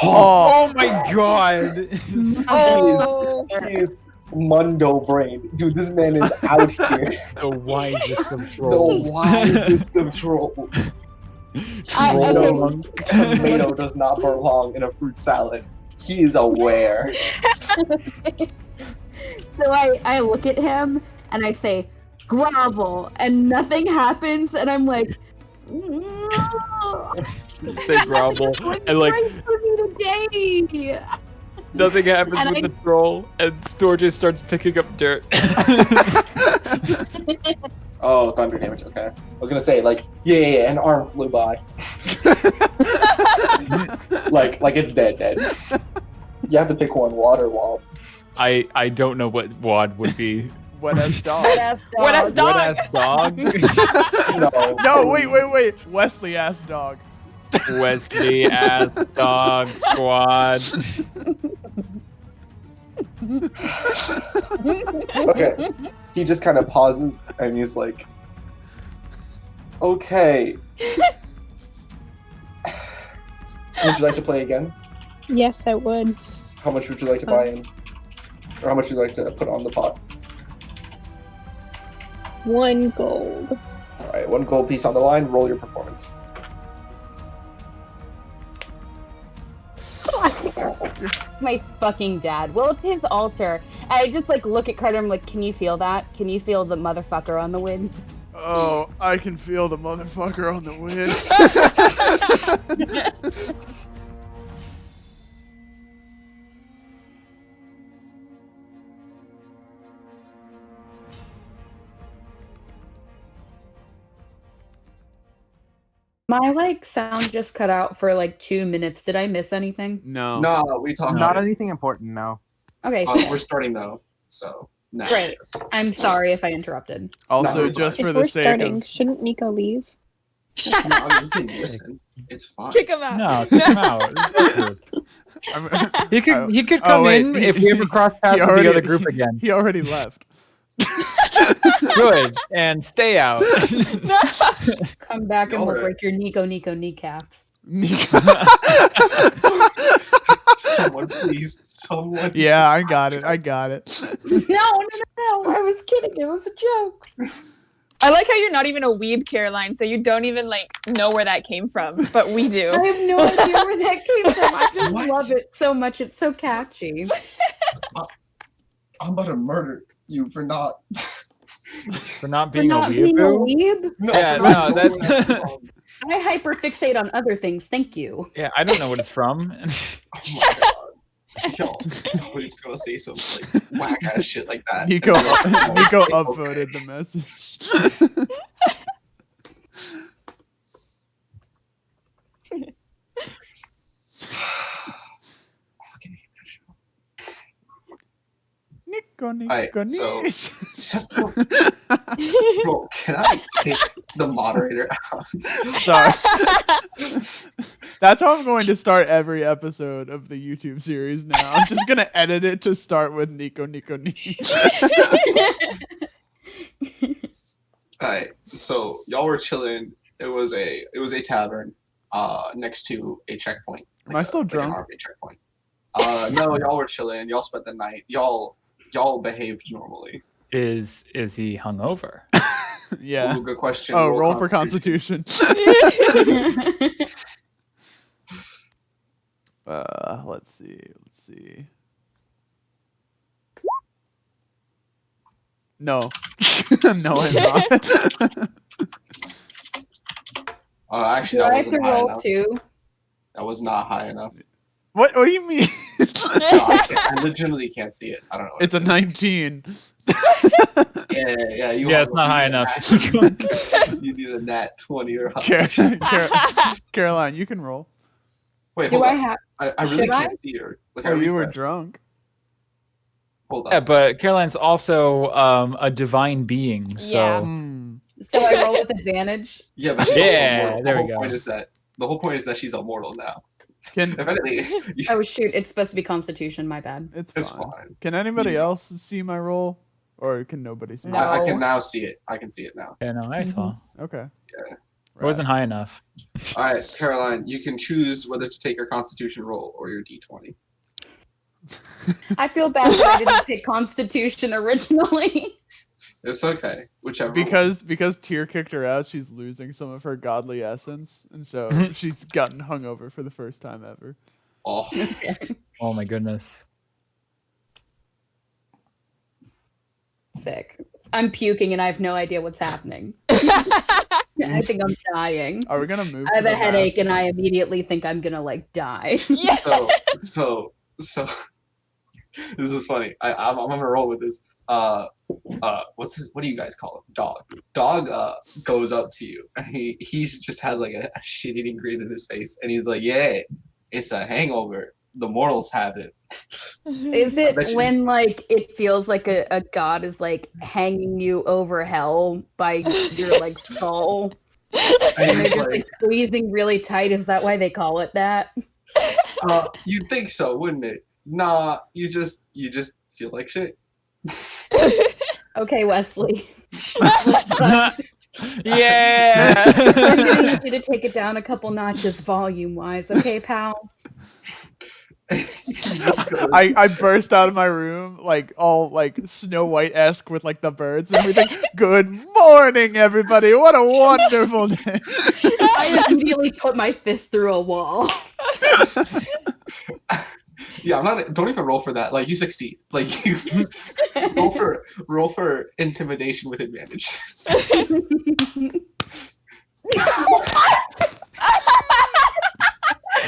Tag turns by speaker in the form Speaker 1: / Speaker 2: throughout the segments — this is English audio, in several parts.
Speaker 1: Oh my god!
Speaker 2: Oh.
Speaker 3: He is mundo brain. Dude, this man is out here.
Speaker 1: The wisest of
Speaker 3: The
Speaker 1: trolls.
Speaker 3: wisest of trolls.
Speaker 1: Troll.
Speaker 3: Tomato does not belong in a fruit salad. He is aware.
Speaker 4: So I look at him and I say, grovel, and nothing happens, and I'm like, no.
Speaker 1: Say grovel, and like
Speaker 4: Pray for me today.
Speaker 1: nothing happens
Speaker 4: And
Speaker 1: with the troll, and Storgé starts picking up dirt.
Speaker 3: Oh, thunder damage. Okay. I was gonna say like, yeah, an arm flew by. like it's dead. You have to pick one. Water wall.
Speaker 1: I don't know what WAD would be.
Speaker 5: Wet ass dog.
Speaker 2: What ass dog?
Speaker 1: Wet-ass dog?
Speaker 3: No.
Speaker 5: No, wait. Wesley ass dog.
Speaker 1: Wesley ass dog squad.
Speaker 3: Okay. He just kind of pauses and he's like, okay. Would you like to play again?
Speaker 6: Yes, I would.
Speaker 3: How much would you like to buy in? Or how much would you like to put on the pot?
Speaker 6: 1 gold.
Speaker 3: Alright, 1 gold piece on the line. Roll your performance.
Speaker 4: My fucking dad. Well, it's his altar. I just like look at Carter. I'm like, can you feel that? Can you feel the motherfucker on the wind?
Speaker 5: Oh, I can feel the motherfucker on the wind.
Speaker 4: My like sound just cut out for like 2 minutes. Did I miss anything?
Speaker 5: No.
Speaker 3: No, we talked
Speaker 7: Not
Speaker 3: about it.
Speaker 7: anything important, no.
Speaker 4: Okay,
Speaker 3: We're starting though, so. No.
Speaker 4: great. I'm sorry if I interrupted.
Speaker 5: Also,
Speaker 3: No,
Speaker 5: just
Speaker 6: If
Speaker 5: for
Speaker 6: we're
Speaker 5: the sake
Speaker 6: starting,
Speaker 5: of
Speaker 6: shouldn't Nico leave?
Speaker 3: No, you can listen. It's fine.
Speaker 2: Kick him out.
Speaker 1: No, kick him out. He could come
Speaker 5: wait,
Speaker 1: in if we ever cross paths with the other group again.
Speaker 5: He already left.
Speaker 1: Good, and stay out.
Speaker 4: Come back and we'll
Speaker 3: Alright.
Speaker 4: break your Nico kneecaps.
Speaker 3: Someone, please. Someone.
Speaker 5: Yeah, I got it.
Speaker 4: No. I was kidding. It was a joke.
Speaker 2: I like how you're not even a weeb, Caroline, so you don't even like know where that came from, but we do.
Speaker 4: I have no idea where that came from. I just
Speaker 3: What?
Speaker 4: love it so much. It's so catchy.
Speaker 3: I'm about to murder you for not.
Speaker 1: For not
Speaker 4: For
Speaker 1: being
Speaker 4: not
Speaker 1: a
Speaker 4: being a
Speaker 1: weeaboo?
Speaker 4: weeb,
Speaker 3: No,
Speaker 1: Yeah, no, that's...
Speaker 4: I hyperfixate on other things. Thank you.
Speaker 1: Yeah, I don't know what it's from.
Speaker 3: Oh my god. Yo, nobody's gonna say some like whack ass shit like that.
Speaker 5: Nico
Speaker 3: It's okay.
Speaker 5: upvoted the message.
Speaker 3: Fucking hate that show.
Speaker 5: Nico,
Speaker 3: Alright, so-
Speaker 5: nice.
Speaker 3: Bro, can I kick the moderator out?
Speaker 5: Sorry. That's how I'm going to start every episode of the YouTube series now. I'm just gonna edit it to start with Nico.
Speaker 3: Alright, so y'all were chilling. It was a tavern next to a checkpoint.
Speaker 5: Am I still
Speaker 3: Like an
Speaker 5: drunk?
Speaker 3: army checkpoint. No, y'all were chilling. Y'all spent the night. Y'all behaved normally.
Speaker 1: Is he hungover?
Speaker 5: Yeah.
Speaker 3: Ooh, good question.
Speaker 5: Oh, roll for Constitution. Let's see. No. No, I'm not.
Speaker 3: Actually,
Speaker 4: Do
Speaker 3: that
Speaker 4: I have
Speaker 3: wasn't
Speaker 4: to
Speaker 3: high
Speaker 4: roll
Speaker 3: enough.
Speaker 4: too?
Speaker 3: That was not high enough.
Speaker 5: What do you mean?
Speaker 3: No, I legitimately can't see it. I don't know.
Speaker 5: It's a 19.
Speaker 3: Yeah.
Speaker 1: Yeah, it's not high enough.
Speaker 3: You need a nat 20 or higher.
Speaker 5: Caroline, you can roll.
Speaker 3: Wait,
Speaker 4: Do
Speaker 3: hold
Speaker 4: I
Speaker 3: on.
Speaker 4: have?
Speaker 3: I really
Speaker 4: should I?
Speaker 3: can't see her. Like,
Speaker 5: Oh, you were
Speaker 3: refreshed.
Speaker 5: drunk.
Speaker 3: Hold on.
Speaker 1: Yeah, but Caroline's also a divine being, so...
Speaker 2: Yeah.
Speaker 4: So I roll with advantage.
Speaker 3: Yeah, but she's
Speaker 1: Yeah,
Speaker 3: immortal.
Speaker 1: there
Speaker 3: the
Speaker 1: we
Speaker 3: whole
Speaker 1: go.
Speaker 3: Point is that, the whole point is that she's immortal now.
Speaker 5: Can
Speaker 3: If anything,
Speaker 4: Oh shoot! It's supposed to be Constitution. My bad.
Speaker 5: it's
Speaker 3: it's
Speaker 5: fine.
Speaker 3: fine.
Speaker 5: Can anybody
Speaker 3: Yeah.
Speaker 5: else see my roll, or can nobody see?
Speaker 2: No.
Speaker 5: it?
Speaker 3: I can now see it. I can see it now.
Speaker 1: Yeah, no, I saw.
Speaker 5: Okay.
Speaker 3: Yeah.
Speaker 1: It wasn't high enough.
Speaker 3: All right, Caroline, you can choose whether to take your Constitution roll or your D20.
Speaker 4: I feel bad that I didn't pick Constitution originally.
Speaker 3: It's okay, whichever.
Speaker 5: Because Tyr kicked her out, she's losing some of her godly essence, and so she's gotten hungover for the first time ever.
Speaker 3: Oh,
Speaker 1: Oh my goodness.
Speaker 4: Sick. I'm puking and I have no idea what's happening. I think I'm dying.
Speaker 5: Are we gonna move?
Speaker 4: I have
Speaker 5: to
Speaker 4: a
Speaker 5: the
Speaker 4: headache
Speaker 5: map?
Speaker 4: and I immediately think I'm gonna like die.
Speaker 2: Yeah.
Speaker 3: so this is funny. I'm gonna roll with this. What do you guys call him? Dog goes up to you and he just has like a shit-eating grin in his face and he's like, yeah, it's a hangover. The mortals have it.
Speaker 4: Is
Speaker 3: bet
Speaker 4: it
Speaker 3: you-
Speaker 4: when like it feels like a god is like hanging you over hell by your like skull
Speaker 3: And
Speaker 4: and they're
Speaker 3: he's
Speaker 4: just
Speaker 3: like,
Speaker 4: like squeezing really tight? Is that why they call it that?
Speaker 3: you'd think so, wouldn't it? Nah, you just feel like shit.
Speaker 4: Okay, Wesley.
Speaker 1: Yeah.
Speaker 4: I'm gonna need you to take it down a couple notches volume wise, okay, pal?
Speaker 5: I burst out of my room like all like Snow White-esque with like the birds and everything. Good morning, everybody. What a wonderful day.
Speaker 4: I immediately put my fist through a wall.
Speaker 3: Yeah, don't even roll for that. Like you succeed. Like you roll for intimidation with advantage.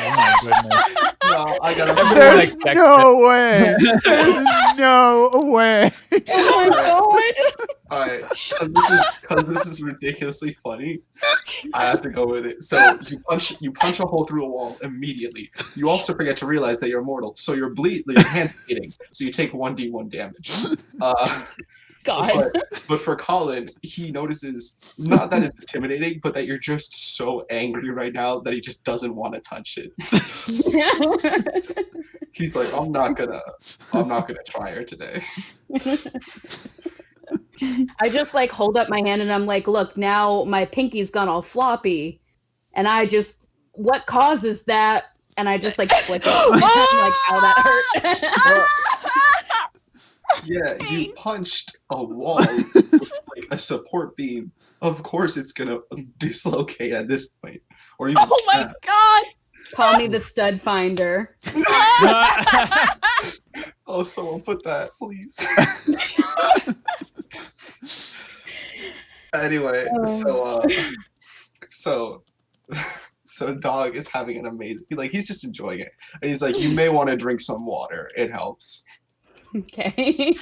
Speaker 1: Oh my goodness.
Speaker 3: No, I gotta.
Speaker 1: Everyone
Speaker 5: There's
Speaker 1: expects
Speaker 5: no way. There's no way.
Speaker 4: Oh my god!
Speaker 3: Alright, because this is ridiculously funny. I have to go with it. So you punch a hole through a wall immediately. You also forget to realize that you're mortal, so your hand's bleeding. So you take 1d1 damage.
Speaker 4: God.
Speaker 3: But for Colin, he notices not that it's intimidating, but that you're just so angry right now that he just doesn't want to touch it. He's like, I'm not gonna try her today.
Speaker 4: I just like hold up my hand and I'm like, look, now my pinky's gone all floppy. And what causes that? And I just like flick it. I'm like, how that hurt.
Speaker 3: Yeah, you punched a wall with like a support beam. Of course it's gonna dislocate at this point. Or even
Speaker 2: Oh my
Speaker 3: snap.
Speaker 2: god!
Speaker 4: Call me the stud finder.
Speaker 3: Oh, someone put that, please. Anyway, so Dog is having an amazing, he's just enjoying it. And he's like, you may want to drink some water. It helps.
Speaker 4: Okay.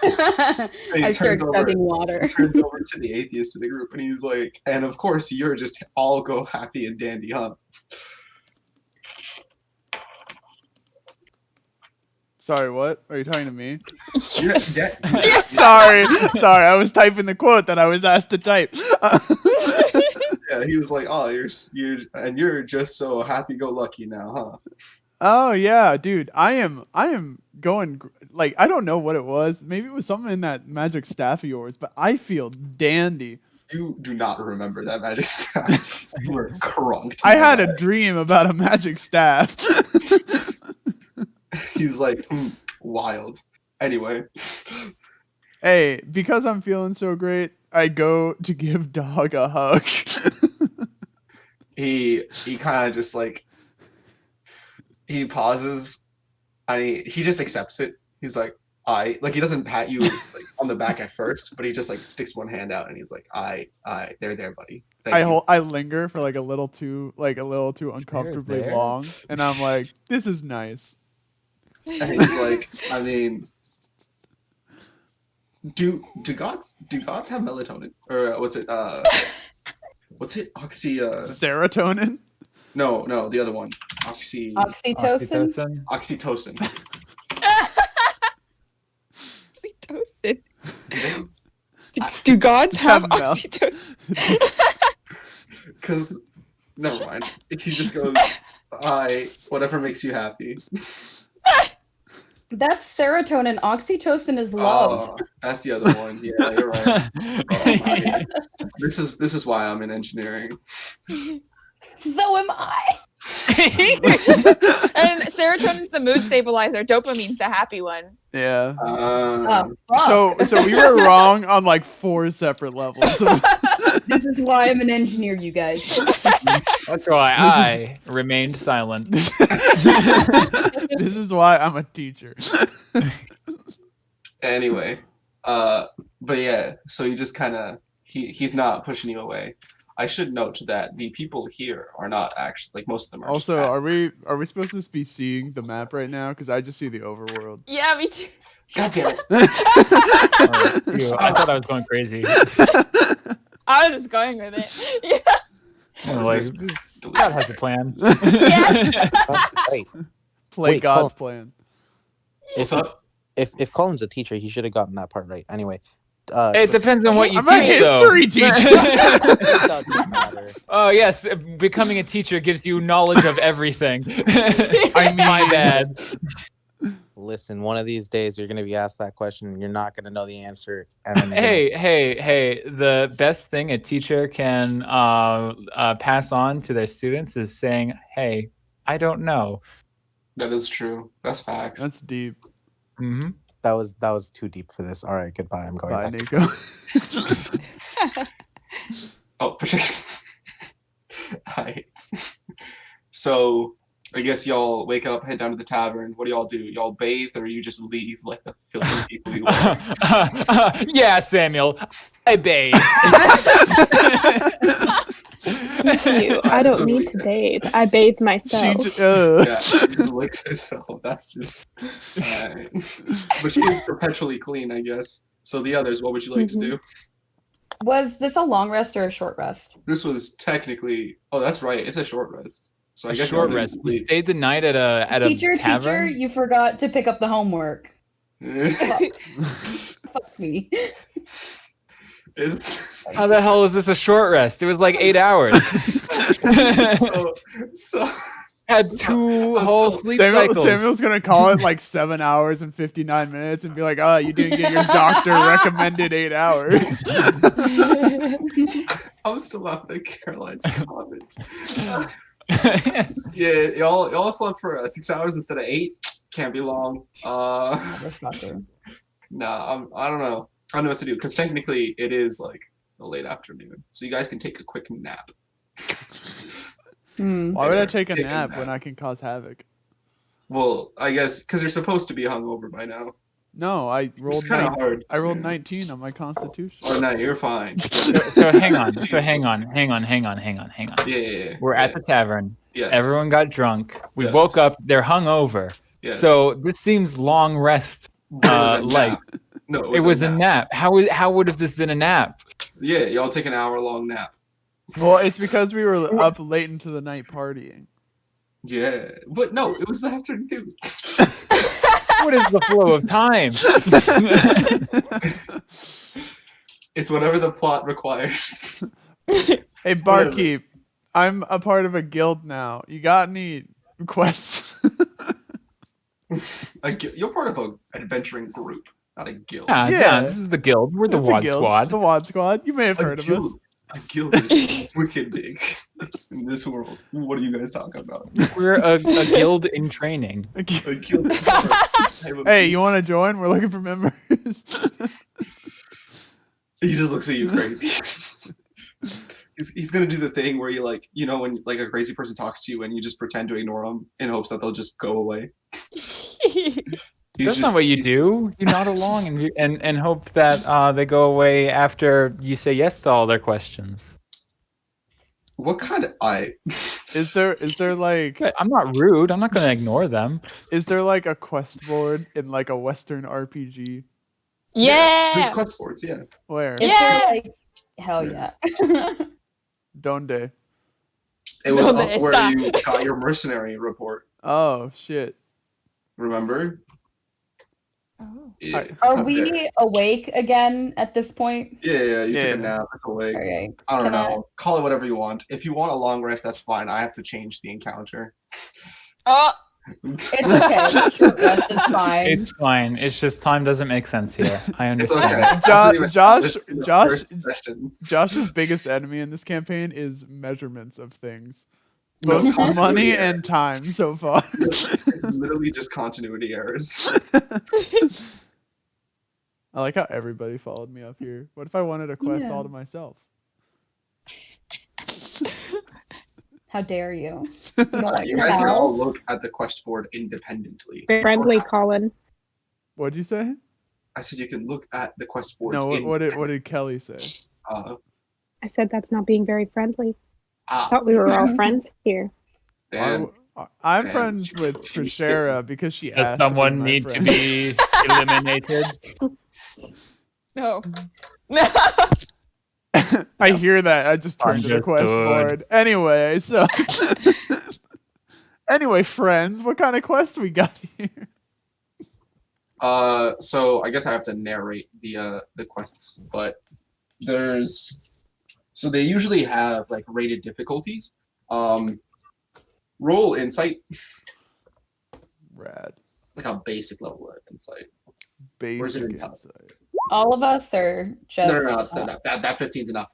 Speaker 3: And he
Speaker 4: I start
Speaker 3: turns over-
Speaker 4: chugging water.
Speaker 3: He turns over to the atheist in the group and he's like, and of course you're just all go happy and dandy, huh?
Speaker 5: Sorry, what? Are you talking to me?
Speaker 3: Yeah.
Speaker 5: Sorry. I was typing the quote that I was asked to type.
Speaker 3: Yeah, he was like, oh, you're just so happy-go-lucky now, huh?
Speaker 5: Oh yeah, dude. I am going like I don't know what it was. Maybe it was something in that magic staff of yours, but I feel dandy.
Speaker 3: You do not remember that magic staff. You were crunked.
Speaker 5: I had a dream about a magic staff.
Speaker 3: He's like, wild. Anyway,
Speaker 5: Hey, because I'm feeling so great, I go to give Dog a hug.
Speaker 3: he kind of just like, he pauses and he just accepts it. He's like, he doesn't pat you like on the back at first, but he just like sticks one hand out and he's like, there, buddy. Thank you."
Speaker 5: I linger for like a little too uncomfortably
Speaker 1: there.
Speaker 5: long, and I'm like, this is nice.
Speaker 3: And he's like, I mean, do gods have melatonin or what's it oxy
Speaker 5: Serotonin.
Speaker 3: no the other one oxytocin.
Speaker 2: Oxytocin.
Speaker 3: Oxytocin.
Speaker 2: Do gods have
Speaker 5: Have mel-
Speaker 2: oxytocin?
Speaker 3: Because never mind. He just goes, whatever makes you happy.
Speaker 4: That's serotonin. Oxytocin is love.
Speaker 3: Oh, that's the other one. Yeah, you're right. Oh, This is why I'm in engineering.
Speaker 4: So am I.
Speaker 2: And serotonin's the mood stabilizer. Dopamine's the happy one.
Speaker 5: Yeah.
Speaker 4: Oh, fuck.
Speaker 5: So we were wrong on like 4 separate levels.
Speaker 4: This is why I'm an engineer, you guys.
Speaker 1: That's why I remained silent.
Speaker 5: This is why I'm a teacher.
Speaker 3: Anyway, but yeah, so you just kind of he's not pushing you away. I should note that the people here are not actually like most of them are.
Speaker 5: Also,
Speaker 3: just
Speaker 5: are we supposed to be seeing the map right now? Because I just see the overworld.
Speaker 2: Yeah, me too.
Speaker 3: God damn it!
Speaker 1: I thought I was going crazy.
Speaker 2: I was just going with it. Yeah.
Speaker 1: I'm like, God has a plan.
Speaker 2: Yes.
Speaker 7: Wait,
Speaker 5: Play
Speaker 7: Wait,
Speaker 5: God's plan.
Speaker 3: What's up?
Speaker 7: if Colin's a teacher, he should have gotten that part right. Anyway,
Speaker 1: It depends on what you
Speaker 5: I'm a
Speaker 1: teach,
Speaker 5: history
Speaker 1: though.
Speaker 5: teacher.
Speaker 7: it doesn't matter.
Speaker 1: Oh yes, becoming a teacher gives you knowledge of everything.
Speaker 5: I mean,
Speaker 1: My bad.
Speaker 7: Listen, one of these days you're gonna be asked that question and you're not gonna know the answer. And then
Speaker 1: Hey! The best thing a teacher can pass on to their students is saying, "Hey, I don't know."
Speaker 3: That is true. That's facts.
Speaker 5: That's deep.
Speaker 1: Hmm
Speaker 7: that was too deep for this. All right, goodbye. I'm going
Speaker 5: Bye,
Speaker 7: back.
Speaker 5: Nico.
Speaker 3: Oh, Alright. So I guess y'all wake up, head down to the tavern. What do y'all do? Y'all bathe, or you just leave like the filthy people you are?
Speaker 1: Yeah, Samuel, I bathe.
Speaker 6: Thank you. I don't need to bathe. I bathe
Speaker 5: She
Speaker 6: myself.
Speaker 3: Yeah, she just licks herself. That's just. Alright. But she is perpetually clean, I guess. So the others, what would you like to do?
Speaker 4: Was this a long rest or a short rest?
Speaker 3: This was technically. Oh, that's right. It's a short rest. So I
Speaker 1: A
Speaker 3: guess
Speaker 1: short
Speaker 3: y'all
Speaker 1: rest.
Speaker 3: didn't
Speaker 1: We
Speaker 3: sleep.
Speaker 1: stayed the night at a
Speaker 4: Teacher,
Speaker 1: tavern.
Speaker 4: you forgot to pick up the homework. Fuck me.
Speaker 3: It's
Speaker 1: How the hell is this a short rest? It was like 8 hours.
Speaker 3: so
Speaker 1: Had 2 whole sleep cycles.
Speaker 5: Samuel's gonna call it like 7 hours and 59 minutes and be like, "Oh, you didn't get your doctor recommended 8 hours."
Speaker 3: I'm still laughing at Caroline's comments. Yeah, y'all slept for 6 hours instead of 8. Can't be long.
Speaker 4: Motherfucker.
Speaker 3: Nah, I don't know. I don't know what to do because technically it is like a late afternoon, so you guys can take a quick nap.
Speaker 5: Why would I take a
Speaker 3: Take a
Speaker 5: nap
Speaker 3: nap.
Speaker 5: when I can cause havoc?
Speaker 3: Well, I guess because you're supposed to be hungover by now.
Speaker 5: No, I rolled.
Speaker 3: It's kind of hard.
Speaker 5: I rolled 19 on my constitution.
Speaker 3: Oh no, you're fine.
Speaker 1: So hang on. Hang on.
Speaker 3: Yeah.
Speaker 1: We're at the tavern.
Speaker 3: Yes.
Speaker 1: Everyone got drunk. We
Speaker 3: Yes.
Speaker 1: woke up. They're hungover.
Speaker 3: Yes.
Speaker 1: So this seems long rest.
Speaker 3: It was a
Speaker 1: Like
Speaker 3: nap. No,
Speaker 1: it was a nap. How would have this been a nap?
Speaker 3: Yeah, y'all take an hour-long nap.
Speaker 5: Well, it's because we were up late into the night partying.
Speaker 3: Yeah, but no, it was the afternoon.
Speaker 1: What is the flow of time?
Speaker 3: It's whatever the plot requires.
Speaker 5: Hey, barkeep, I'm a part of a guild now. You got any quests?
Speaker 3: You're part of an adventuring group, not a guild.
Speaker 1: Yeah,
Speaker 5: Yeah.
Speaker 1: this is the guild. We're the
Speaker 5: It's a
Speaker 1: WAD
Speaker 5: guild.
Speaker 1: Squad.
Speaker 5: The WAD Squad. You may have heard of us.
Speaker 3: A guild is wicked big in this world. What are you guys talking about?
Speaker 1: We're a guild in training.
Speaker 3: A guild.
Speaker 5: Hey, you want to join? We're looking for members.
Speaker 3: He just looks at you crazy. He's gonna do the thing where you when like a crazy person talks to you and you just pretend to ignore them in hopes that they'll just go away.
Speaker 1: That's not what you do. You nod along and hope that they go away after you say yes to all their questions.
Speaker 3: What kind of
Speaker 5: Is there like
Speaker 1: I'm not rude. I'm not going to ignore them.
Speaker 5: is there like a quest board in like a Western RPG?
Speaker 2: Yeah.
Speaker 3: There's quest boards, yeah.
Speaker 5: Where?
Speaker 4: Is
Speaker 2: Yes!
Speaker 4: there, like, hell yeah.
Speaker 5: Donde?
Speaker 3: It was
Speaker 2: No,
Speaker 3: up where
Speaker 2: stop.
Speaker 3: you got your mercenary report.
Speaker 5: Oh shit.
Speaker 3: Remember?
Speaker 2: Oh.
Speaker 3: Yeah.
Speaker 4: Are
Speaker 3: up there.
Speaker 4: we awake again at this point?
Speaker 3: Yeah, you
Speaker 5: Yeah.
Speaker 3: took a nap. It's awake.
Speaker 4: Okay.
Speaker 3: I don't
Speaker 4: Can
Speaker 3: know. Call it whatever you want. If you want a long rest, that's fine. I have to change the encounter.
Speaker 2: Oh.
Speaker 4: It's okay. Short rest is fine.
Speaker 1: It's fine. It's just time doesn't make sense here. I
Speaker 3: It's
Speaker 1: understand.
Speaker 3: okay. That's what we established in the
Speaker 5: Josh-
Speaker 3: first session.
Speaker 5: Josh's biggest enemy in this campaign is measurements of things.
Speaker 3: No,
Speaker 5: Both
Speaker 3: continuity
Speaker 5: money
Speaker 3: errors.
Speaker 5: and time so far.
Speaker 3: It's literally just continuity errors.
Speaker 5: I like how everybody followed me up here. What if I wanted a quest
Speaker 6: Yeah.
Speaker 5: all to myself?
Speaker 4: How dare you?
Speaker 6: You don't want
Speaker 3: You
Speaker 6: your
Speaker 3: guys can
Speaker 6: pal.
Speaker 3: all look at the quest board independently.
Speaker 6: Friendly, Colin.
Speaker 5: What'd you say?
Speaker 3: I said you can look at the quest boards.
Speaker 5: No, what did Kelly say?
Speaker 6: I said that's not being very friendly.
Speaker 3: Ah,
Speaker 6: Thought we were all friends here.
Speaker 3: Dan.
Speaker 5: I'm
Speaker 3: Dan,
Speaker 5: friends with
Speaker 3: she's
Speaker 5: Prisera because she
Speaker 1: Does
Speaker 5: asked
Speaker 1: someone
Speaker 5: to be my
Speaker 1: need to
Speaker 5: friend.
Speaker 1: be eliminated?
Speaker 2: No.
Speaker 5: I hear that. I just turned to the quest
Speaker 1: Understood.
Speaker 5: board. Anyway, so anyway, friends, what kind of quest we got here?
Speaker 3: So I guess I have to narrate the quests, but so they usually have like rated difficulties. Roll insight,
Speaker 5: Rad.
Speaker 3: like a basic level of insight. Where's it
Speaker 5: Basic
Speaker 3: in top?
Speaker 5: insight.
Speaker 4: All of us or just
Speaker 3: No, that 15 is enough.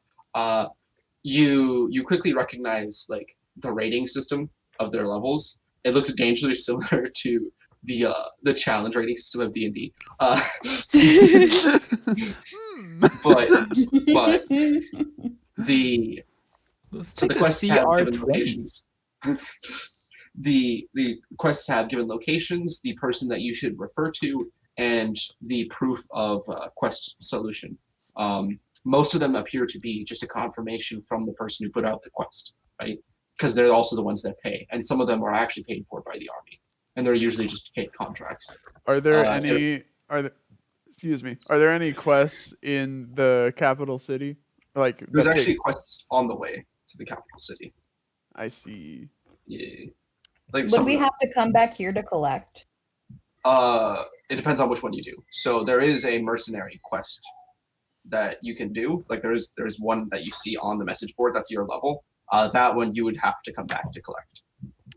Speaker 3: You quickly recognize like the rating system of their levels. It looks dangerously similar to the challenge rating system of D&D. But the
Speaker 1: Let's
Speaker 3: so the
Speaker 1: take a
Speaker 3: quests have
Speaker 1: CR
Speaker 3: given
Speaker 1: 20.
Speaker 3: locations. The quests have given locations, the person that you should refer to, and the proof of quest solution. Most of them appear to be just a confirmation from the person who put out the quest, right? Because they're also the ones that pay, and some of them are actually paid for by the army, and they're usually just paid contracts.
Speaker 5: Are there excuse me? Are there any quests in the capital city? Like
Speaker 3: There's
Speaker 5: that take-
Speaker 3: actually quests on the way to the capital city.
Speaker 5: I see.
Speaker 3: Yeah, like
Speaker 4: Would
Speaker 3: some
Speaker 4: we
Speaker 3: of them.
Speaker 4: have to come back here to collect?
Speaker 3: It depends on which one you do. So there is a mercenary quest that you can do. Like there's one that you see on the message board that's your level. That one you would have to come back to collect.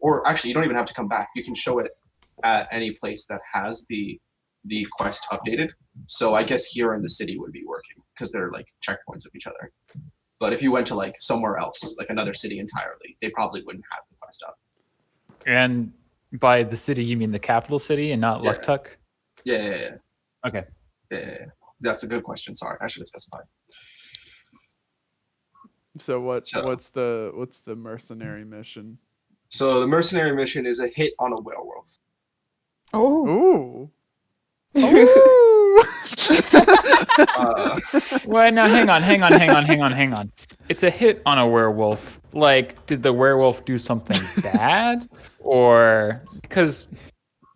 Speaker 3: Or actually, you don't even have to come back. You can show it at any place that has the quest updated. So I guess here in the city would be working because they're like checkpoints of each other. But if you went to like somewhere else, like another city entirely, they probably wouldn't have the quest up.
Speaker 1: And by the city, you mean the capital city and not
Speaker 3: Yeah.
Speaker 1: Luktuk?
Speaker 3: Yeah.
Speaker 1: Okay.
Speaker 3: Yeah. That's a good question. Sorry, I should have specified.
Speaker 5: So
Speaker 3: So-
Speaker 5: what's the mercenary mission?
Speaker 3: So the mercenary mission is a hit on a werewolf.
Speaker 2: Oh.
Speaker 5: Ooh.
Speaker 1: Well, now hang on. It's a hit on a werewolf. Like, did the werewolf do something bad? Or, because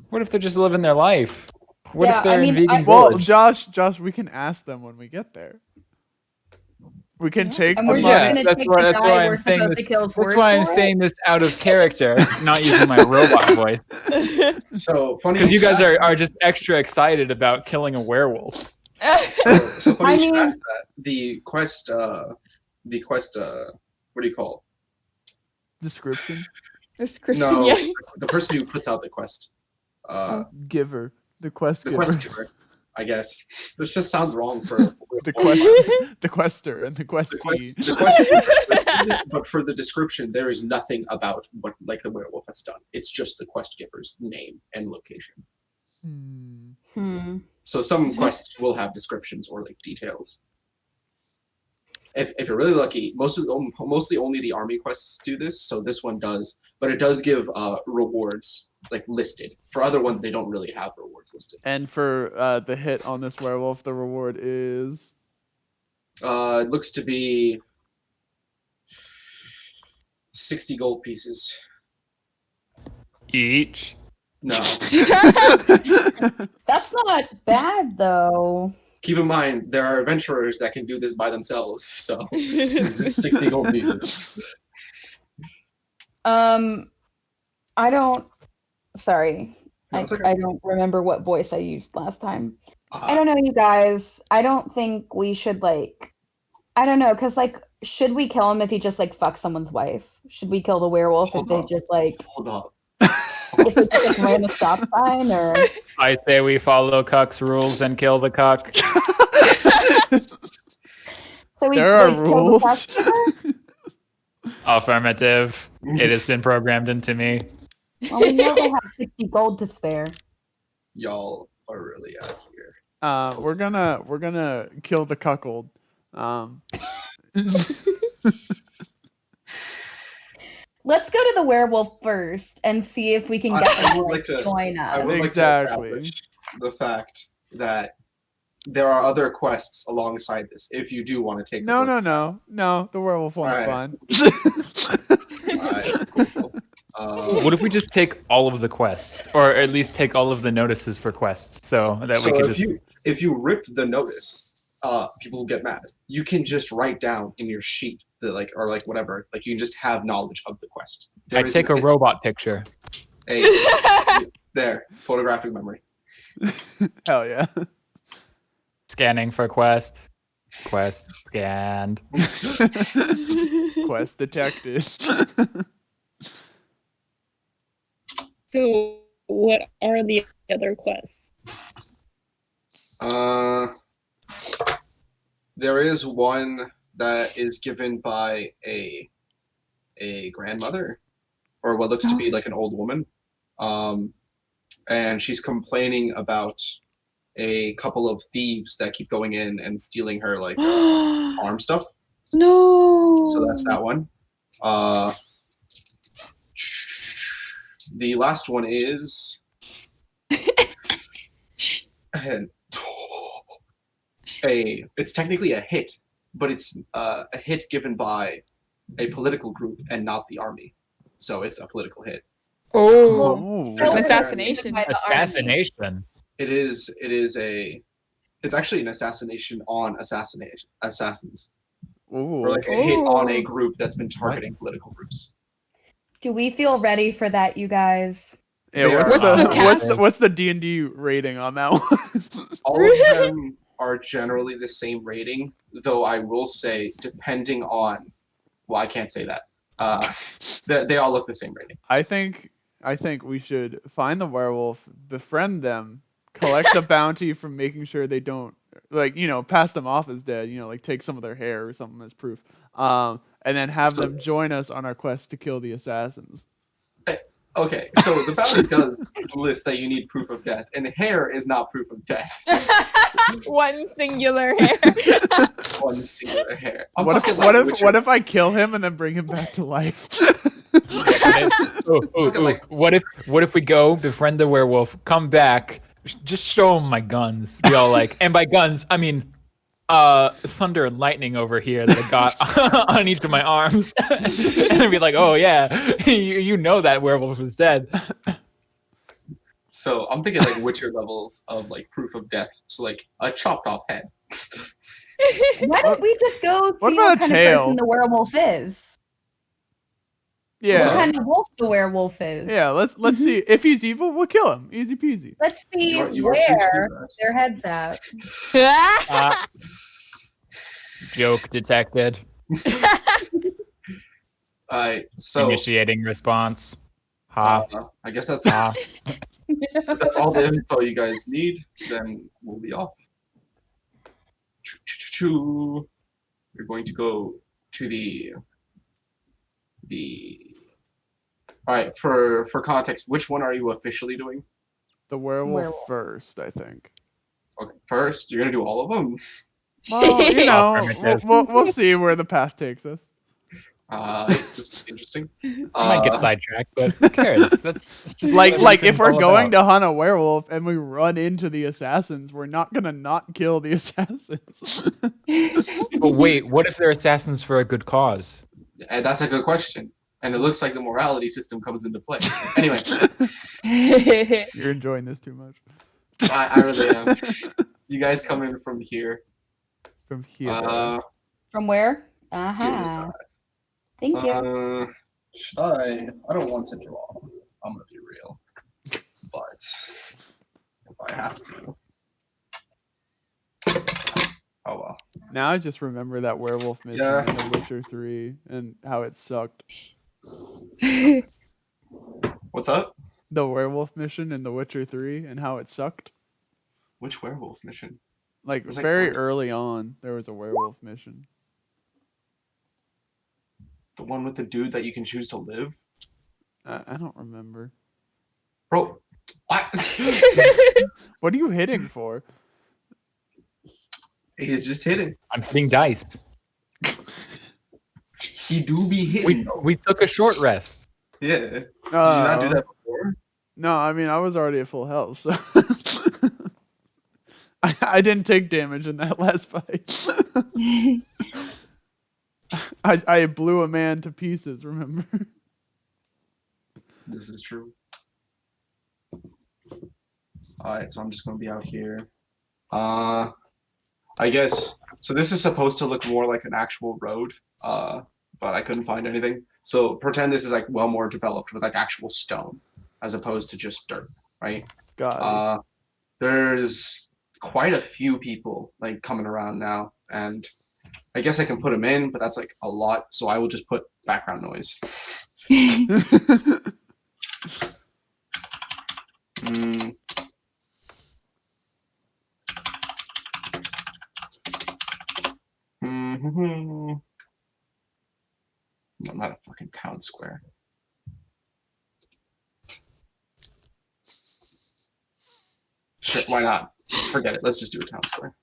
Speaker 1: what if they're just living their life? What
Speaker 4: Yeah,
Speaker 1: if they're
Speaker 4: I
Speaker 1: in
Speaker 4: mean,
Speaker 1: vegan
Speaker 5: Well,
Speaker 1: village?
Speaker 5: Josh, we can ask them when we get there. We can
Speaker 2: Yeah.
Speaker 5: take
Speaker 4: And
Speaker 5: the
Speaker 4: we're
Speaker 5: money.
Speaker 4: just
Speaker 1: Yeah,
Speaker 4: gonna
Speaker 1: that's
Speaker 4: take
Speaker 1: why-
Speaker 4: the
Speaker 1: that's
Speaker 4: guy
Speaker 1: why
Speaker 4: we're
Speaker 1: I'm saying
Speaker 4: supposed
Speaker 1: this-
Speaker 4: to kill
Speaker 1: That's
Speaker 4: for
Speaker 1: why I'm
Speaker 4: it.
Speaker 1: saying this out of character, not using my robot voice.
Speaker 3: So funny.
Speaker 1: Because you guys are just extra excited about killing a werewolf.
Speaker 3: So funny
Speaker 4: I
Speaker 3: you should
Speaker 4: mean-
Speaker 3: ask that. The quest. What do you call
Speaker 5: Description.
Speaker 2: Description,
Speaker 3: it? No,
Speaker 2: yeah.
Speaker 3: the person who puts out the quest.
Speaker 5: Giver. The quest
Speaker 3: The
Speaker 5: giver.
Speaker 3: quest giver. I guess this just sounds wrong for
Speaker 5: The quest. The quester and the
Speaker 3: The quest,
Speaker 5: questee.
Speaker 3: the quest is listed, but for the description, there is nothing about what like the werewolf has done. It's just the quest giver's name and location. So some quests will have descriptions or like details. If you're really lucky, mostly only the army quests do this. So this one does, but it does give rewards like listed. For other ones, they don't really have rewards listed.
Speaker 5: And for the hit on this werewolf, the reward is
Speaker 3: It looks to be 60 gold pieces.
Speaker 1: Each.
Speaker 3: No.
Speaker 4: That's not bad though.
Speaker 3: Keep in mind, there are adventurers that can do this by themselves. So it's just 60 gold pieces.
Speaker 4: I don't. Sorry,
Speaker 3: No,
Speaker 4: I,
Speaker 3: it's okay.
Speaker 4: I don't remember what voice I used last time. I
Speaker 3: Uh,
Speaker 4: don't know, you guys. I don't think we should like. I don't know, cause like, should we kill him if he just like fucks someone's wife? Should we kill the werewolf
Speaker 3: Hold
Speaker 4: if they
Speaker 3: up.
Speaker 4: just like?
Speaker 3: hold up.
Speaker 4: If we just ran a stop sign, or
Speaker 1: I say we follow Cuck's rules and kill the Cuck.
Speaker 4: so we
Speaker 5: There are
Speaker 4: like, kill the
Speaker 5: rules.
Speaker 4: customer?
Speaker 1: Affirmative. It has been programmed into me.
Speaker 4: Well, we know they have 60 gold to spare.
Speaker 3: Y'all are really out here.
Speaker 5: We're gonna kill the cuckold.
Speaker 4: Let's go to the werewolf first and see if we can get
Speaker 3: I
Speaker 4: them to
Speaker 3: would
Speaker 4: like,
Speaker 3: like to-
Speaker 4: join
Speaker 3: I
Speaker 4: us.
Speaker 3: would like to
Speaker 5: Exactly.
Speaker 3: establish the fact that there are other quests alongside this. If you do want to take
Speaker 5: No,
Speaker 3: a look.
Speaker 5: no. The werewolf one's
Speaker 3: Alright.
Speaker 5: fun.
Speaker 3: Alright, cool.
Speaker 1: What if we just take all of the quests, or at least take all of the notices for quests, so that we can just.
Speaker 3: If you rip the notice, people will get mad. You can just write down in your sheet that or whatever. Like you can just have knowledge of the quest.
Speaker 1: I take a robot picture.
Speaker 3: Hey, there, photographic memory.
Speaker 5: Hell yeah.
Speaker 1: Scanning for quest. Quest scanned.
Speaker 5: Quest detected.
Speaker 6: So, what are the other quests?
Speaker 3: There is one that is given by a grandmother, or what looks to be like an old woman, and she's complaining about a couple of thieves that keep going in and stealing her farm stuff.
Speaker 2: No.
Speaker 3: So that's that one. The last one is it's technically a hit, but it's a hit given by a political group and not the army. So it's a political hit.
Speaker 2: Oh.
Speaker 5: Ooh.
Speaker 2: An assassination.
Speaker 4: By the army.
Speaker 1: Assassination.
Speaker 3: It's actually an assassination on assassins.
Speaker 5: Ooh.
Speaker 3: Or like a hit on a
Speaker 2: Ooh.
Speaker 3: group that's been targeting political groups.
Speaker 4: Do we feel ready for that, you guys?
Speaker 5: Yeah,
Speaker 3: They
Speaker 5: what's
Speaker 3: are-
Speaker 5: the what's the D&D rating on that one?
Speaker 3: All of them are generally the same rating, though I will say, depending on, well, I can't say that. They all look the same rating.
Speaker 5: I think we should find the werewolf, befriend them, collect the bounty from making sure they don't pass them off as dead, take some of their hair or something as proof. And then have them join us on our quest to kill the assassins.
Speaker 3: Okay, so the bounty does list that you need proof of death, and hair is not proof of death.
Speaker 2: One singular hair.
Speaker 3: One singular hair.
Speaker 5: What if I kill him and then bring him back to life?
Speaker 1: What if we go befriend the werewolf, come back, just show him my guns, be all like, and by guns I mean thunder and lightning over here that I got on each of my arms, and I'd be like, oh yeah, you know that werewolf was dead.
Speaker 3: So I'm thinking Witcher levels of proof of death. So a chopped off head.
Speaker 4: Why don't we just go
Speaker 5: What
Speaker 4: see
Speaker 5: about
Speaker 4: what
Speaker 5: a
Speaker 4: kind
Speaker 5: tail?
Speaker 4: of person the werewolf is? What
Speaker 5: Yeah.
Speaker 4: kind of wolf the werewolf is?
Speaker 5: Yeah, let's see. If he's evil, we'll kill him. Easy peasy.
Speaker 4: Let's see
Speaker 3: You are free to
Speaker 4: where
Speaker 3: do that.
Speaker 4: their head's at.
Speaker 1: Joke detected.
Speaker 3: Alright, so
Speaker 1: Initiating response. Ha.
Speaker 3: I guess that's
Speaker 1: Ha.
Speaker 3: that's all the info you guys need. Then we'll be off. We're going to go to the. All right, for context, which one are you officially doing?
Speaker 5: The werewolf
Speaker 4: Werewolf.
Speaker 5: first, I think.
Speaker 3: Okay, first, you're gonna do all of them.
Speaker 5: Well,
Speaker 1: Affirmative.
Speaker 5: we'll see where the path takes us.
Speaker 3: This is interesting.
Speaker 1: I might get sidetracked, but who cares? That's just
Speaker 5: Like
Speaker 1: what
Speaker 5: if
Speaker 1: everything's
Speaker 5: we're
Speaker 1: all
Speaker 5: going
Speaker 1: about.
Speaker 5: to hunt a werewolf and we run into the assassins, we're not gonna not kill the assassins.
Speaker 1: But wait, what if they're assassins for a good cause?
Speaker 3: And that's a good question. And it looks like the morality system comes into play. Anyway,
Speaker 5: You're enjoying this too much.
Speaker 3: I really am. You guys come in from here.
Speaker 5: From here.
Speaker 4: From where?
Speaker 3: Here this
Speaker 4: Uh-huh.
Speaker 3: side.
Speaker 4: Thank you.
Speaker 3: Should I don't want to draw. I'm gonna be real. But if I have to. Oh well.
Speaker 5: Now I just remember that werewolf mission
Speaker 3: Yeah.
Speaker 5: in The Witcher 3 and how it sucked.
Speaker 3: What's up?
Speaker 5: the werewolf mission in The Witcher 3 and how it sucked?
Speaker 3: Which werewolf mission?
Speaker 5: Like
Speaker 3: was like
Speaker 5: very
Speaker 3: three.
Speaker 5: early on, there was a werewolf mission.
Speaker 3: The one with the dude that you can choose to live?
Speaker 5: I don't remember.
Speaker 3: Bro, what?
Speaker 5: What are you hitting for?
Speaker 3: He's just hitting.
Speaker 1: I'm hitting dice.
Speaker 3: He do be hitting.
Speaker 1: We took a short rest.
Speaker 3: Yeah. Did you not do that before?
Speaker 5: No, I mean I was already at full health, so I didn't take damage in that last fight. I blew a man to pieces, remember?
Speaker 3: This is true. Alright, so I'm just gonna be out here. I guess so this is supposed to look more like an actual road, but I couldn't find anything. So pretend this is like well more developed with like actual stone as opposed to just dirt, right?
Speaker 5: God.
Speaker 3: There's quite a few people like coming around now, and I guess I can put them in, but that's like a lot, so I will just put background noise. Mm. Mm-hmm. No, not a fucking town square. Sure, why not? Forget it. Let's just do a town square.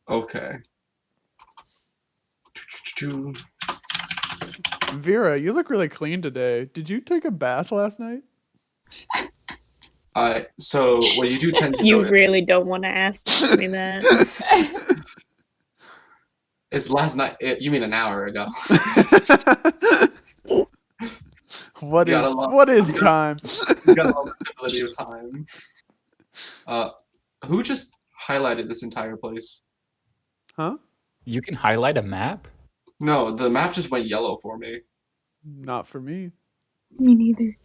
Speaker 3: Okay.
Speaker 5: Vera, you look really clean today. Did you take a bath last night?
Speaker 3: So what you do tend to
Speaker 6: You
Speaker 3: notice
Speaker 6: really don't want to ask me that.
Speaker 3: is last night. You mean an hour ago?
Speaker 5: What
Speaker 3: You gotta
Speaker 5: is
Speaker 3: love-
Speaker 5: what is time?
Speaker 3: You got all the stability of time. Who just highlighted this entire place?
Speaker 5: Huh?
Speaker 1: You can highlight a map?
Speaker 3: No, the map just went yellow for me.
Speaker 5: Not for me.
Speaker 2: Me neither.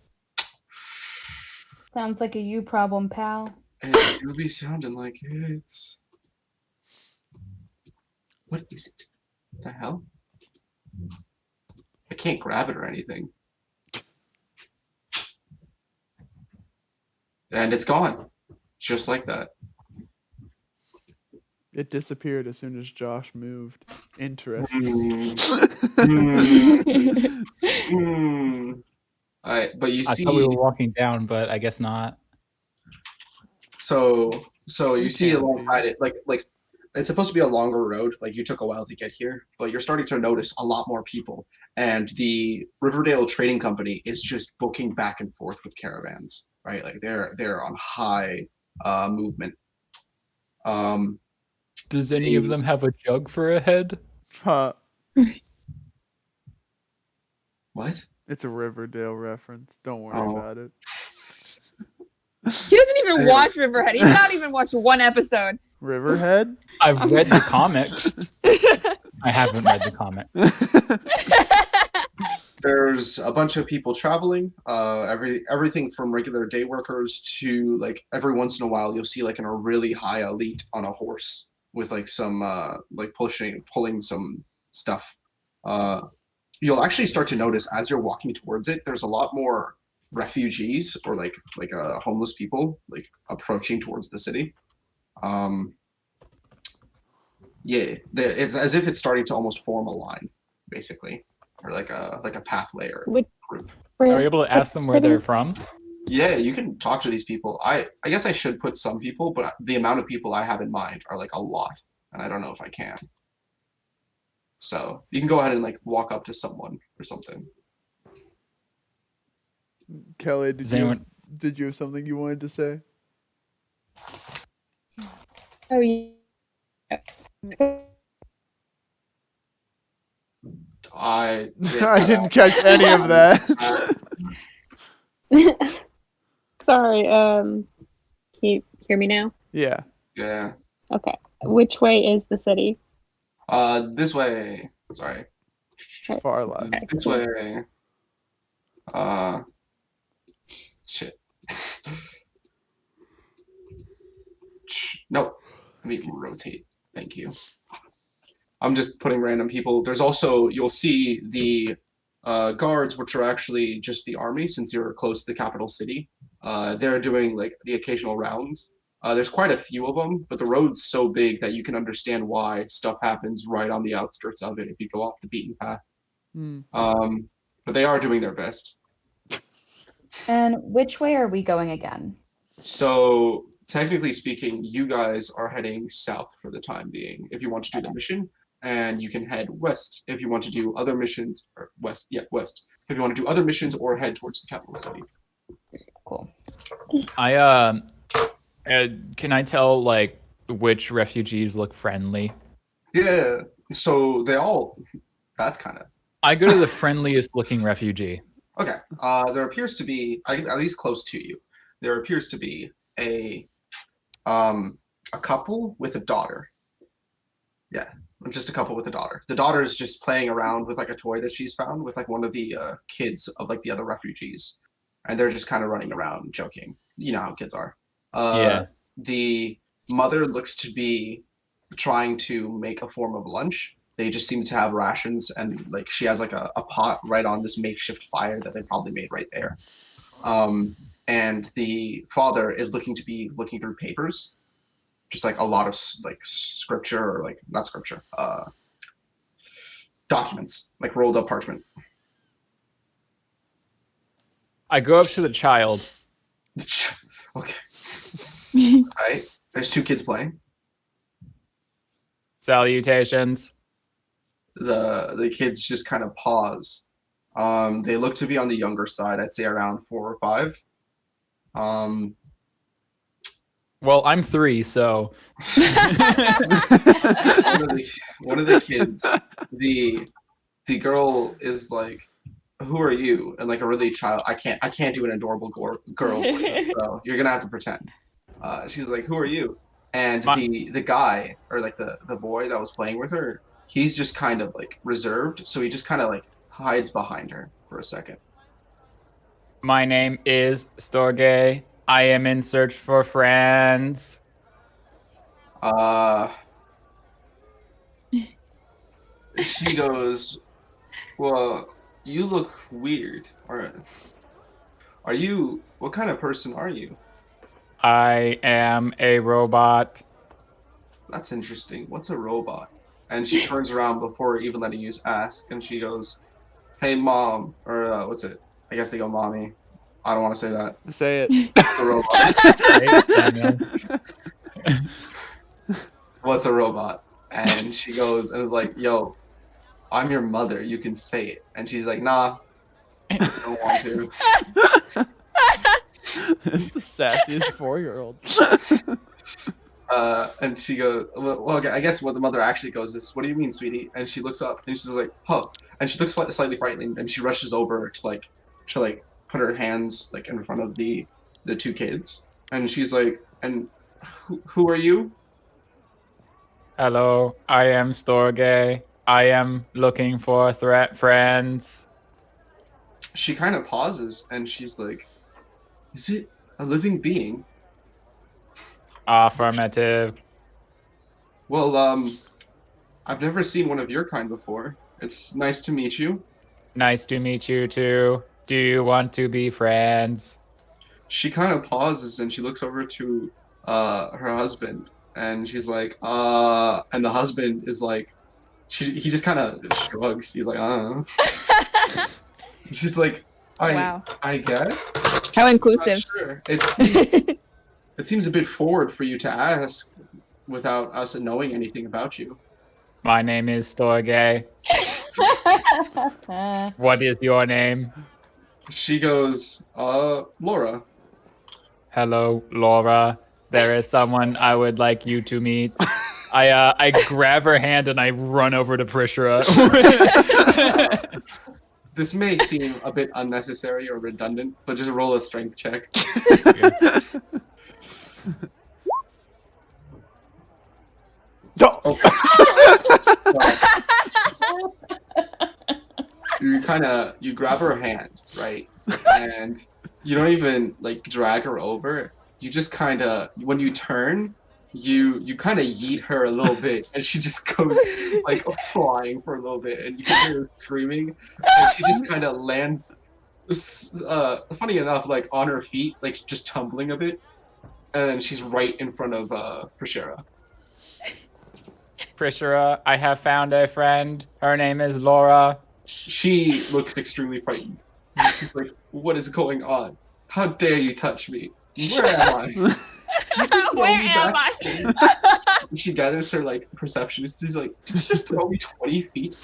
Speaker 4: Sounds like a you problem, pal.
Speaker 3: It do be sounding like it's. What is it? What the hell? I can't grab it or anything. And it's gone. Just like that.
Speaker 5: It disappeared as soon as Josh moved. Interesting.
Speaker 3: Alright, but you
Speaker 1: I
Speaker 3: see.
Speaker 1: thought we were walking down, but I guess not.
Speaker 3: So you see
Speaker 5: Can't
Speaker 3: alongside it, like it's supposed to be a longer road. Like you took a while to get here, but you're starting to notice a lot more people. And the Riverdale Trading Company is just booking back and forth with caravans, right? Like they're on high movement.
Speaker 1: Does any of them have a jug for a head?
Speaker 5: Huh.
Speaker 3: What?
Speaker 5: It's a Riverdale reference. Don't worry
Speaker 3: Oh.
Speaker 5: about it.
Speaker 2: He doesn't even watch Riverhead. He's not even watched one episode.
Speaker 5: Riverhead?
Speaker 1: I've read the comics. I haven't read the comic.
Speaker 3: There's a bunch of people traveling. Everything from regular day workers to like every once in a while you'll see like a really high elite on a horse with like some like pulling some stuff. You'll actually start to notice as you're walking towards it, there's a lot more refugees or like homeless people like approaching towards the city. Yeah, it's as if it's starting to almost form a line, basically, or like a pathway or
Speaker 6: Which-
Speaker 3: group.
Speaker 1: Are we able to ask them where they're from?
Speaker 3: Yeah, you can talk to these people. I guess I should put some people, but the amount of people I have in mind are like a lot, and I don't know if I can. So you can go ahead and like walk up to someone or something.
Speaker 5: Kelly,
Speaker 1: Does anyone?
Speaker 5: did you have something you wanted to say?
Speaker 6: Oh, yeah.
Speaker 3: I
Speaker 5: I didn't catch any of that.
Speaker 6: Sorry. Can you hear me now?
Speaker 5: Yeah.
Speaker 3: Yeah.
Speaker 6: Okay. Which way is the city?
Speaker 3: This way. Sorry.
Speaker 5: Far left.
Speaker 6: Okay.
Speaker 3: This way. Shit. Nope. Let me rotate. Thank you. I'm just putting random people. There's also, you'll see the guards, which are actually just the army, since you're close to the capital city. They're doing like the occasional rounds. There's quite a few of them, but the road's so big that you can understand why stuff happens right on the outskirts of it if you go off the beaten path. But they are doing their best.
Speaker 8: And which way are we going again?
Speaker 3: So technically speaking, you guys are heading south for the time being if you want to do the mission, and you can head west if you want to do other missions, or west if you want to do other missions or head towards the capital city.
Speaker 8: Cool.
Speaker 1: Can I tell like which refugees look friendly?
Speaker 3: Yeah, so they all, that's kind of
Speaker 1: I go to the friendliest looking refugee.
Speaker 3: okay. There appears to be, at least close to you, there appears to be a couple with a daughter. Yeah, just a couple with a daughter. The daughter's just playing around with like a toy that she's found with like one of the kids of like the other refugees, and they're just kind of running around joking. You know how kids are.
Speaker 1: Yeah.
Speaker 3: The mother looks to be trying to make a form of lunch. They just seem to have rations, and like she has like a pot right on this makeshift fire that they probably made right there. And the father is looking through papers, just like a lot of like scripture, or like not scripture, documents, like rolled up parchment.
Speaker 1: I go up to the child.
Speaker 3: Okay. Right. There's two kids playing.
Speaker 1: Salutations.
Speaker 3: The kids just kind of pause. They look to be on the younger side. I'd say around 4 or 5.
Speaker 1: Well, I'm 3, so
Speaker 3: one of the kids, the girl is like, "Who are you?" And like a really child. I can't do an adorable girl voice, so you're gonna have to pretend. She's like, "Who are you?" And the guy, or like the boy that was playing with her, he's just kind of like reserved, so he just kind of like hides behind her for a second.
Speaker 1: My name is Storgé. I am in search for friends.
Speaker 3: She goes, "Well, you look weird. Are you? What kind of person are you?"
Speaker 1: I am a robot.
Speaker 3: That's interesting. What's a robot? And she turns around before even letting you ask, and she goes, "Hey, mom," or what's it? I guess they go, "Mommy." I don't want to say that.
Speaker 5: Say it.
Speaker 3: It's a robot. What's a robot? And she goes and is like, "Yo, I'm your mother. You can say it." And she's like, "Nah, I don't want to."
Speaker 5: It's the sassiest 4-year-old.
Speaker 3: And she goes, well, okay, I guess what the mother actually goes is, "What do you mean, sweetie?" And she looks up and she's like, "Huh." And she looks slightly frightened, and she rushes over to put her hands like in front of the two kids. And she's like, "And who are you?"
Speaker 1: Hello, I am Storgé. I am looking for friends.
Speaker 3: She kind of pauses and she's like, "Is it a living being?"
Speaker 1: Affirmative.
Speaker 3: "Well, I've never seen one of your kind before. It's nice to meet you."
Speaker 1: Nice to meet you too. Do you want to be friends?
Speaker 3: She kind of pauses and she looks over to her husband, and she's like, and the husband is like, he just kind of shrugs. He's like, She's like,
Speaker 2: Wow.
Speaker 3: I guess.
Speaker 2: How
Speaker 3: I'm not
Speaker 2: inclusive.
Speaker 3: sure. It seems a bit forward for you to ask without us knowing anything about you.
Speaker 1: My name is Storgé. What is your name?
Speaker 3: She goes, Laura.
Speaker 1: Hello, Laura. There is someone I would like you to meet. I grab her hand and I run over to Prisera.
Speaker 3: This may seem a bit unnecessary or redundant, but just roll a strength check. Okay. You grab her hand, right? And you don't even like drag her over. You just when you turn, you kind of yeet her a little bit, and she just goes like flying for a little bit, and you can hear her screaming, and she just kind of lands. Funny enough, like on her feet, like just tumbling a bit, and then she's right in front of Prisera.
Speaker 1: Prisera, I have found a friend. Her name is Laura.
Speaker 3: She looks extremely frightened. She's like, "What is going on? How dare you touch me? Where am I?"
Speaker 2: Where am I?
Speaker 3: She gathers her like perception. She's like, "Did you just throw me 20 feet?"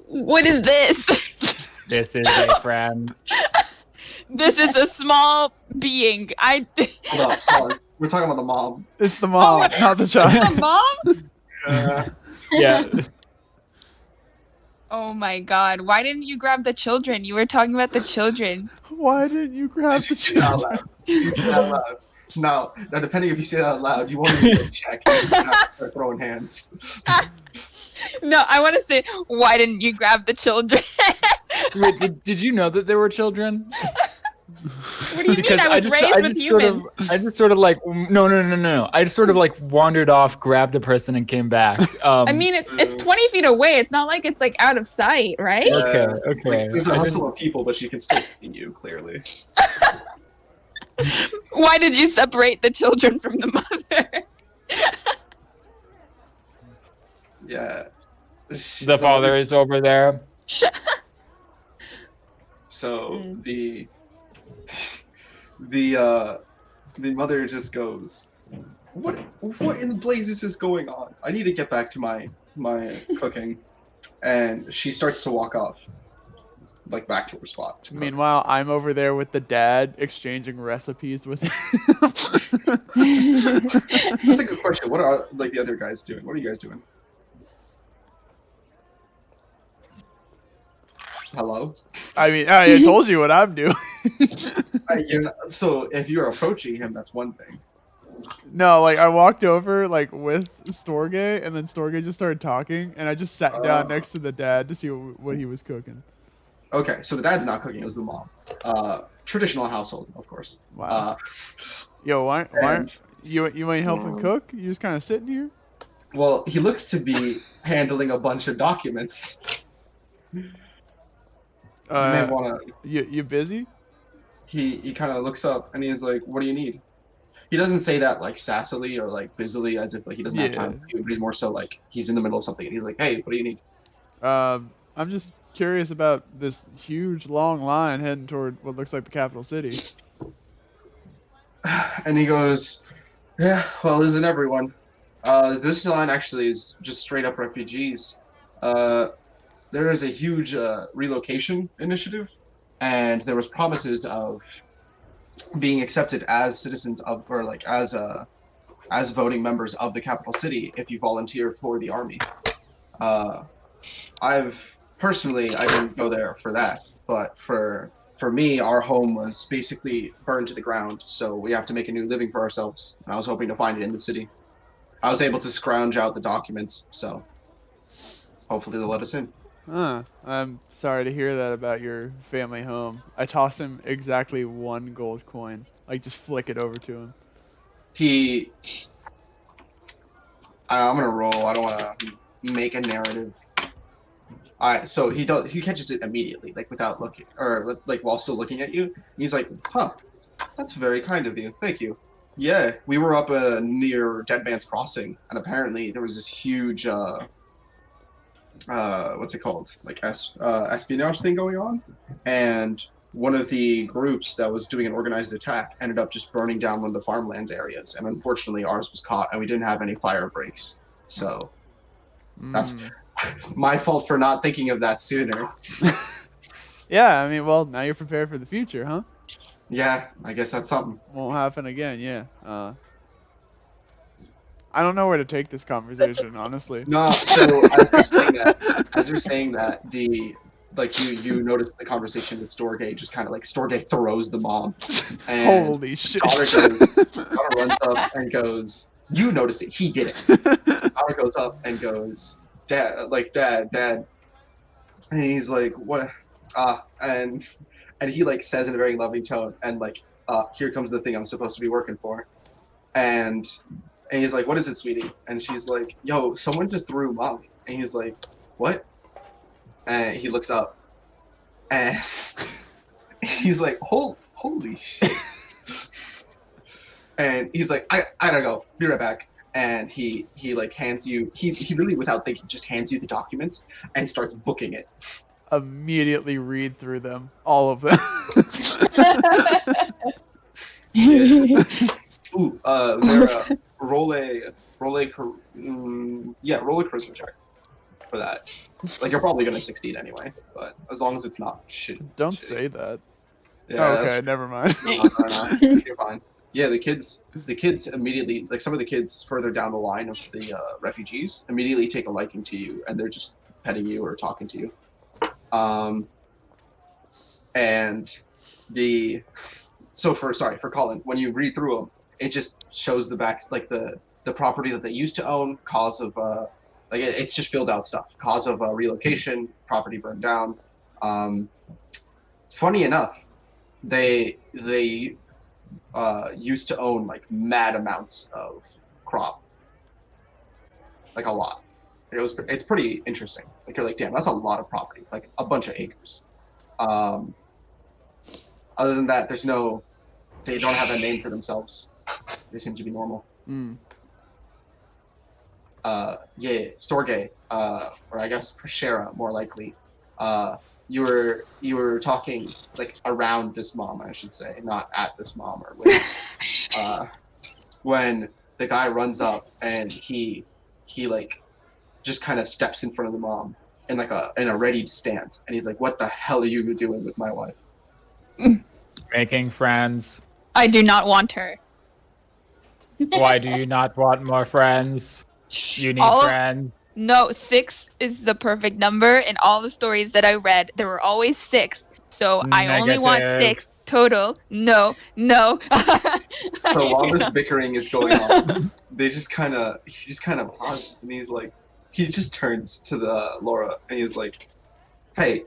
Speaker 2: What is this?
Speaker 1: This is a friend.
Speaker 2: This is a small being.
Speaker 3: Hold on, pause. We're talking about the mom.
Speaker 5: It's the mom,
Speaker 2: my-
Speaker 5: not the child.
Speaker 2: The mom?
Speaker 1: Yeah.
Speaker 2: Oh my god. Why didn't you grab the children? You were talking about the children.
Speaker 5: Why didn't you grab
Speaker 3: Did you
Speaker 5: the
Speaker 3: say that out
Speaker 5: child?
Speaker 3: loud? Did you say that out loud? Now, depending if you say that out loud, you won't even check. You just have to start throwing hands.
Speaker 2: No, I want to say, why didn't you grab the children?
Speaker 1: Wait, did you know that there were children?
Speaker 2: What do you mean? I was raised with humans.
Speaker 1: I just sort of like no. I just sort of like wandered off, grabbed the person, and came back.
Speaker 2: I mean, it's 20 feet away. It's not like it's like out of sight, right?
Speaker 1: Okay.
Speaker 3: Like, there's a
Speaker 1: I
Speaker 3: hustle of people, but she can still see you clearly.
Speaker 2: Why did you separate the children from the mother?
Speaker 3: Yeah.
Speaker 1: The father is over there.
Speaker 3: So the mother just goes, what in the blazes is going on? I need to get back to my cooking, and she starts to walk off, like back to her spot.
Speaker 5: Meanwhile, I'm over there with the dad exchanging recipes with him.
Speaker 3: That's a good question. What are like the other guys doing? What are you guys doing? Hello?
Speaker 5: I mean, I told you what I'm doing.
Speaker 3: So if you're approaching him, that's one thing.
Speaker 5: No, like I walked over like with Storgé, and then Storgé just started talking, and I just sat down next to the dad to see what he was cooking.
Speaker 3: Okay, so the dad's not cooking; it was the mom. Traditional household, of course.
Speaker 5: Wow. Yo, why
Speaker 3: and-
Speaker 5: you ain't helping cook? You just kind of sitting here?
Speaker 3: Well, he looks to be handling a bunch of documents. You may wanna.
Speaker 5: You busy?
Speaker 3: He kind of looks up and he's like, "What do you need?" He doesn't say that like sassily or like busily, as if like he doesn't have time for you. But he's more so like he's in the middle of something and he's like, "Hey, what do you need?"
Speaker 5: I'm just curious about this huge long line heading toward what looks like the capital city.
Speaker 3: And he goes, "Yeah, well, isn't everyone? This line actually is just straight up refugees. There is a huge relocation initiative, and there was promises of being accepted as citizens of, or like as voting members of the capital city if you volunteer for the army. I didn't go there for that, but for me, our home was basically burned to the ground, so we have to make a new living for ourselves. And I was hoping to find it in the city. I was able to scrounge out the documents, so hopefully they'll let us in."
Speaker 5: I'm sorry to hear that about your family home. I tossed him exactly 1 gold coin. Like, just flick it over to him.
Speaker 3: I'm gonna roll. I don't want to make a narrative. All right, so he catches it immediately, like without looking, or like while still looking at you. He's like, "Huh, that's very kind of you. Thank you. Yeah, we were up near Dead Man's Crossing, and apparently there was this huge what's it called? Like espionage thing going on, and one of the groups that was doing an organized attack ended up just burning down one of the farmlands areas, and unfortunately ours was caught, and we didn't have any fire breaks. So that's my fault for not thinking of that sooner.
Speaker 5: Yeah, I mean, well, now you're prepared for the future, huh?
Speaker 3: Yeah, I guess that's something.
Speaker 5: Won't happen again, yeah. I don't know where to take this conversation, honestly.
Speaker 3: No, so as you're saying that, the like you noticed the conversation with Storgé, just kind of like Storgé throws the mom, and
Speaker 5: Holy shit.
Speaker 3: Daughter runs up and goes, "You noticed it, he didn't." Daughter goes up and goes, "Dad," and he's like, "What?" And and he like says in a very loving tone, and like, here comes the thing I'm supposed to be working for, and he's like, what is it, sweetie? And she's like, yo, someone just threw mommy. And he's like, what? And he looks up, and he's like, holy shit. And he's like, I gotta go, be right back. And he like hands you, he really without thinking just hands you the documents and starts booking it.
Speaker 5: Immediately read through them, all of them.
Speaker 3: Ooh, Vera, roll a charisma check for that. Like, you're probably gonna succeed anyway, but as long as it's not shit.
Speaker 5: Don't
Speaker 3: shitty.
Speaker 5: say that.
Speaker 3: Yeah,
Speaker 5: Okay, never mind.
Speaker 3: no, you're fine. Yeah, the kids immediately, like some of the kids further down the line of the refugees, immediately take a liking to you, and they're just petting you or talking to you. And for Colin, when you read through them, it just shows the back, like the property that they used to own, cause of like it's just filled out stuff, cause of relocation, property burned down. Funny enough, they used to own like mad amounts of crop, like a lot. It's pretty interesting. Like, you're like, damn, that's a lot of property, like a bunch of acres. Other than that, they don't have a name for themselves. They seem to be normal. Yeah, Storgé, or I guess Prisera, more likely. You were talking like around this mom, I should say, not at this mom or with. When the guy runs up and he like just kind of steps in front of the mom in like in a ready stance, and he's like, "What the hell are you doing with my wife?"
Speaker 1: Making friends.
Speaker 2: I do not want her.
Speaker 1: Why do you not want more friends? You need friends.
Speaker 2: No, 6 is the perfect number. In all the stories that I read, there were always 6. So I only want 6 total. No.
Speaker 3: So while this bickering is going on, he just kind of pauses, and he's like, he just turns to the Laura, and he's like, "Hey,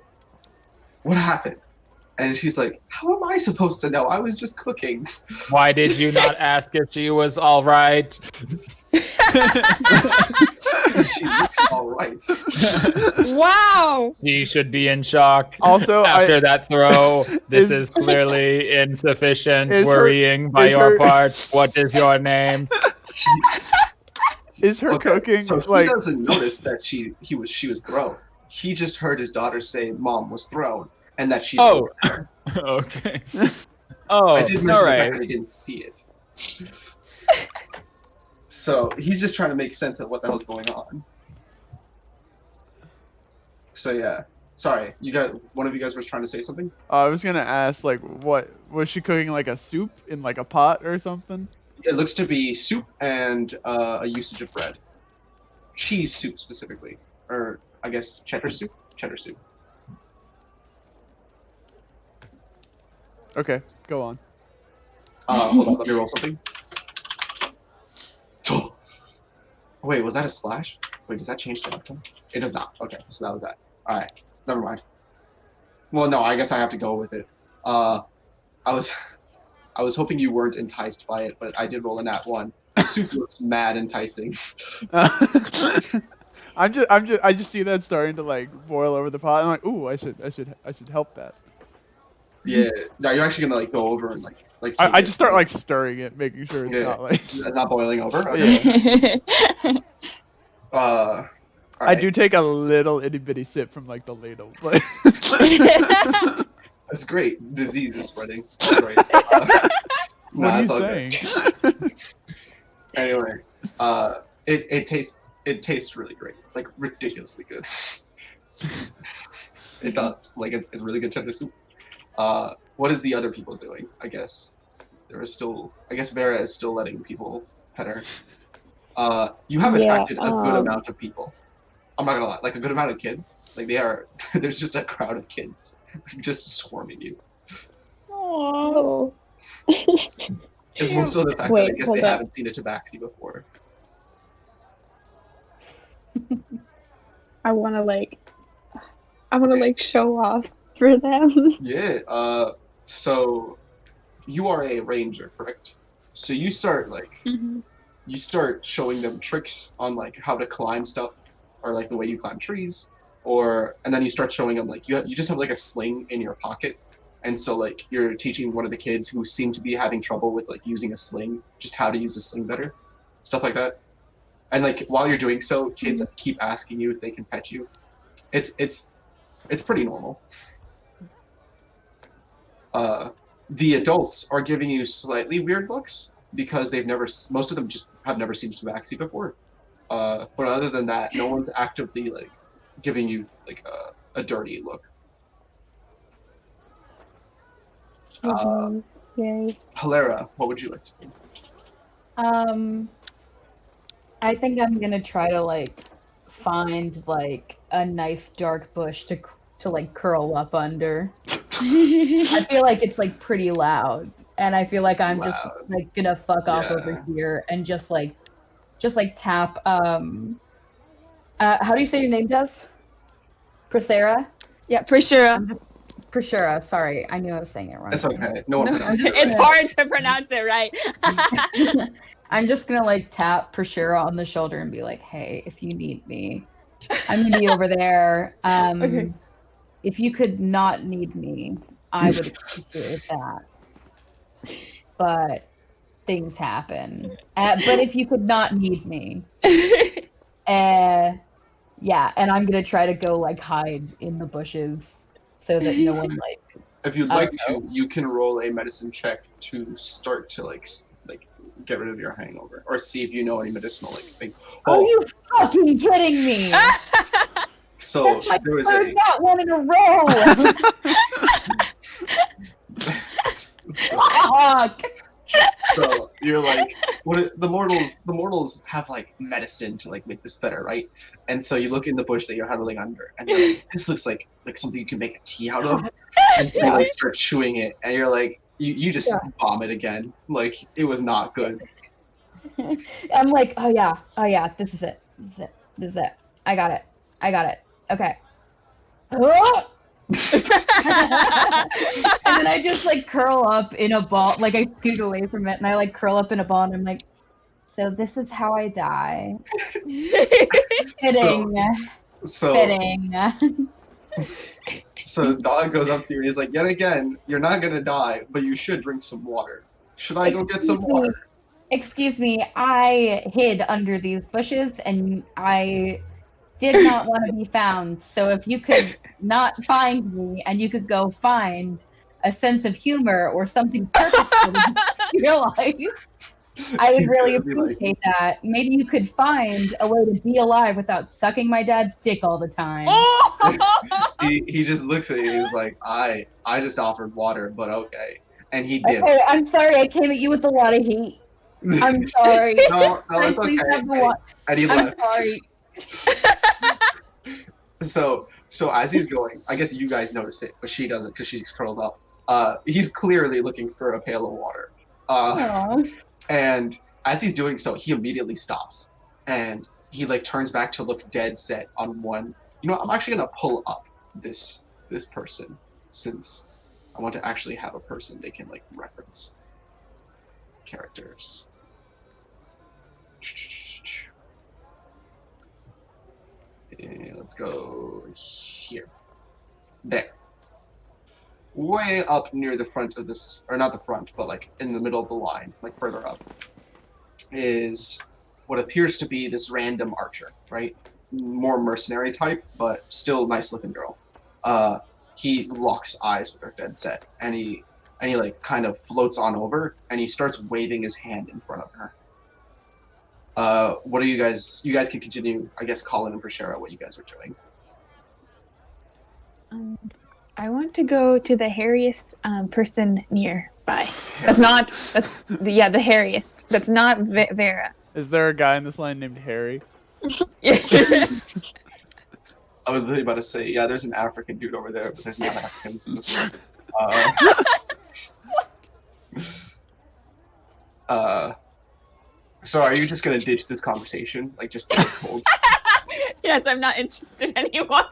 Speaker 3: what happened?" And she's like, "How am I supposed to know? I was just cooking."
Speaker 1: Why did you not ask if she was all right?
Speaker 3: She looks all right.
Speaker 2: Wow.
Speaker 1: He should be in shock.
Speaker 5: Also,
Speaker 1: after that throw, this is clearly insufficient worrying by
Speaker 5: is
Speaker 1: your
Speaker 5: her-
Speaker 1: part. What is your name?
Speaker 5: Is her cooking
Speaker 3: So he
Speaker 5: like?
Speaker 3: doesn't notice that she was thrown. He just heard his daughter say, "Mom was thrown," and that she's over there.
Speaker 1: Okay. Oh,
Speaker 3: I did mention
Speaker 1: all
Speaker 3: the fact
Speaker 1: right.
Speaker 3: that I didn't see it. So he's just trying to make sense of what the hell's going on. So yeah, sorry, one of you guys was trying to say something.
Speaker 5: I was gonna ask, like, what was she cooking? Like a soup in like a pot or something?
Speaker 3: It looks to be soup and a usage of bread, cheese soup specifically, or I guess cheddar soup.
Speaker 5: Okay, go on.
Speaker 3: Hold on, let me roll something. Wait, was that a slash? Wait, does that change the outcome? It does not. Okay, so that was that. All right, never mind. Well, no, I guess I have to go with it. I was hoping you weren't enticed by it, but I did roll a nat 1. The soup looks mad enticing.
Speaker 5: I just see that starting to like boil over the pot. I'm like, ooh, I should help that.
Speaker 3: Yeah, no, you're actually gonna like go over and like.
Speaker 5: I just start like stirring it, making sure it's not like
Speaker 3: not boiling over. Okay.
Speaker 5: Yeah.
Speaker 3: All
Speaker 5: I
Speaker 3: right.
Speaker 5: do take a little itty bitty sip from like the ladle, but
Speaker 3: That's great. Disease is spreading. That's great.
Speaker 5: what are you saying?
Speaker 3: Anyway, it tastes really great, like ridiculously good. It does. Like it's really good cheddar soup. What is the other people doing? I guess Vera is still letting people pet her. You have attracted a good amount of people. I'm not gonna lie, like a good amount of kids. Like they are. There's just a crowd of kids just swarming you.
Speaker 6: Oh.
Speaker 3: It's more so the fact that I guess they haven't seen a tabaxi before.
Speaker 6: I wanna show off for them.
Speaker 3: Yeah. So you are a ranger, correct? So you start you start showing them tricks on like how to climb stuff, or like the way you climb trees, and then you start showing them like you just have like a sling in your pocket, and so like you're teaching one of the kids who seem to be having trouble with like using a sling just how to use the sling better, stuff like that. And like while you're doing so, kids keep asking you if they can pet you. It's pretty normal. The adults are giving you slightly weird looks because most of them just have never seen tabaxi before. But other than that, no one's actively like giving you like a dirty look.
Speaker 6: Yay.
Speaker 3: Helera, what would you like to do?
Speaker 4: I think I'm gonna try to like find like a nice dark bush to like curl up under. I feel like it's like pretty loud, and I feel like I'm just like gonna fuck off over here and just like tap. How do you say your name, Des? Prisera?
Speaker 2: Yeah, Prisera.
Speaker 4: Prisera. Sorry, I knew I was saying it wrong.
Speaker 3: It's okay. No one.
Speaker 2: It's hard to pronounce it right.
Speaker 4: I'm just gonna like tap Prisera on the shoulder and be like, "Hey, if you need me, I'm gonna be over there.
Speaker 2: Okay.
Speaker 4: If you could not need me, I would appreciate that. But things happen. But if you could not need me, yeah, and I'm gonna try to go like hide in the bushes so that no one like.
Speaker 3: If you'd like to, you can roll a medicine check to start to like get rid of your hangover, or see if you know any medicinal like thing.
Speaker 4: Are you fucking kidding me?
Speaker 3: So
Speaker 4: that's my
Speaker 3: there was
Speaker 4: third that one in a row. Fuck.
Speaker 3: So you're like, the mortals have like medicine to like make this better, right? And so you look in the bush that you're huddling under, and you're like, this looks like something you can make a tea out of. And you like start chewing it, and you're like, you just vomit again. Like it was not good.
Speaker 4: I'm like, oh yeah, this is it. I got it. Okay. Oh! And then I just like curl up in a ball, like I scoot away from it, and I like curl up in a ball, and I'm like, so this is how I die. Fitting. Fitting.
Speaker 3: So Dog goes up to you and he's like, yet again, you're not gonna die, but you should drink some water. Should I go get some water?
Speaker 4: Excuse me, I hid under these bushes and I did not want to be found. So if you could not find me and you could go find a sense of humor or something purposeful in your life, I would really appreciate that. Maybe you could find a way to be alive without sucking my dad's dick all the time.
Speaker 3: he just looks at you. He's like, I just offered water, but okay. And he did.
Speaker 4: Okay, I'm sorry. I came at you with a lot of heat. I'm sorry.
Speaker 3: No, it's okay. And he left.
Speaker 4: I'm sorry.
Speaker 3: So as he's going, I guess you guys notice it, but she doesn't because she's curled up. He's clearly looking for a pail of water. And as he's doing so, he immediately stops, and he like turns back to look dead set on one. You know what? I'm actually gonna pull up this person, since I want to actually have a person they can like reference characters. And let's go here. There. Way up near the front of this, or not the front, but like in the middle of the line, like further up, is what appears to be this random archer, right? More mercenary type, but still nice looking girl. He locks eyes with her dead set, and he like kind of floats on over, and he starts waving his hand in front of her. What are you guys? You guys can continue, I guess, Colin and Prisera, what you guys are doing.
Speaker 2: I want to go to the hairiest person nearby. The hairiest. That's not Vera.
Speaker 5: Is there a guy in this line named Harry?
Speaker 3: I was literally about to say, yeah, there's an African dude over there, but there's not Africans in this one. So are you just gonna ditch this conversation? Like just cold?
Speaker 2: Yes, I'm not interested anymore.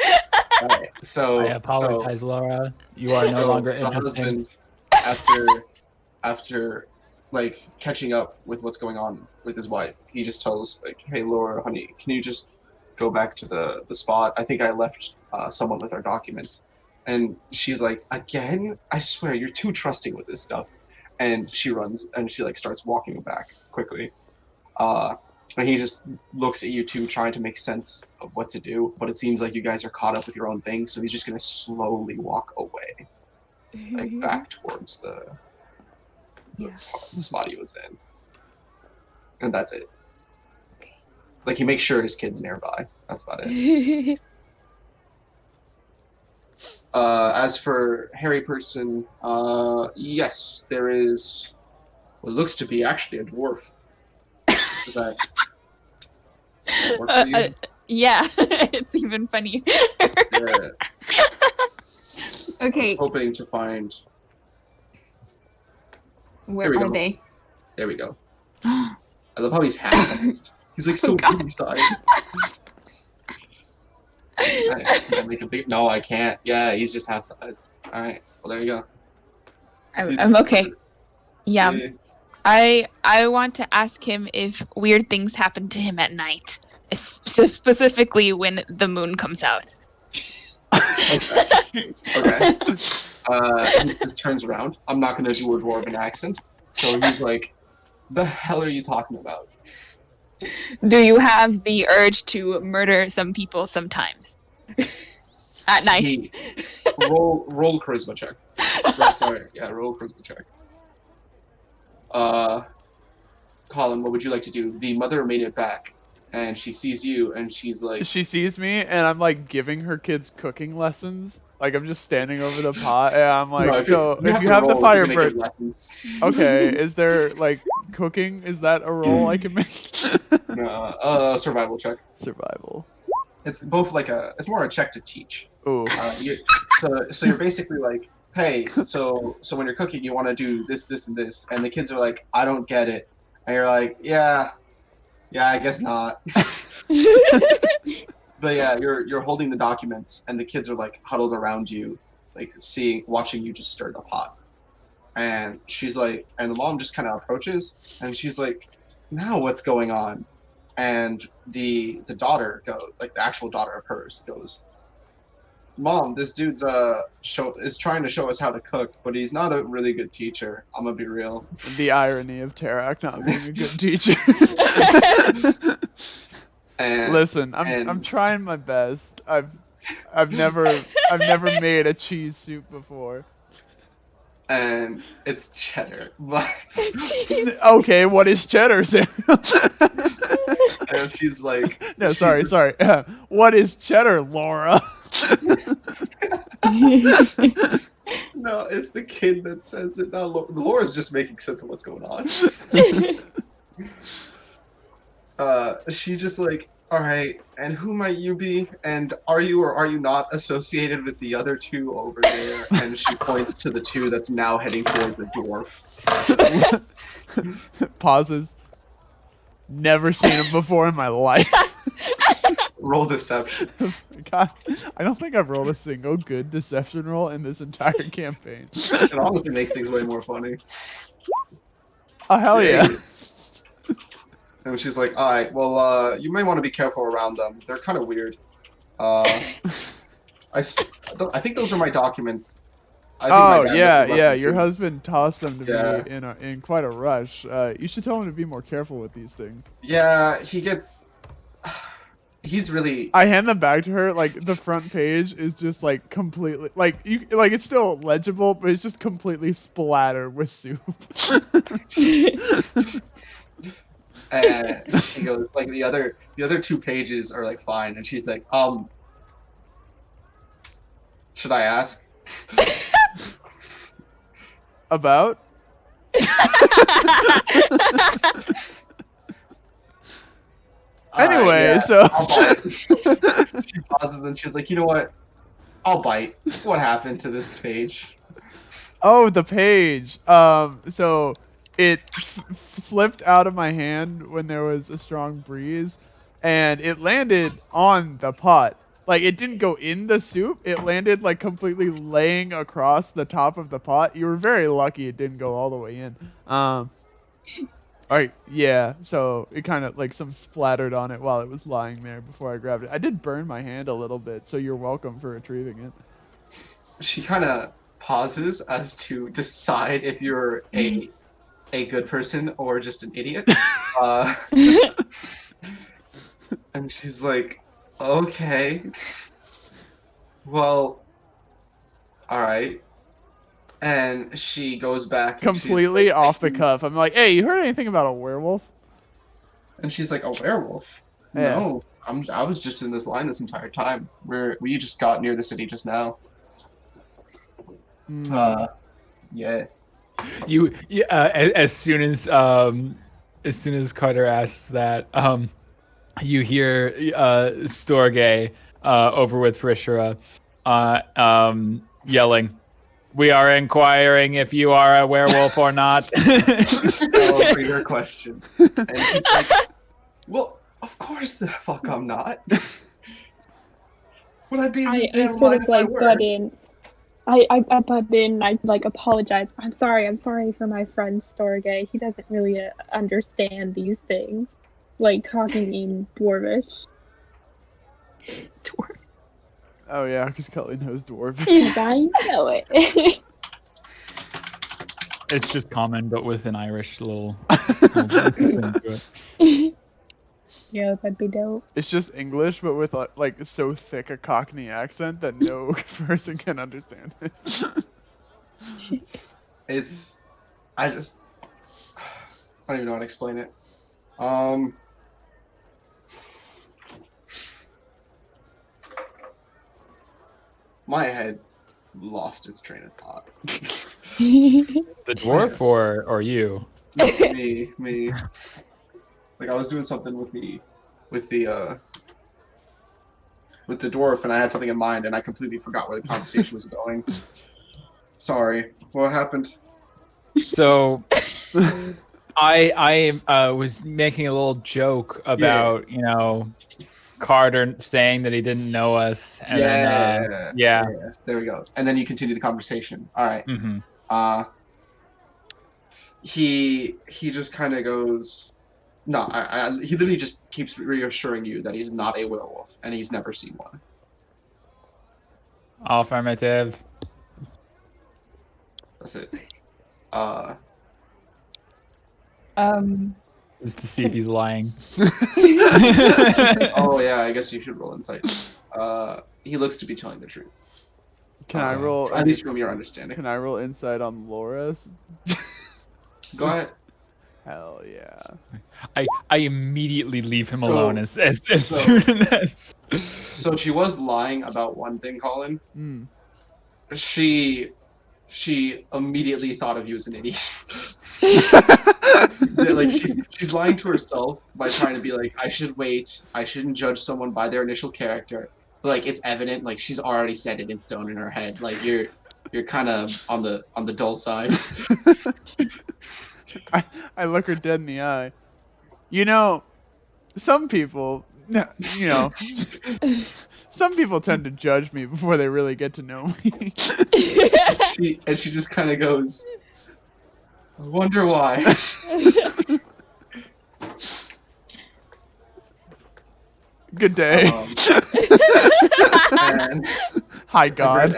Speaker 3: All right. So
Speaker 1: I apologize, Laura. You are no
Speaker 3: so
Speaker 1: longer
Speaker 3: the
Speaker 1: interesting.
Speaker 3: husband, after like catching up with what's going on with his wife, he just tells like, "Hey, Laura, honey, can you just go back to the spot? I think I left someone with our documents." And she's like, "Again? I swear, you're too trusting with this stuff." And she runs and she like starts walking back quickly. And he just looks at you two, trying to make sense of what to do. But it seems like you guys are caught up with your own thing, so he's just gonna slowly walk away, like back towards the spot he was in. And that's it.
Speaker 2: Okay.
Speaker 3: Like, he makes sure his kid's nearby. That's about it. As for hairy person, yes, there is what looks to be actually a dwarf. Does that work for you?
Speaker 2: Yeah, it's even funnier.
Speaker 3: Yeah. I
Speaker 2: Okay,
Speaker 3: was hoping to find.
Speaker 2: where
Speaker 3: we
Speaker 2: are
Speaker 3: go.
Speaker 2: they?
Speaker 3: There we go. I love how he's half-sized. He's like so
Speaker 2: God.
Speaker 3: big sized. Can I make a big? No, I can't. Yeah, he's just half-sized. All right. Well, there you go.
Speaker 2: I'm okay. Yeah. I want to ask him if weird things happen to him at night, specifically when the moon comes out.
Speaker 3: Okay. He just turns around. I'm not gonna do a dwarven accent. So he's like, "The hell are you talking about?"
Speaker 2: Do you have the urge to murder some people sometimes? At night.
Speaker 3: He roll charisma check. Yeah, sorry. Yeah, roll charisma check. Colin, what would you like to do? The mother made it back, and she sees you, and she's like,
Speaker 5: She sees me, and I'm like giving her kids cooking lessons. Like I'm just standing over the pot, and I'm like,
Speaker 3: "No,
Speaker 5: so if
Speaker 3: to
Speaker 5: you have the
Speaker 3: roll,
Speaker 5: fire
Speaker 3: you're gonna
Speaker 5: bird,
Speaker 3: give lessons."
Speaker 5: okay, is there like cooking? Is that a role I can make?
Speaker 3: No, survival check.
Speaker 5: Survival.
Speaker 3: It's both like it's more a check to teach.
Speaker 5: Ooh.
Speaker 3: So you're basically like, hey, so when you're cooking, you want to do this, this, and this, and the kids are like, I don't get it, and you're like, yeah, I guess not. But yeah, you're holding the documents, and the kids are like huddled around you, like watching you just stir the pot. And she's like, and the mom just kind of approaches, and she's like, now what's going on? And the daughter goes, like the actual daughter of hers goes, Mom, this dude's is trying to show us how to cook, but he's not a really good teacher. I'm gonna be real.
Speaker 5: The irony of Terrac not being a good teacher.
Speaker 3: And
Speaker 5: listen, I'm trying my best. I've never made a cheese soup before.
Speaker 3: And it's cheddar, but
Speaker 5: okay, what is cheddar, Sam?
Speaker 3: and she's like,
Speaker 5: no, sorry. What is cheddar, Laura?
Speaker 3: No, it's the kid that says it. No, Laura's just making sense of what's going on. She just like, all right, and who might you be? And are you or are you not associated with the other two over there? And she points to the two that's now heading toward the dwarf.
Speaker 5: Pauses. Never seen him before in my life.
Speaker 3: Roll deception.
Speaker 5: God, I don't think I've rolled a single good deception roll in this entire campaign.
Speaker 3: It honestly makes things way more funny.
Speaker 5: Oh, hell yeah.
Speaker 3: And she's like, all right, well, you may want to be careful around them. They're kind of weird. I think those are my documents.
Speaker 5: Oh, yeah. Your husband tossed them to me in quite a rush. You should tell him to be more careful with these things.
Speaker 3: Yeah, he's really.
Speaker 5: I hand them back to her. Like the front page is just like completely like it's still legible, but it's just completely splattered with soup.
Speaker 3: And she goes like the other two pages are like fine, and she's like, should I ask?
Speaker 5: About? Anyway,
Speaker 3: yeah,
Speaker 5: so
Speaker 3: she pauses and she's like, you know what? I'll bite. What happened to this page?
Speaker 5: Oh, the page. So it slipped out of my hand when there was a strong breeze, and it landed on the pot. Like, it didn't go in the soup. It landed, like, completely laying across the top of the pot. You were very lucky it didn't go all the way in. All right, yeah, so it kind of, like, some splattered on it while it was lying there before I grabbed it. I did burn my hand a little bit, so you're welcome for retrieving it.
Speaker 3: She kind of pauses as to decide if you're a good person or just an idiot. And she's like, okay. Well, all right. And she goes back.
Speaker 5: Completely off the cuff. I'm like, hey, you heard anything about a werewolf?
Speaker 3: And she's like, a werewolf?
Speaker 5: Yeah.
Speaker 3: No, I was just in this line this entire time. We just got near the city just now. Yeah.
Speaker 1: As soon as Carter asks that, you hear Storgé over with Prisera yelling, "We are inquiring if you are a werewolf or not."
Speaker 3: Oh, for your question. And she's like, well, of course the fuck I'm not. Would I be in this
Speaker 6: I
Speaker 3: damn
Speaker 6: sort
Speaker 3: line
Speaker 6: of
Speaker 3: if I
Speaker 6: like
Speaker 3: were?
Speaker 6: butt in. I butt in. I like apologize. I'm sorry for my friend Storgé. He doesn't really understand these things, like talking in Dwarvish.
Speaker 2: Dwarf.
Speaker 5: Oh, yeah, because Cully knows dwarf.
Speaker 6: Yes, I know it.
Speaker 1: It's just common, but with an Irish little thing to it.
Speaker 6: Yeah, that'd be dope.
Speaker 5: It's just English, but with like so thick a Cockney accent that no person can understand it.
Speaker 3: I don't even know how to explain it. My head lost its train of thought.
Speaker 1: The dwarf or you?
Speaker 3: me. Like, I was doing something with the dwarf, and I had something in mind, and I completely forgot where the conversation was going. Sorry. What happened?
Speaker 1: So, I was making a little joke about Carter saying that he didn't know us, and then
Speaker 3: There we go. And then you continue the conversation. All right.
Speaker 1: Mm-hmm.
Speaker 3: He just kind of goes. No, he literally just keeps reassuring you that he's not a werewolf and he's never seen one.
Speaker 1: Affirmative.
Speaker 3: That's it.
Speaker 1: Just to see if he's lying.
Speaker 3: Oh yeah, I guess you should roll insight. He looks to be telling the truth.
Speaker 5: Can I roll?
Speaker 3: At least from your understanding.
Speaker 5: Can I roll insight on Laura's?
Speaker 3: Go ahead.
Speaker 5: Hell yeah.
Speaker 1: I immediately leave him
Speaker 3: So-
Speaker 1: alone as soon as.
Speaker 3: So she was lying about one thing, Colin.
Speaker 5: Mm.
Speaker 3: She immediately thought of you as an idiot. Like she's lying to herself by trying to be like, I should wait. I shouldn't judge someone by their initial character. But like it's evident, like she's already set it in stone in her head. Like you're kind of on the dull side.
Speaker 5: I look her dead in the eye. Some people, some people tend to judge me before they really get to know me.
Speaker 3: She just kind of goes, I wonder why.
Speaker 5: Good day.
Speaker 3: And
Speaker 5: Hi, God.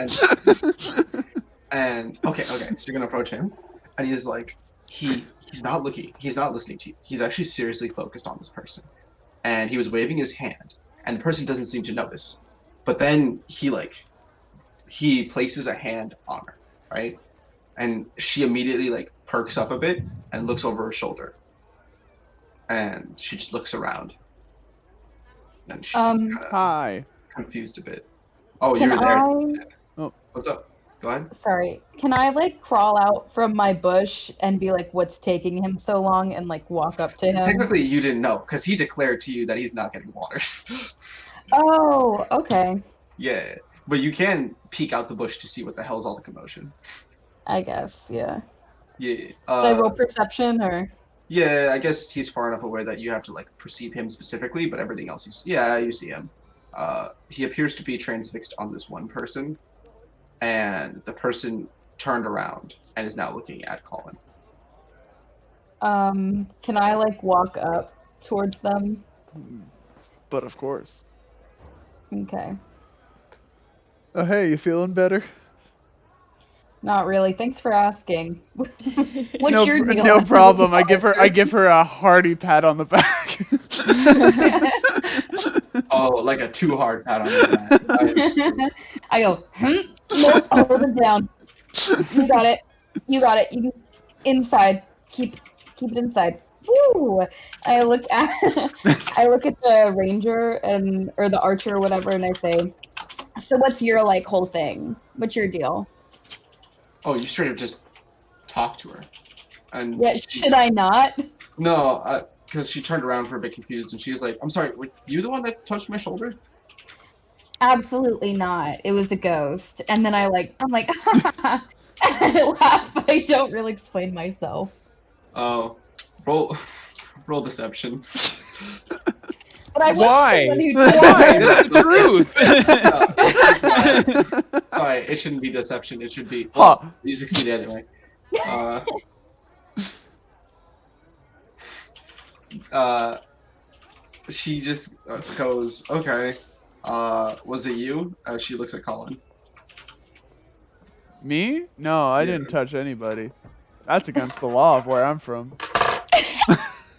Speaker 3: And okay, so you're gonna approach him, and he's like, he's not listening to you. He's actually seriously focused on this person, and he was waving his hand, and the person doesn't seem to notice. But then he places a hand on her, right, and she immediately like perks up a bit and looks over her shoulder, and she just looks around, and she
Speaker 5: Hi.
Speaker 3: confused a bit. Oh,
Speaker 8: Can
Speaker 3: you're there.
Speaker 5: Oh.
Speaker 3: What's up? Go ahead.
Speaker 8: Sorry. Can I like crawl out from my bush and be like, what's taking him so long, and like walk up to him?
Speaker 3: Technically, you didn't know because he declared to you that he's not getting water.
Speaker 8: Oh, okay.
Speaker 3: Yeah, but you can peek out the bush to see what the hell's all the commotion.
Speaker 8: I guess, yeah.
Speaker 3: Yeah.
Speaker 8: Did I roll perception or?
Speaker 3: Yeah, I guess he's far enough away that you have to like perceive him specifically, but everything else you see him. He appears to be transfixed on this one person, and the person turned around and is now looking at Colin.
Speaker 8: Can I like walk up towards them?
Speaker 5: But of course.
Speaker 8: Okay.
Speaker 5: Oh, hey, you feeling better?
Speaker 8: Not really. Thanks for asking. What's
Speaker 5: No,
Speaker 8: your deal?
Speaker 5: no problem. I give her a hearty pat on the back.
Speaker 3: Oh, like a too hard pat on the back.
Speaker 8: I go, nope, hold it down. You got it. You got it. You inside. Keep it inside. Woo! I look at the ranger or the archer or whatever, and I say, so what's your like whole thing? What's your deal?
Speaker 3: Oh, you straight up just talk to her. And
Speaker 8: Yeah, should I not?
Speaker 3: No, because she turned around for a bit confused, and she was like, "I'm sorry, were you the one that touched my shoulder?"
Speaker 8: Absolutely not. It was a ghost. And then I'm like, I laugh, but I don't really explain myself.
Speaker 3: Oh, roll deception.
Speaker 8: But I
Speaker 1: Why?
Speaker 8: wasn't the one who
Speaker 1: Why?
Speaker 8: told
Speaker 1: That's the truth.
Speaker 3: Sorry, it shouldn't be deception. It should be.
Speaker 5: Huh.
Speaker 3: Well, you succeed anyway. She just goes, "Okay. Was it you?" She looks at Colin.
Speaker 5: Me? No, I didn't touch anybody. That's against the law of where I'm from.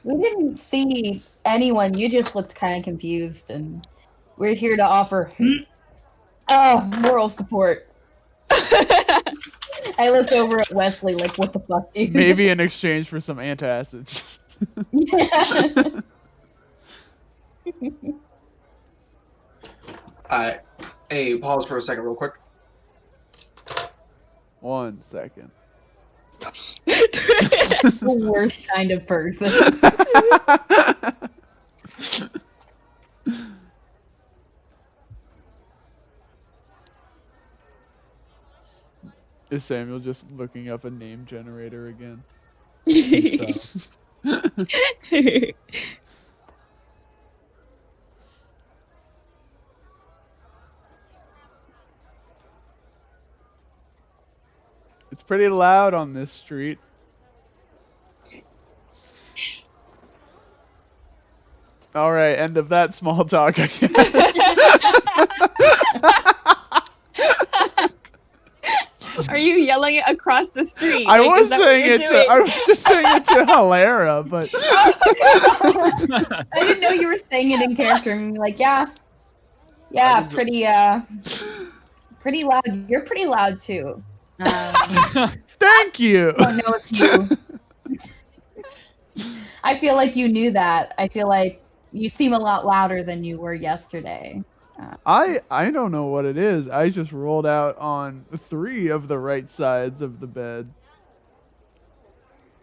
Speaker 8: We didn't see anyone. You just looked kind of confused, and we're here to offer moral support. I look over at Wesley like, what the fuck, dude?
Speaker 5: Maybe in exchange for some antacids.
Speaker 3: Hey, pause for a second, real quick.
Speaker 5: 1 second.
Speaker 8: The worst kind of person.
Speaker 5: Is Samuel just looking up a name generator again? It's pretty loud on this street. All right, end of that small talk, I guess.
Speaker 2: Are you yelling it across the street?
Speaker 5: I
Speaker 2: Like,
Speaker 5: was
Speaker 2: is that what
Speaker 5: saying
Speaker 2: you're
Speaker 5: it to,
Speaker 2: doing?
Speaker 5: I was just saying it to Helera, but
Speaker 8: I didn't know you were saying it in character. And you're like, yeah,
Speaker 1: was-
Speaker 8: pretty loud. You're pretty loud too.
Speaker 5: thank you.
Speaker 8: I don't know it's you. I feel like you knew that. I feel like you seem a lot louder than you were yesterday.
Speaker 5: I don't know what it is. I just rolled out on 3 of the right sides of the bed.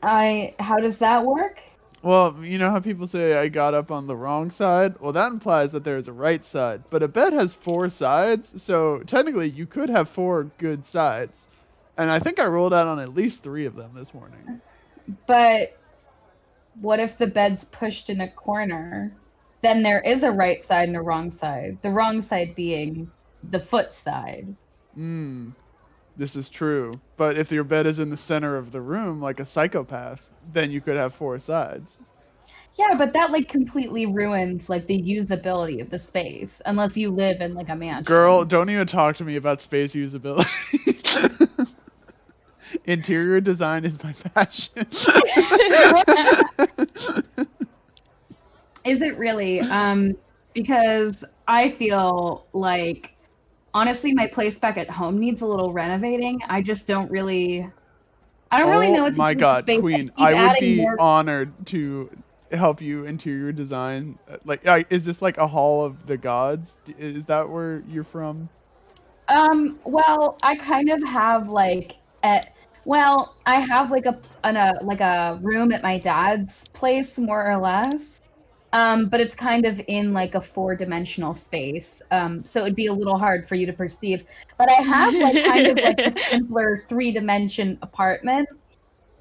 Speaker 8: How does that work?
Speaker 5: Well, you know how people say I got up on the wrong side? Well, that implies that there's a right side. But a bed has 4 sides, so technically you could have 4 good sides. And I think I rolled out on at least 3 of them this morning.
Speaker 8: But what if the bed's pushed in a corner? Then there is a right side and a wrong side. The wrong side being the foot side.
Speaker 5: This is true. But if your bed is in the center of the room, like a psychopath, then you could have 4 sides.
Speaker 8: Yeah, but that like completely ruins like the usability of the space unless you live in like a mansion.
Speaker 5: Girl, don't even talk to me about space usability. Interior design is my passion.
Speaker 8: Is it really? Because I feel like honestly my place back at home needs a little renovating. I don't really know what to
Speaker 5: my
Speaker 8: do with
Speaker 5: God,
Speaker 8: the space.
Speaker 5: Queen,
Speaker 8: keep
Speaker 5: I would
Speaker 8: adding
Speaker 5: be
Speaker 8: more-
Speaker 5: honored to help you interior design. Like, is this like a hall of the gods? Is that where you're from?
Speaker 8: Well, I kind of have like I have like a room at my dad's place, more or less. But it's kind of in like a 4-dimensional space. So it'd be a little hard for you to perceive. But I have like kind of like a simpler 3-dimension apartment.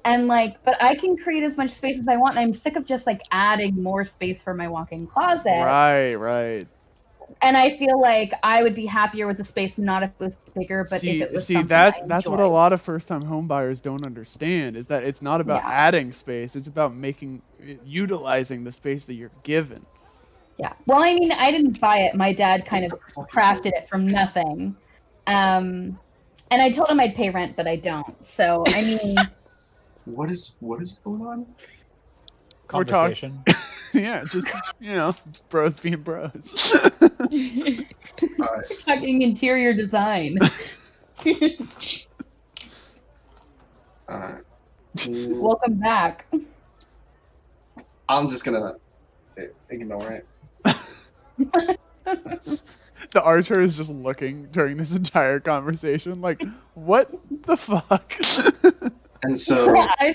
Speaker 8: And like, but I can create as much space as I want, and I'm sick of just like adding more space for my walk-in closet.
Speaker 5: Right.
Speaker 8: And I feel like I would be happier with the space, not if it was bigger, but if it was something
Speaker 5: that's what a
Speaker 8: enjoyed.
Speaker 5: lot of first-time home buyers don't understand is that it's not about
Speaker 8: Yeah.
Speaker 5: adding space; it's about utilizing the space that you're given.
Speaker 8: Yeah. Well, I mean, I didn't buy it. My dad kind of crafted it from nothing. And I told him I'd pay rent, but I don't. So I mean,
Speaker 3: What is going on?
Speaker 5: We're talking-
Speaker 1: Conversation.
Speaker 5: Yeah, just bros being bros.
Speaker 3: All right.
Speaker 8: talking interior design.
Speaker 3: All right.
Speaker 8: Welcome back.
Speaker 3: I'm just gonna ignore it.
Speaker 5: The archer is just looking during this entire conversation, like, what the fuck?
Speaker 3: And so
Speaker 8: I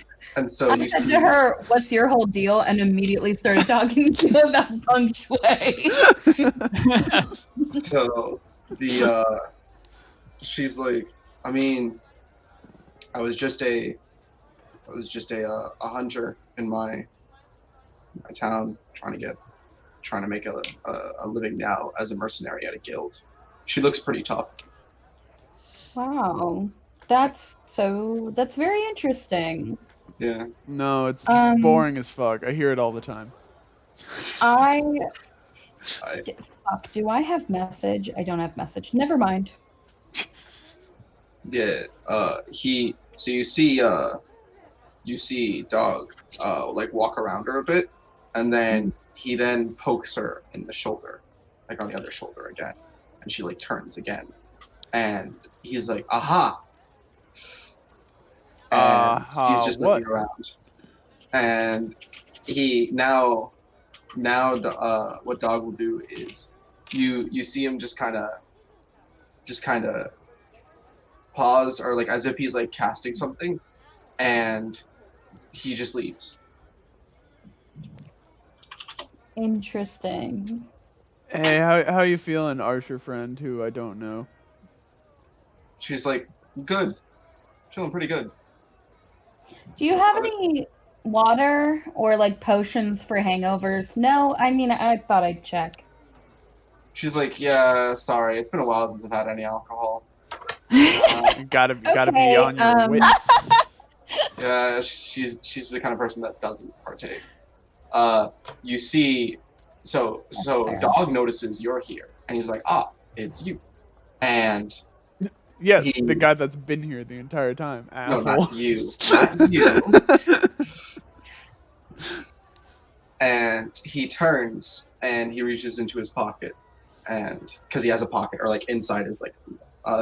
Speaker 3: you
Speaker 8: said
Speaker 3: see,
Speaker 8: to her, "What's your whole deal?" and immediately started talking to you about feng shui.
Speaker 3: so she's like, I mean, I was just a hunter in my town trying to make a living now as a mercenary at a guild. She looks pretty tough.
Speaker 8: Wow, that's very interesting.
Speaker 3: Yeah.
Speaker 5: No, it's
Speaker 8: Um,
Speaker 5: boring as fuck. I hear it all the time.
Speaker 8: Fuck, do I have message? I don't have message. Never mind.
Speaker 3: Yeah. So you see dog like walk around her a bit, and then he then pokes her in the shoulder, like on the other shoulder again, and she like turns again, and he's like, aha. And she's just looking around, and he now what dog will do is you see him just kind of pause, or like as if he's like casting something, and he just leaves.
Speaker 8: Interesting.
Speaker 5: Hey, how you feeling, archer friend who I don't know?
Speaker 3: She's like, good, feeling pretty good.
Speaker 8: Do you have any water or like potions for hangovers? No, I mean, I thought I'd check.
Speaker 3: She's like, yeah, sorry, it's been a while since I've had any alcohol.
Speaker 5: Gotta be
Speaker 8: Okay,
Speaker 5: on your wits.
Speaker 3: Yeah, she's the kind of person that doesn't partake. You see, so
Speaker 8: fair.
Speaker 3: dog notices you're here, and he's like, ah, it's you, and
Speaker 5: Yes, the guy that's been here the entire time,
Speaker 3: no,
Speaker 5: asshole.
Speaker 3: not you, not you. And he turns and he reaches into his pocket, and because he has a pocket, or like inside his like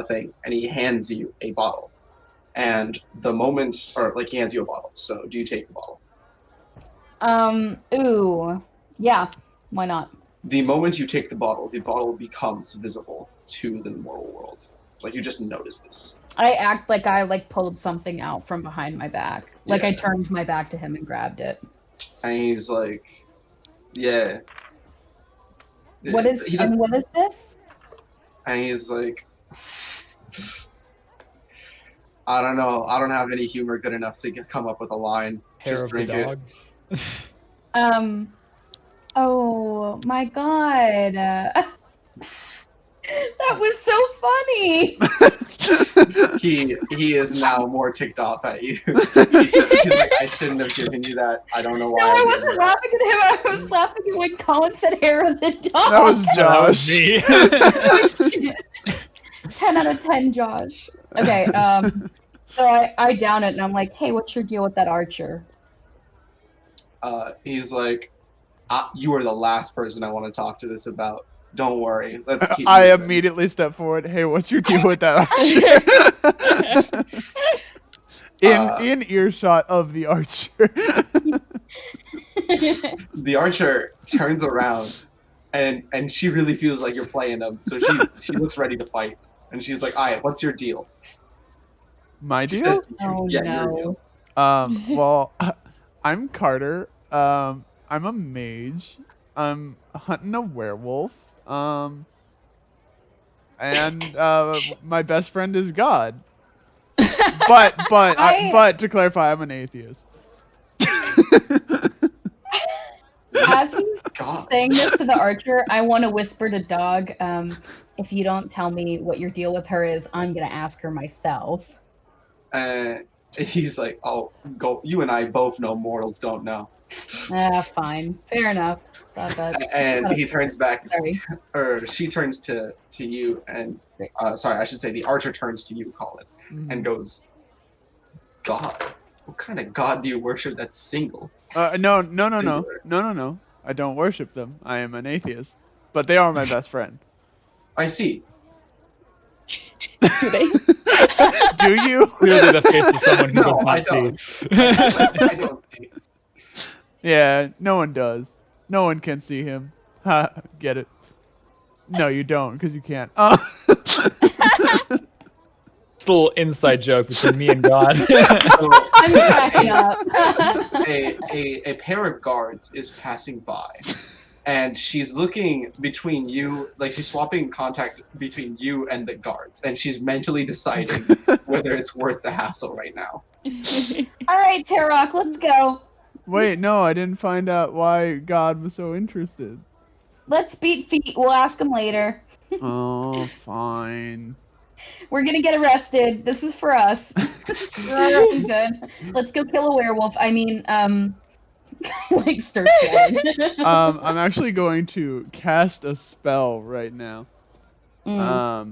Speaker 3: thing, and he hands you a bottle. And the moment, or like he hands you a bottle. So do you take the bottle?
Speaker 8: Ooh, yeah, why not?
Speaker 3: The moment you take the bottle becomes visible to the mortal world. Like you just notice this.
Speaker 8: I act like I like pulled something out from behind my back. Like I
Speaker 3: Yeah.
Speaker 8: turned my back to him and grabbed it.
Speaker 3: And he's like, yeah.
Speaker 8: What is this?
Speaker 3: And he's like, I don't know. I don't have any humor good enough to come up with a line.
Speaker 1: Hair
Speaker 3: Just
Speaker 1: of the
Speaker 3: drink it.
Speaker 1: dog.
Speaker 8: Oh my god. That was so funny.
Speaker 3: He is now more ticked off at you. He's like, I shouldn't have given you that. I don't know why.
Speaker 8: No, I
Speaker 3: did
Speaker 8: wasn't
Speaker 3: that."
Speaker 8: laughing at him. I was laughing at when Colin said hair of the dog.
Speaker 5: That was
Speaker 1: That was
Speaker 5: Josh.
Speaker 1: me.
Speaker 8: Oh, shit. 10 out of 10, Josh. Okay, so I down it and I'm like, hey, what's your deal with that archer?
Speaker 3: He's like, you are the last person I want to talk to this about. Don't worry. Let's keep
Speaker 5: I
Speaker 3: moving."
Speaker 5: immediately step forward. Hey, what's your deal with that archer? in earshot of the archer.
Speaker 3: The archer turns around, and she really feels like you're playing him. So she looks ready to fight, and she's like, "All right, what's your deal?"
Speaker 5: My
Speaker 3: She
Speaker 5: deal?
Speaker 3: says to you,
Speaker 8: Oh,
Speaker 3: "Yeah,
Speaker 8: no.
Speaker 3: your deal."
Speaker 5: Well, I'm Carter. I'm a mage. I'm hunting a werewolf. And my best friend is God. but to clarify, I'm an atheist.
Speaker 8: As he's
Speaker 3: God.
Speaker 8: saying this to the archer, I want to whisper to Dog, if you don't tell me what your deal with her is, I'm going to ask her myself.
Speaker 3: And he's like, "Oh, go. You and I both know mortals don't know."
Speaker 8: Fine. Fair enough.
Speaker 3: And he turns back,
Speaker 8: Sorry.
Speaker 3: or she turns to you, and sorry, I should say the archer turns to you, Colin, and goes, "God, what kind of god do you worship that's single?"
Speaker 5: No. I don't worship them. I am an atheist, but they are my best friend.
Speaker 3: I see.
Speaker 2: Do they?
Speaker 5: Do you?
Speaker 1: Clearly the face of someone who
Speaker 3: No,
Speaker 1: does
Speaker 3: I
Speaker 1: not
Speaker 3: don't.
Speaker 1: see.
Speaker 3: I don't see.
Speaker 5: Yeah, no one does. No one can see him. Ha, get it? No, you don't, because you can't.
Speaker 1: It's a little inside joke between me and God.
Speaker 8: I'm cracking up.
Speaker 3: A pair of guards is passing by, and she's looking between you, like she's swapping contact between you and the guards, and she's mentally deciding whether it's worth the hassle right now.
Speaker 8: All right, Terrac, let's go.
Speaker 5: Wait, no, I didn't find out why God was so interested.
Speaker 8: Let's beat feet. We'll ask him later.
Speaker 5: Oh, fine.
Speaker 8: We're gonna get arrested. This is for us. Good. Let's go kill a werewolf. I mean, like start chatting.
Speaker 5: I'm actually going to cast a spell right now. I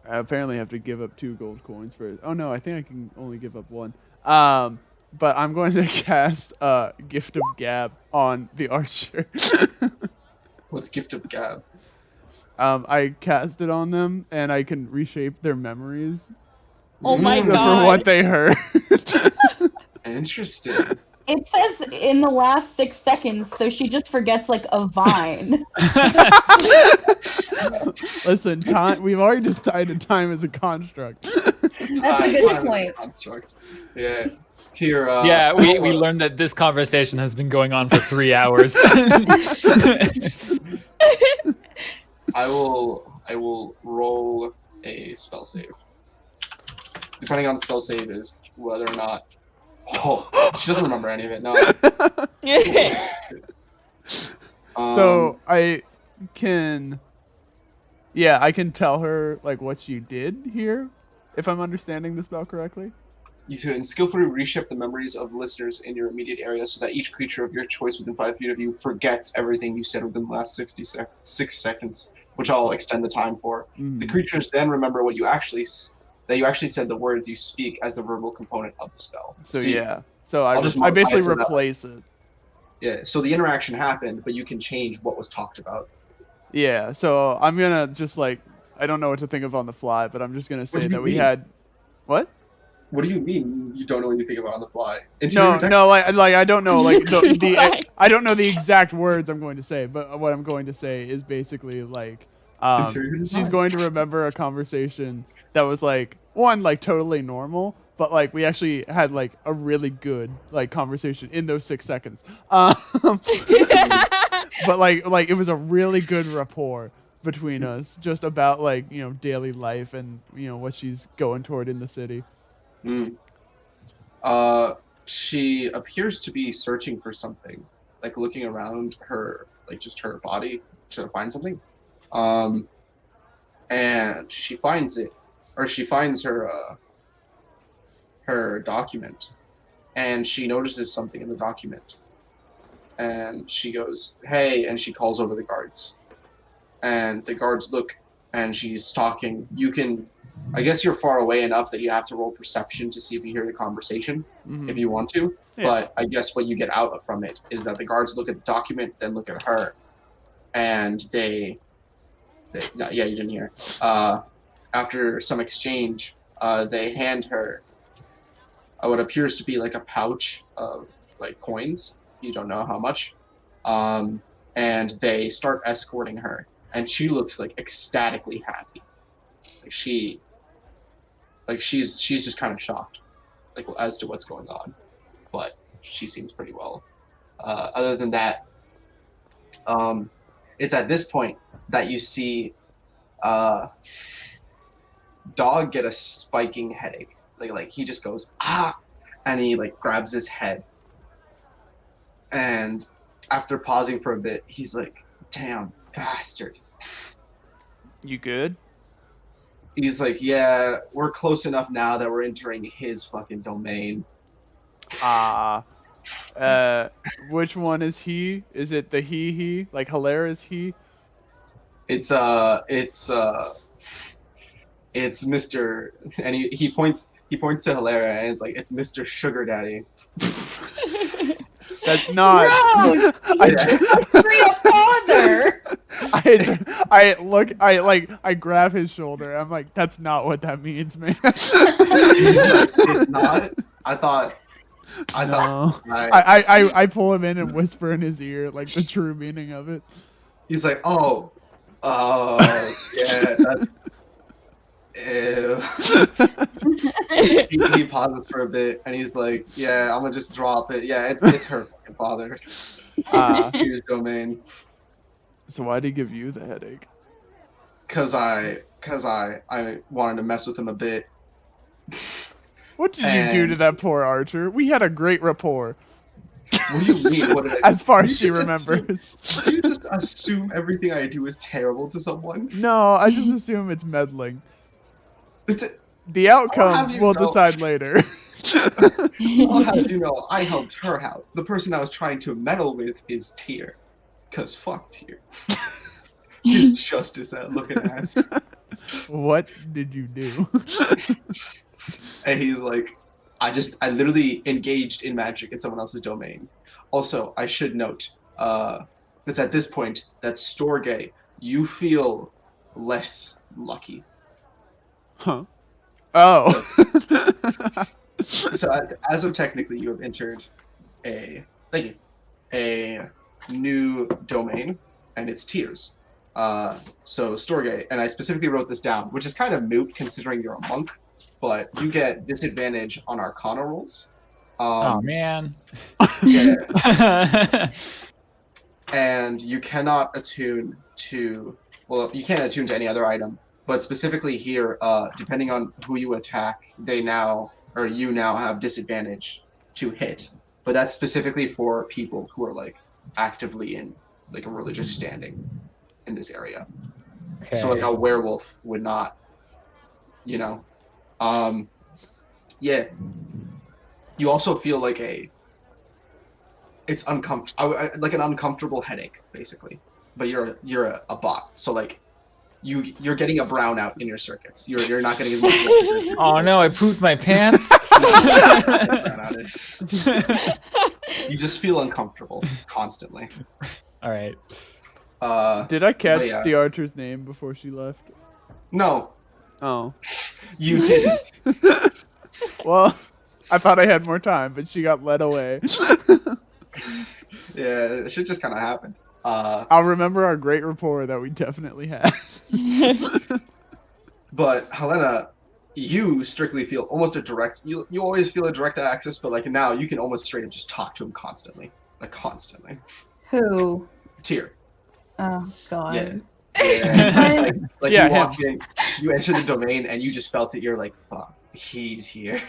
Speaker 5: apparently have to give up 2 gold coins for it. Oh no, I think I can only give up 1. But I'm going to cast Gift of Gab on the archer.
Speaker 3: What's Gift of Gab?
Speaker 5: I cast it on them, and I can reshape their memories.
Speaker 2: Oh my
Speaker 5: For
Speaker 2: god.
Speaker 5: what they heard.
Speaker 3: Interesting.
Speaker 8: It says in the last 6 seconds, so she just forgets like a vine.
Speaker 5: Listen, time. We've already decided time is a construct.
Speaker 8: That's a good point.
Speaker 3: Construct. Yeah. Here.
Speaker 1: Yeah, we learned that this conversation has been going on for 3 hours.
Speaker 3: I will roll a spell save. Depending on spell save is whether or not. Oh, she doesn't remember any of it. No.
Speaker 5: So I can. Yeah, I can tell her like what you did here, if I'm understanding the spell correctly.
Speaker 3: You can skillfully reshape the memories of listeners in your immediate area so that each creature of your choice within 5 feet of you forgets everything you said within the last 6 seconds, which I'll extend the time for. The creatures then remember what you actually said, the words you speak as the verbal component of the spell.
Speaker 5: So
Speaker 3: See,
Speaker 5: yeah, so I
Speaker 3: just
Speaker 5: basically
Speaker 3: modify it so that-
Speaker 5: replace it.
Speaker 3: Yeah. So the interaction happened, but you can change what was talked about.
Speaker 5: Yeah, so I'm gonna just like I don't know what to think of on the fly, but I'm just gonna say
Speaker 3: do
Speaker 5: that
Speaker 3: you
Speaker 5: we
Speaker 3: mean?
Speaker 5: had what?
Speaker 3: What do you mean you don't know anything about on the fly?
Speaker 5: No, like I don't know like
Speaker 2: Sorry.
Speaker 5: I don't know the exact words I'm going to say, but what I'm going to say is basically like
Speaker 3: Interior
Speaker 5: she's
Speaker 3: design.
Speaker 5: going to remember a conversation that was like like totally normal, but like we actually had like a really good like conversation in those 6 seconds. But like it was a really good rapport between us just about like daily life and what she's going toward in the city.
Speaker 3: She appears to be searching for something, like looking around her, like just her body to find something. And she finds it, or she finds her document, and she notices something in the document. And she goes, "Hey," and she calls over the guards. And the guards look, and she's talking. I guess you're far away enough that you have to roll perception to see if you hear the conversation, if you want to.
Speaker 5: Yeah.
Speaker 3: But I guess what you get out from it is that the guards look at the document, then look at her, and you didn't hear. After some exchange, they hand her what appears to be like a pouch of like coins. You don't know how much. And they start escorting her, and she looks like ecstatically happy. She's just kind of shocked, like as to what's going on, but she seems pretty well. Other than that, it's at this point that you see Dog get a spiking headache, like he just goes ah, and he like grabs his head, and after pausing for a bit, he's like, "Damn bastard."
Speaker 5: You good?
Speaker 3: He's like, "Yeah, we're close enough now that we're entering his fucking domain."
Speaker 5: Which one is he? Is it the he? Like Helera is he?
Speaker 3: It's Mr. and he points to Helera and it's like it's Mr. Sugar Daddy.
Speaker 5: That's not.
Speaker 8: No, real father.
Speaker 5: I grab his shoulder. I'm like, that's not what that means, man.
Speaker 3: It's not. I thought.
Speaker 5: I pull him in and whisper in his ear like the true meaning of it.
Speaker 3: He's like, oh, yeah, that's. Ew. he pauses for a bit and he's like, yeah, I'm gonna just drop it. Yeah, it's her fucking father. It's Tyr's domain.
Speaker 5: So why'd he give you the headache?
Speaker 3: Cause I wanted to mess with him a bit.
Speaker 5: What did you do to that poor Archer? We had a great rapport.
Speaker 3: What do you mean? What did I
Speaker 5: As far as she remembers.
Speaker 3: Do you just assume everything I do is terrible to someone?
Speaker 5: No, I just assume it's meddling. The
Speaker 3: I'll
Speaker 5: outcome
Speaker 3: have you
Speaker 5: we'll
Speaker 3: know.
Speaker 5: decide later.
Speaker 3: I'll have you know, I helped her out. The person I was trying to meddle with is Tyr. Cause fuck Tyr. He's justice at looking ass.
Speaker 5: What did you do?
Speaker 3: And he's like, I literally engaged in magic in someone else's domain. Also, I should note, it's at this point that Storgé, you feel less lucky.
Speaker 5: Huh. Oh.
Speaker 3: So as of technically, you have entered a new domain, and it's Tyr's. So Storgé, and I specifically wrote this down, which is kind of moot considering you're a monk, but you get disadvantage on Arcana rolls.
Speaker 1: Oh man.
Speaker 3: Yeah. And you cannot attune to, well, you can't attune to any other item, but specifically here, depending on who you attack, you now have disadvantage to hit. But that's specifically for people who are like actively in like a religious standing in this area.
Speaker 1: Okay.
Speaker 3: So like a werewolf would not, you know. Yeah. You also feel like it's uncomfortable, like an uncomfortable headache, basically. But you're a bot, so like you're getting a brownout in your circuits. You're not getting as much.
Speaker 1: Oh no! I pooped my pants.
Speaker 3: You just feel uncomfortable constantly.
Speaker 1: All right.
Speaker 5: Did I catch
Speaker 3: yeah.
Speaker 5: the Archer's name before she left?
Speaker 3: No,
Speaker 5: Oh.
Speaker 3: you didn't.
Speaker 5: Well, I thought I had more time, but she got led away.
Speaker 3: Yeah, it should just kind of happen.
Speaker 5: I'll remember our great rapport that we definitely had.
Speaker 3: But Helena, you strictly feel almost a direct. You always feel a direct access, but like now you can almost straight up just talk to him constantly, like constantly.
Speaker 8: Who?
Speaker 3: Tyr.
Speaker 8: Oh God.
Speaker 3: Yeah. Yeah. Like
Speaker 5: Yeah,
Speaker 3: you walk in, you enter the domain, and you just felt it. You're like, fuck, he's here.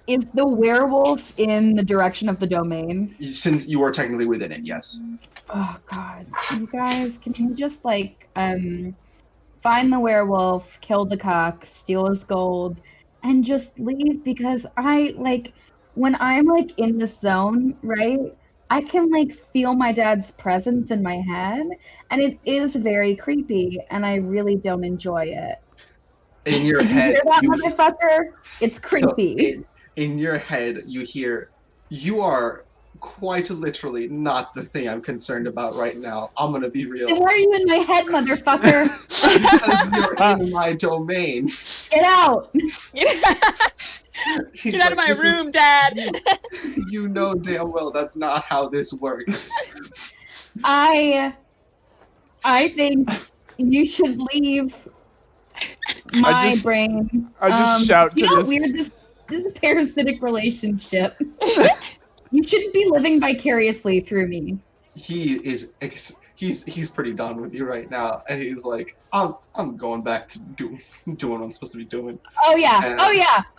Speaker 8: Is the werewolf in the direction of the domain?
Speaker 3: Since you are technically within it, yes.
Speaker 8: Oh God, you guys, can you just like find the werewolf, kill the cock, steal his gold, and just leave? Because I like when I'm like in this zone, right? I can like feel my dad's presence in my head, and it is very creepy, and I really don't enjoy it.
Speaker 3: In your
Speaker 8: Did you
Speaker 3: head,
Speaker 8: hear that, motherfucker? It's creepy.
Speaker 3: So in your head, you hear, "You are quite literally not the thing I'm concerned about right now. I'm gonna be real."
Speaker 8: Then why are you in my head, motherfucker?
Speaker 3: Because you're in my domain.
Speaker 8: Get out!
Speaker 2: Get out of my room, Dad!
Speaker 3: You know damn well that's not how this works.
Speaker 8: I think you should leave my brain.
Speaker 5: I just shout
Speaker 8: you
Speaker 5: to
Speaker 8: know
Speaker 5: this.
Speaker 8: how weird this is a parasitic relationship. You shouldn't be living vicariously through me.
Speaker 3: He is he's pretty done with you right now, and he's like, I'm going back to doing what I'm supposed to be doing.
Speaker 8: Oh yeah,
Speaker 3: And-
Speaker 8: oh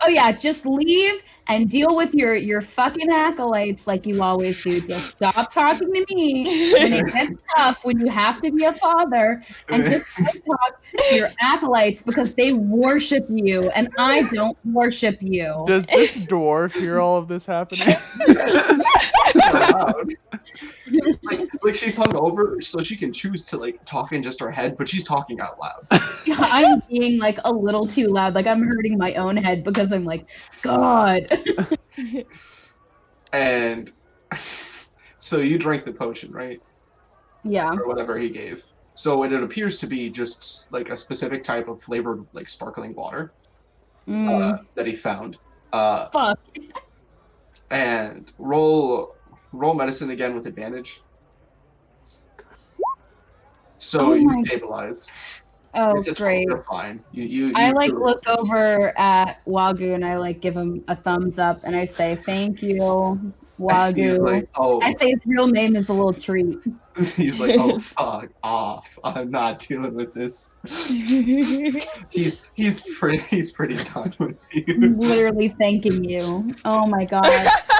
Speaker 8: yeah. Just leave and deal with your fucking acolytes like you always do. Just stop talking to me when it gets tough, when you have to be a father, and just go talk to your acolytes because they worship you, and I don't worship you.
Speaker 5: Does this dwarf hear all of this happening?
Speaker 3: like she's hungover, so she can choose to like talk in just her head, but she's talking out loud.
Speaker 8: I'm being like a little too loud, like I'm hurting my own head because I'm like, God.
Speaker 3: And so you drank the potion, right?
Speaker 8: Yeah.
Speaker 3: Or whatever he gave. So it appears to be just like a specific type of flavored like sparkling water that he found.
Speaker 8: Fuck.
Speaker 3: And roll medicine again with advantage. So
Speaker 8: Oh
Speaker 3: you
Speaker 8: my-
Speaker 3: stabilize.
Speaker 8: Oh,
Speaker 3: It's
Speaker 8: great.
Speaker 3: You're fine. You
Speaker 8: I like
Speaker 3: really-
Speaker 8: look over at Wagyu and I like give him a thumbs up and I say, thank you,
Speaker 3: He's
Speaker 8: Wagyu.
Speaker 3: like, oh,
Speaker 8: I say his real name is a little treat.
Speaker 3: he's like, oh, fuck off. I'm not dealing with this. He's pretty done with you.
Speaker 8: Literally thanking you. Oh my God.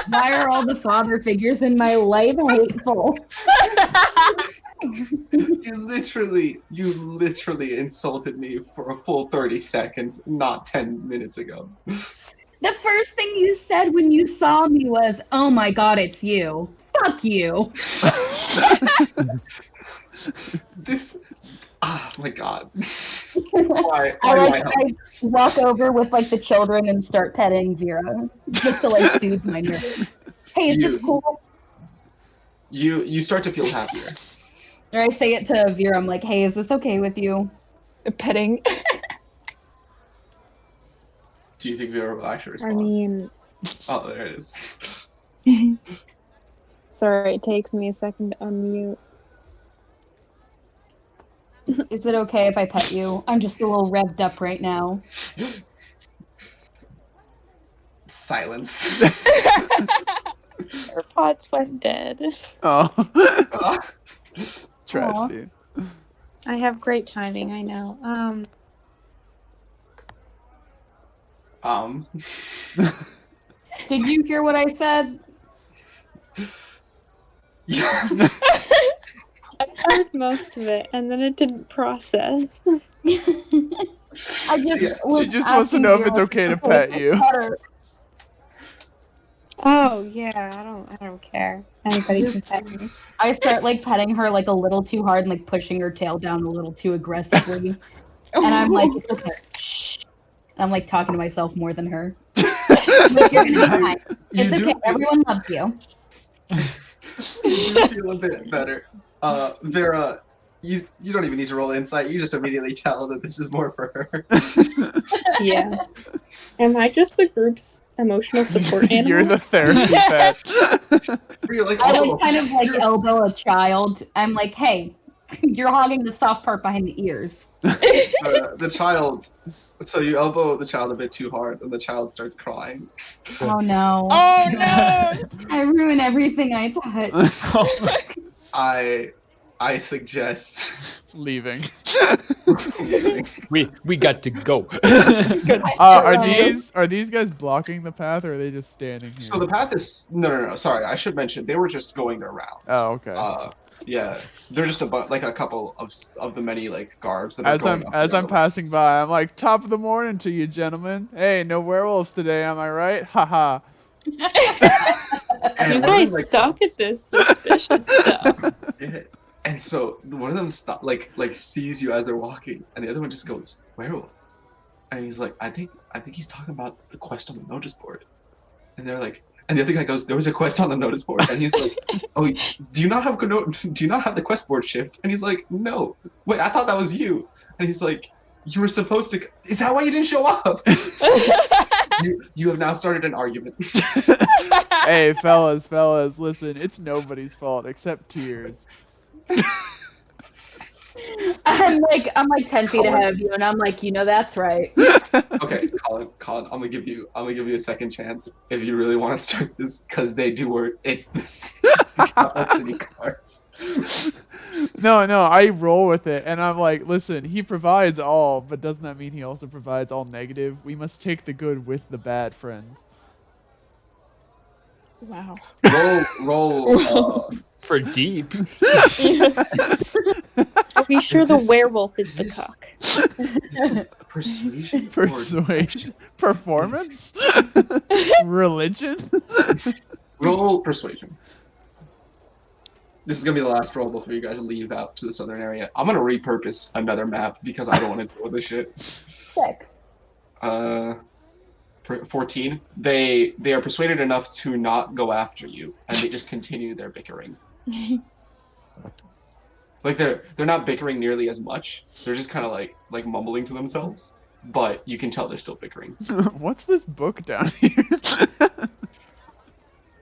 Speaker 8: Why are all the father figures in my life hateful?
Speaker 3: You literally insulted me for a full 30 seconds, not 10 minutes ago.
Speaker 8: The first thing you said when you saw me was, oh my God, it's you. Fuck you.
Speaker 3: This, my God. Why do I help?
Speaker 8: I walk over with like the children and start petting Vera just to like soothe my nerves. Hey, is this cool?
Speaker 3: You start to feel happier.
Speaker 8: Or I say it to Vera, I'm like, hey, is this okay with you?
Speaker 2: Petting.
Speaker 3: Do you think Vera will actually
Speaker 6: I
Speaker 3: respond?
Speaker 6: mean,
Speaker 3: Oh, there it is.
Speaker 6: sorry, it takes me a second to unmute.
Speaker 8: Is it okay if I pet you? I'm just a little revved up right now.
Speaker 3: Silence.
Speaker 9: AirPods went dead.
Speaker 5: Oh. Tragedy.
Speaker 9: I have great timing, I know.
Speaker 8: Did you hear what I said?
Speaker 3: Yeah.
Speaker 9: I heard most of it, and then it didn't process.
Speaker 8: I just
Speaker 5: She just wants to know if it's okay to pet you.
Speaker 9: Oh yeah, I don't care. Anybody can pet me.
Speaker 8: I start like petting her like a little too hard and like pushing her tail down a little too aggressively. And I'm like, it's okay. Shh. And I'm like talking to myself more than her. Like, you're gonna be fine. It's
Speaker 3: You do
Speaker 8: okay.
Speaker 3: feel-
Speaker 8: Everyone loves you.
Speaker 3: You do feel a bit better. Vera, you don't even need to roll insight. You just immediately tell that this is more for her.
Speaker 6: Yeah. Am I just the group's emotional support animal?
Speaker 5: You're the therapy pet.
Speaker 3: You're like,
Speaker 8: I
Speaker 3: also,
Speaker 8: like kind of like elbow a child. I'm like, hey, you're hogging the soft part behind the ears.
Speaker 3: the child. So you elbow the child a bit too hard, and the child starts crying.
Speaker 8: Oh no.
Speaker 2: Oh no!
Speaker 8: I ruin everything I touch.
Speaker 3: I suggest
Speaker 5: Leaving.
Speaker 1: We got to go.
Speaker 5: Are these guys blocking the path, or are they just standing here?
Speaker 3: So the path is no. Sorry, I should mention they were just going their rounds.
Speaker 5: Oh, okay.
Speaker 3: Yeah, they're just like a couple of the many like guards that are
Speaker 5: As
Speaker 3: going
Speaker 5: I'm passing by, I'm like, top of the morning to you, gentlemen. Hey, no werewolves today, am I right? Haha.
Speaker 3: And
Speaker 6: You
Speaker 3: one of them,
Speaker 6: guys
Speaker 3: like,
Speaker 6: suck at this suspicious stuff.
Speaker 3: yeah. And so one of them like sees you as they're walking, and the other one just goes, werewolf. And he's like, I think he's talking about the quest on the notice board. And they're like, and the other guy goes, there was a quest on the notice board. And he's like, oh, do you not have the quest board shift? And he's like, no. Wait, I thought that was you. And he's like, you were supposed to. Is that why you didn't show up? You have now started an argument.
Speaker 5: Hey, fellas, listen, it's nobody's fault except Tears.
Speaker 8: I'm like 10 feet ahead of you, and I'm like, that's right.
Speaker 3: Okay, Colin, I'm gonna give you a second chance if you really want to start this, because they do work. It's this. Got that city cards.
Speaker 5: No, I roll with it, and I'm like, listen, he provides all, but doesn't that mean he also provides all negative? We must take the good with the bad, friends.
Speaker 2: Wow.
Speaker 3: Roll.
Speaker 1: For deep.
Speaker 9: Are we sure
Speaker 3: Is
Speaker 9: the
Speaker 3: this-
Speaker 9: werewolf is the
Speaker 3: this-
Speaker 9: cock?
Speaker 3: Persuasion.
Speaker 5: Persuasion, performance, religion.
Speaker 3: Roll persuasion. This is gonna be the last roll before you guys leave out to the southern area. I'm gonna repurpose another map because I don't want to deal with this shit.
Speaker 8: Sick.
Speaker 3: 14. They are persuaded enough to not go after you, and they just continue their bickering. Like they're not bickering nearly as much. They're just kind of like mumbling to themselves, but you can tell they're still bickering.
Speaker 5: What's this book down here?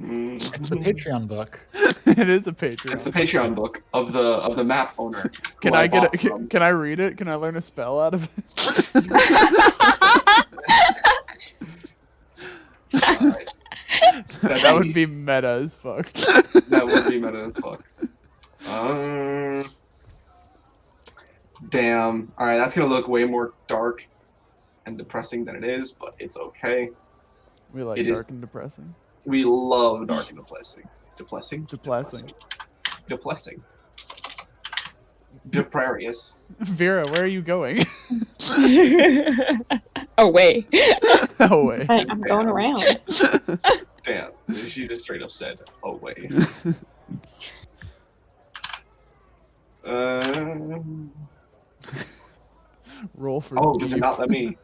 Speaker 1: It's the Patreon book.
Speaker 5: It is a Patreon.
Speaker 3: It's the Patreon book of the map owner.
Speaker 5: Can
Speaker 3: who
Speaker 5: I get
Speaker 3: bought
Speaker 5: it?
Speaker 3: from.
Speaker 5: Can I read it? Can I learn a spell out of it?
Speaker 3: Alright.
Speaker 5: That would be meta as fuck.
Speaker 3: That would be meta as fuck. Damn. Alright, that's gonna look way more dark and depressing than it is, but it's okay.
Speaker 5: We like
Speaker 3: It is-
Speaker 5: dark and depressing.
Speaker 3: We love dark and depressing. Depressing?
Speaker 5: Depressing.
Speaker 3: Depressing. Deprarious.
Speaker 5: Vera, where are you going?
Speaker 2: Away.
Speaker 5: No way.
Speaker 9: I'm going around.
Speaker 3: Damn. She just straight up said, "Oh wait."
Speaker 5: Roll for.
Speaker 3: Oh, does it
Speaker 5: deep.
Speaker 3: not let me?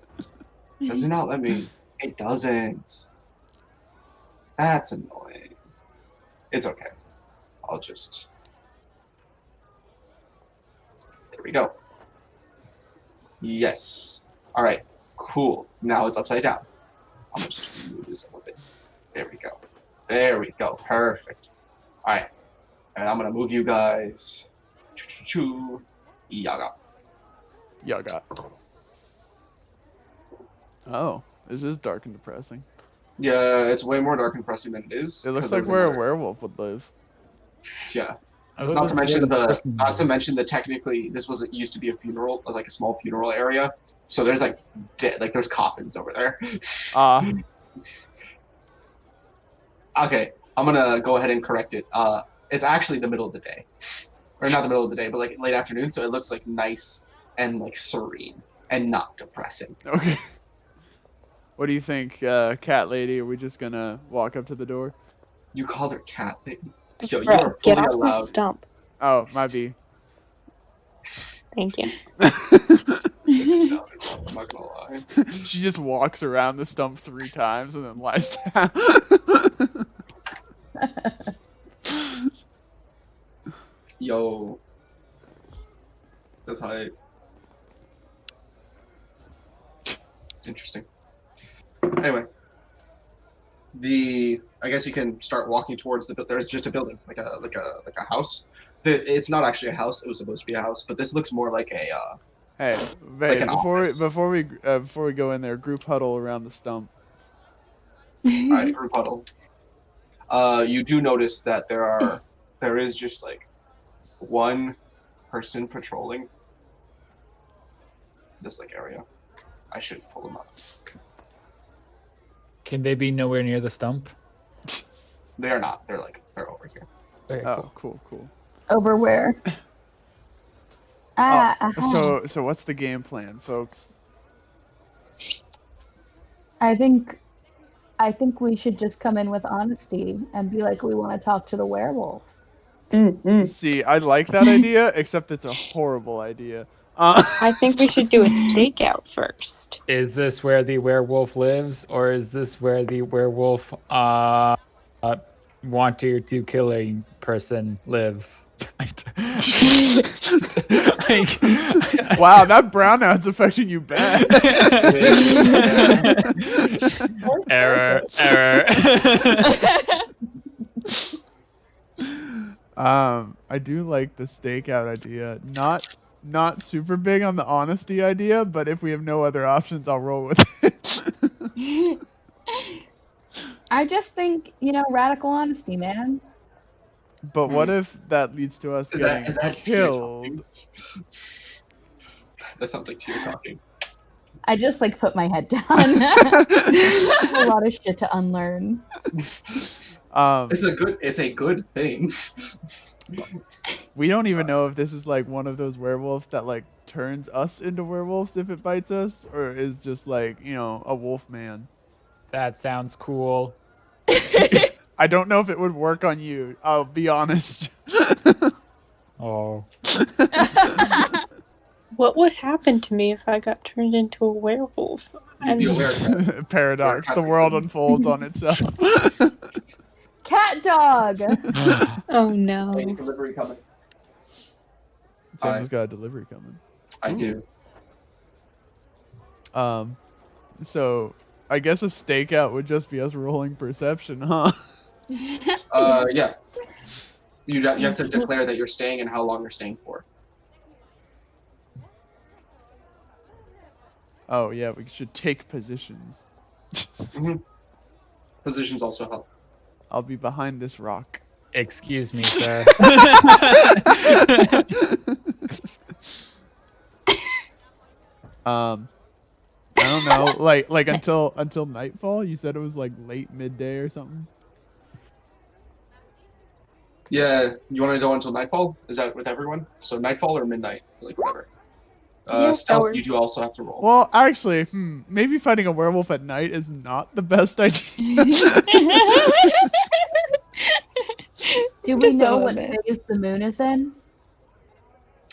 Speaker 3: Does it not let me? It doesn't. That's annoying. It's okay. I'll just. There we go. Yes. All right. Cool. Now it's upside down. I'll just move this a little bit. There we go. There we go. Perfect. All right. And I'm gonna move you guys. Choo-choo-choo. Yaga.
Speaker 5: Yaga. Oh, this is dark and depressing.
Speaker 3: Yeah, it's way more dark and depressing than it is.
Speaker 5: It looks
Speaker 3: 'cause there
Speaker 5: like
Speaker 3: was
Speaker 5: where a
Speaker 3: another-
Speaker 5: werewolf would live.
Speaker 3: Yeah.
Speaker 1: I thought
Speaker 3: Not
Speaker 1: this
Speaker 3: to
Speaker 1: was
Speaker 3: mention
Speaker 1: the
Speaker 3: the
Speaker 1: person-
Speaker 3: not to mention the technically this was used to be a funeral, like a small funeral area. So there's like there's coffins over there. Okay, I'm gonna go ahead and correct it. It's actually the middle of the day, or not the middle of the day, but like late afternoon. So it looks like nice and like serene and not depressing.
Speaker 5: Okay. What do you think, cat lady? Are we just gonna walk up to the door?
Speaker 3: You called her cat. Yo, you
Speaker 9: Bro,
Speaker 3: are
Speaker 9: get
Speaker 3: fully
Speaker 9: off my
Speaker 3: allowed.
Speaker 9: stump.
Speaker 5: Oh, might be.
Speaker 9: Thank you.
Speaker 3: I'm not gonna lie.
Speaker 5: She just walks around the stump 3 times and then lies down.
Speaker 3: Yo, that's how I. Interesting. Anyway, I guess you can start walking towards there's just a building, like a house. It's not actually a house. It was supposed to be a house, but this looks more like a.
Speaker 5: Hey,
Speaker 3: Like an
Speaker 5: before we go in there, group huddle around the stump.
Speaker 3: Alright, group huddle. You do notice that there is just like one person patrolling this like area. I should pull them up.
Speaker 1: Can they be nowhere near the stump?
Speaker 3: They are not. They're over here.
Speaker 1: Okay,
Speaker 5: Oh,
Speaker 1: cool.
Speaker 5: cool.
Speaker 8: Over where?
Speaker 5: So what's the game plan, folks?
Speaker 8: I think we should just come in with honesty and be like, we want to talk to the werewolf.
Speaker 5: See, I like that idea, except it's a horrible idea.
Speaker 9: I think we should do a stakeout first.
Speaker 1: Is this where the werewolf lives, or is this where the werewolf wanted to kill a person lives?
Speaker 5: Wow, that brownout's affecting you bad.
Speaker 1: Error.
Speaker 5: I do like the stakeout idea. Not super big on the honesty idea, but if we have no other options, I'll roll with it.
Speaker 8: I just think, radical honesty, man.
Speaker 5: But what if that leads to us
Speaker 3: Is
Speaker 5: getting
Speaker 3: that Tyr
Speaker 5: killed?
Speaker 3: That sounds like Tyr talking.
Speaker 8: I just like put my head down. A lot of shit to unlearn.
Speaker 3: It's a good thing.
Speaker 5: We don't even know if this is like one of those werewolves that like turns us into werewolves if it bites us, or is just like, you know, a wolf man.
Speaker 1: That sounds cool.
Speaker 5: I don't know if it would work on you. I'll be honest.
Speaker 1: Oh.
Speaker 9: What would happen to me if I got turned into a werewolf?
Speaker 3: You'd be aware of that.
Speaker 5: Paradox. The world unfolds on itself.
Speaker 8: Cat dog.
Speaker 9: Oh no.
Speaker 3: Any delivery coming?
Speaker 5: Someone's got a delivery coming.
Speaker 3: I do.
Speaker 5: So I guess a stakeout would just be us rolling perception, huh?
Speaker 3: Yeah. You have to declare that you're staying and how long you're staying for.
Speaker 5: Oh yeah, we should take positions.
Speaker 3: Positions also help.
Speaker 5: I'll be behind this rock.
Speaker 1: Excuse me, sir.
Speaker 5: I don't know, like until nightfall. You said it was like late midday or something.
Speaker 3: Yeah, you want to go until nightfall? Is that with everyone? So nightfall or midnight, like whatever.
Speaker 9: Yeah,
Speaker 3: Stealth,
Speaker 9: that
Speaker 3: you do also have to roll.
Speaker 5: Well, actually, maybe fighting a werewolf at night is not the best idea.
Speaker 8: Do we
Speaker 9: Just a
Speaker 8: know
Speaker 9: little
Speaker 8: what
Speaker 9: bit.
Speaker 8: phase the moon is in?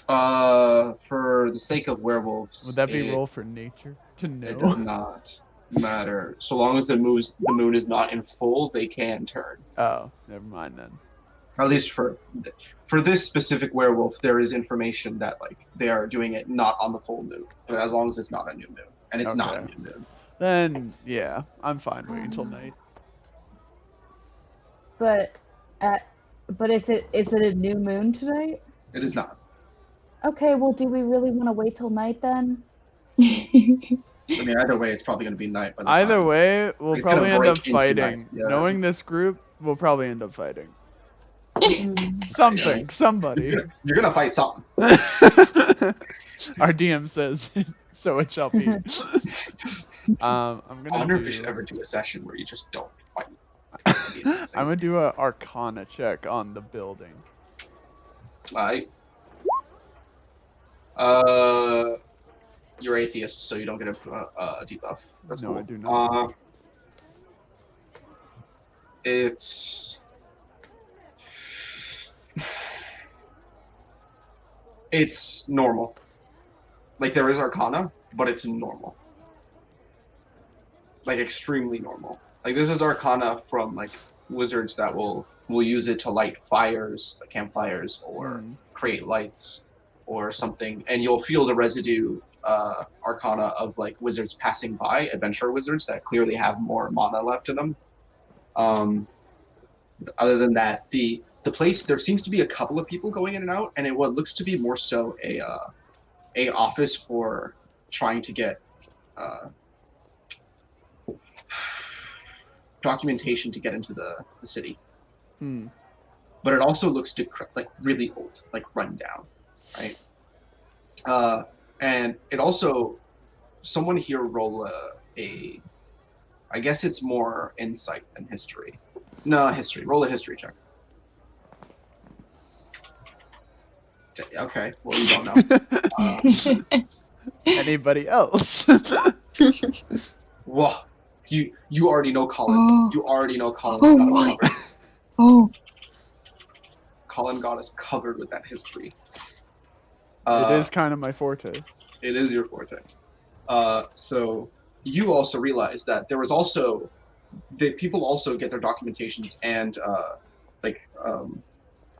Speaker 3: For the sake of werewolves,
Speaker 5: Would that be
Speaker 3: it,
Speaker 5: roll for nature to
Speaker 3: it does
Speaker 5: know?
Speaker 3: not matter. So long as the moon is not in full, they can turn.
Speaker 5: Oh, never mind then.
Speaker 3: At least for this specific werewolf, there is information that like they are doing it not on the full moon, but as long as it's not a new moon, and it's not a
Speaker 5: Okay.
Speaker 3: new moon.
Speaker 5: Then yeah, I'm fine waiting till night.
Speaker 8: But if is it a new moon tonight?
Speaker 3: It is not.
Speaker 8: Okay, well, do we really want to wait till night then?
Speaker 3: I mean, either way, it's probably going to be night. By the
Speaker 5: Either
Speaker 3: time.
Speaker 5: way, we'll
Speaker 3: It's
Speaker 5: probably
Speaker 3: gonna
Speaker 5: end up
Speaker 3: break into
Speaker 5: fighting.
Speaker 3: night, yeah.
Speaker 5: Knowing this group, we'll probably end up fighting. Something, somebody.
Speaker 3: You're gonna fight something.
Speaker 5: Our DM says, so it shall be. I'm
Speaker 3: I
Speaker 5: gonna
Speaker 3: wonder if we should
Speaker 5: do.
Speaker 3: ever do a session where you just don't fight.
Speaker 5: I'm gonna do a Arcana check on the building.
Speaker 3: Alright. You're atheist, so you don't get a debuff. That's
Speaker 5: No,
Speaker 3: cool.
Speaker 5: I do not.
Speaker 3: It's normal. Like there is Arcana, but it's normal. Like extremely normal. Like this is Arcana from like wizards that will use it to light fires, like campfires, or create lights or something, and you'll feel the residue Arcana of like wizards passing by, adventure wizards that clearly have more mana left in them. Other than that, the place, there seems to be a couple of people going in and out, and what looks to be more so a office for trying to get documentation to get into the city. But it also looks like really old, like run down, right? And it also, someone here roll I guess it's more insight than history. No, history. Roll a history check. Okay, well you don't know.
Speaker 5: Anybody else?
Speaker 3: Whoa, you already know Colin.
Speaker 2: Oh.
Speaker 3: You already know Colin.
Speaker 2: Oh,
Speaker 3: got us
Speaker 2: what?
Speaker 3: covered.
Speaker 2: Oh,
Speaker 3: Colin got us covered with that history.
Speaker 5: It is kind of my forte.
Speaker 3: It is your forte. So you also realize that there was also that people also get their documentations and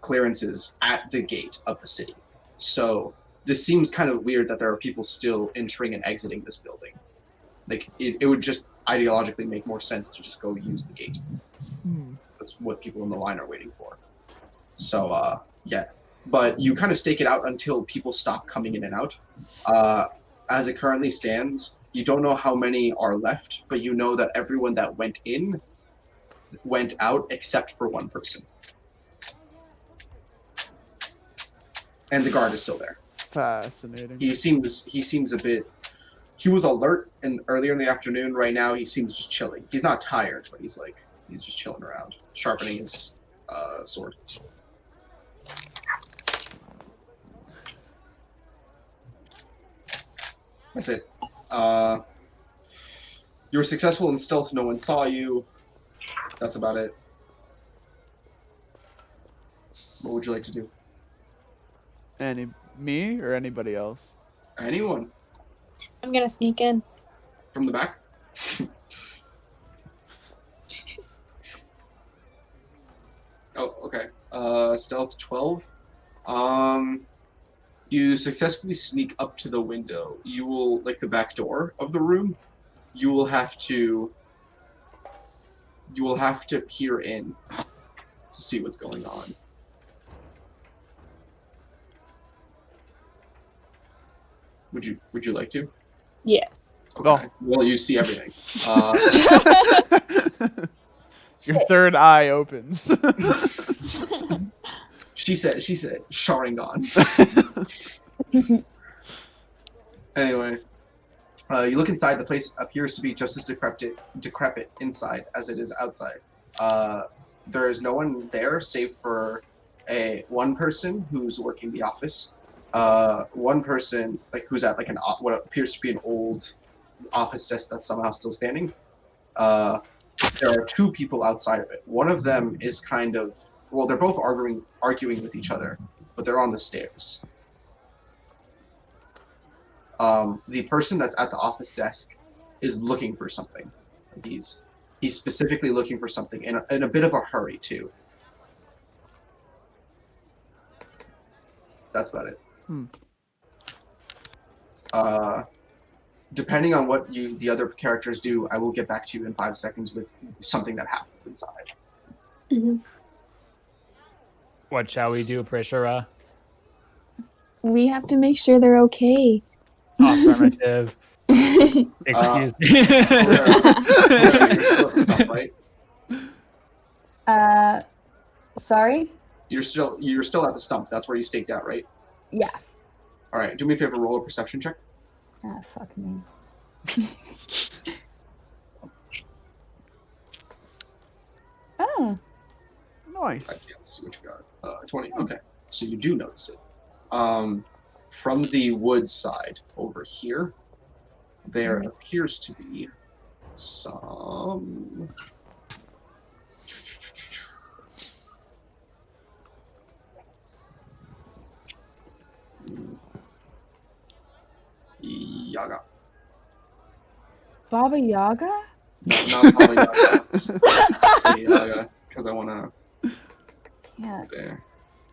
Speaker 3: clearances at the gate of the city. So this seems kind of weird that there are people still entering and exiting this building. Like it would just ideologically make more sense to just go use the gate. That's what people in the line are waiting for. So yeah. But you kind of stake it out until people stop coming in and out. As it currently stands, you don't know how many are left, but you know that everyone that went in went out except for one person. and the guard is still there.
Speaker 5: Fascinating.
Speaker 3: He seems a bit. He was alert earlier in the afternoon. Right now, he seems just chilling. He's not tired, but he's just chilling around, sharpening his sword. That's it. You were successful in stealth. No one saw you. That's about it. What would you like to do?
Speaker 5: Me or anybody else?
Speaker 3: Anyone.
Speaker 9: I'm gonna sneak in.
Speaker 3: From the back? Oh, okay. Stealth 12. You successfully sneak up to the window. You will, like the back door of the room, you will have to peer in to see what's going on. Would you like to?
Speaker 9: Yes.
Speaker 3: Okay. Well, you see everything.
Speaker 5: Your third eye opens.
Speaker 3: She said, Sharingan. Anyway, you look inside. The place appears to be just as decrepit inside as it is outside. There is no one there save for one person who's working the office. One person who's at what appears to be an old office desk that's somehow still standing. There are two people outside of it. One of them is they're both arguing with each other, but they're on the stairs. The person that's at the office desk is looking for something. He's specifically looking for something in a bit of a hurry too. That's about it. Depending on what the other characters do, I will get back to you in 5 seconds with something that happens inside.
Speaker 9: Mm-hmm.
Speaker 1: What shall we do, Prisera?
Speaker 9: We have to make sure they're okay.
Speaker 1: Affirmative. Excuse me.
Speaker 3: Right?
Speaker 8: Sorry?
Speaker 3: You're still at the stump. That's where you staked out, right?
Speaker 8: Yeah.
Speaker 3: All right. Do me a favor. Roll a perception check.
Speaker 8: Ah, fuck me. Oh.
Speaker 5: Nice.
Speaker 3: Let's see what you got. 20. Okay. So you do notice it. From the woods side over here, there appears to be some. Yaga.
Speaker 8: Baba Yaga?
Speaker 3: Not Baba Yaga. Say Yaga, because I want to.
Speaker 8: Yeah.
Speaker 3: There.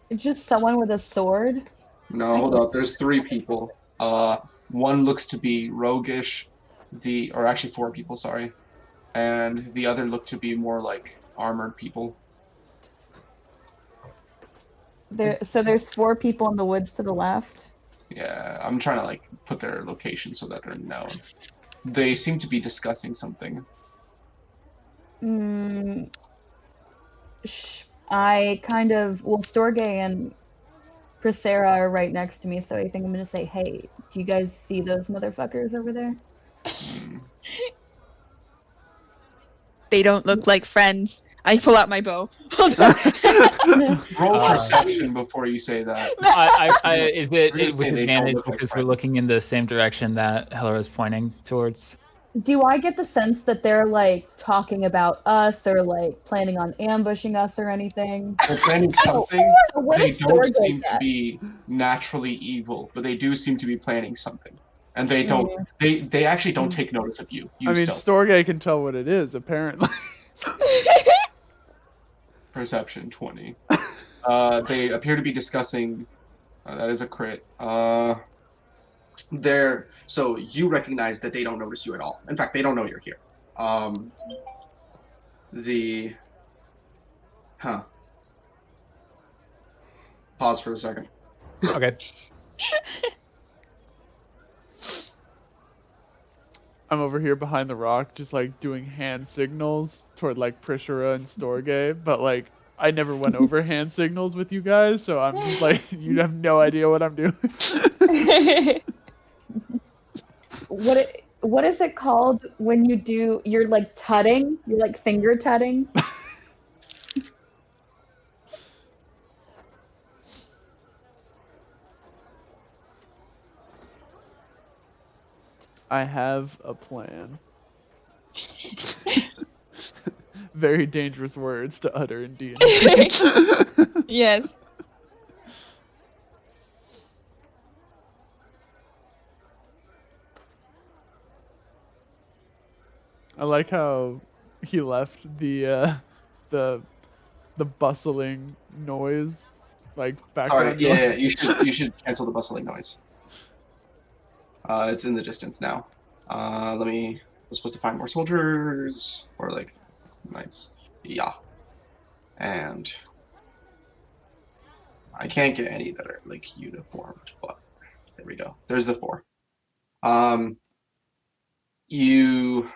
Speaker 8: It's just someone with a sword?
Speaker 3: No, hold up. There's 3 people. One looks to be roguish, or actually 4 people, sorry, and the other look to be more like armored people.
Speaker 8: So there's 4 people in the woods to the left?
Speaker 3: Yeah, I'm trying to put their location so that they're known. They seem to be discussing something.
Speaker 8: Storgé and Prisera are right next to me, so I think I'm gonna say, hey, do you guys see those motherfuckers over there?
Speaker 2: They don't look like friends. I pull out my bow.
Speaker 3: Roll perception before you say that.
Speaker 1: Is it
Speaker 3: We're gonna
Speaker 1: with
Speaker 3: say they don't
Speaker 1: advantage
Speaker 3: look like
Speaker 1: because we're
Speaker 3: friends.
Speaker 1: looking in the same direction that Helera is pointing towards?
Speaker 8: Do I get the sense that they're talking about us or planning on ambushing us or anything?
Speaker 3: They're planning something.
Speaker 8: So what
Speaker 3: They
Speaker 8: does
Speaker 3: don't
Speaker 8: Storgé
Speaker 3: seem to
Speaker 8: get?
Speaker 3: be naturally evil, but they do seem to be planning something. And they don't. They actually don't take notice of you.
Speaker 5: I mean, Storgé can tell what it is, apparently.
Speaker 3: Perception 20. They appear to be discussing. That is a crit. So you recognize that they don't notice you at all. In fact, they don't know you're here. Pause for a second.
Speaker 1: Okay.
Speaker 5: I'm over here behind the rock, just doing hand signals toward Prisera and Storgé, but I never went over hand signals with you guys, so I'm just like, you have no idea what I'm doing.
Speaker 8: What is it called when you're like tutting? You're like finger tutting?
Speaker 5: I have a plan. Very dangerous words to utter in D&D.
Speaker 2: Yes.
Speaker 5: I like how he left the bustling noise like background
Speaker 3: Sorry, yeah,
Speaker 5: noise.
Speaker 3: you should cancel the bustling noise. It's in the distance now. We're supposed to find more soldiers or like knights. Yeah. And I can't get any that are like uniformed, but there we go. There's the 4. You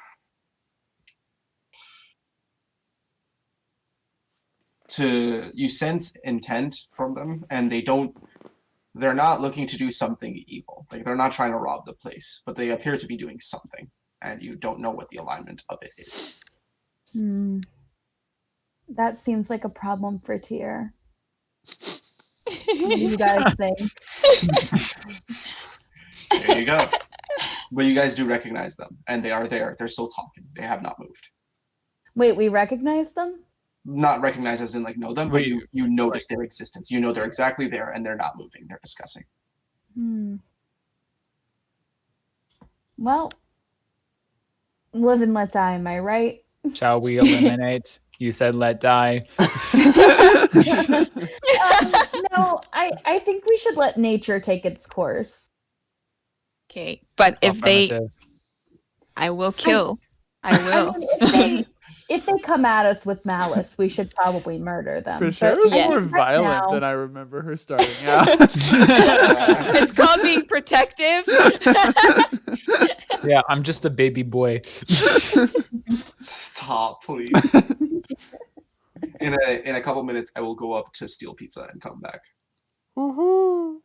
Speaker 3: sense intent from them, and they're not looking to do something evil. Like, they're not trying to rob the place, but they appear to be doing something, and you don't know what the alignment of it is.
Speaker 8: That seems like a problem for Tyr. What do you guys think?
Speaker 3: There you go. But you guys do recognize them, and they are there. They're still talking. They have not moved.
Speaker 8: Wait, we recognize them?
Speaker 3: Not recognize as in like know them, but you notice their existence. You know they're exactly there, and they're not moving. They're discussing.
Speaker 8: Well, live and let die, am I right?
Speaker 1: Shall we eliminate? You said let die.
Speaker 8: No, I think we should let nature take its course.
Speaker 2: Okay, but if they,
Speaker 1: Affirmative.
Speaker 2: I will kill. I will.
Speaker 8: I mean, if they come at us with malice, we should probably murder them.
Speaker 5: Prisera
Speaker 8: But
Speaker 5: was
Speaker 8: I
Speaker 5: more
Speaker 8: think right
Speaker 5: violent
Speaker 8: now-
Speaker 5: than I remember her starting out.
Speaker 2: It's called being protective.
Speaker 1: Yeah, I'm just a baby boy.
Speaker 3: Stop, please. In a couple minutes, I will go up to steal pizza and come back.
Speaker 5: Woohoo!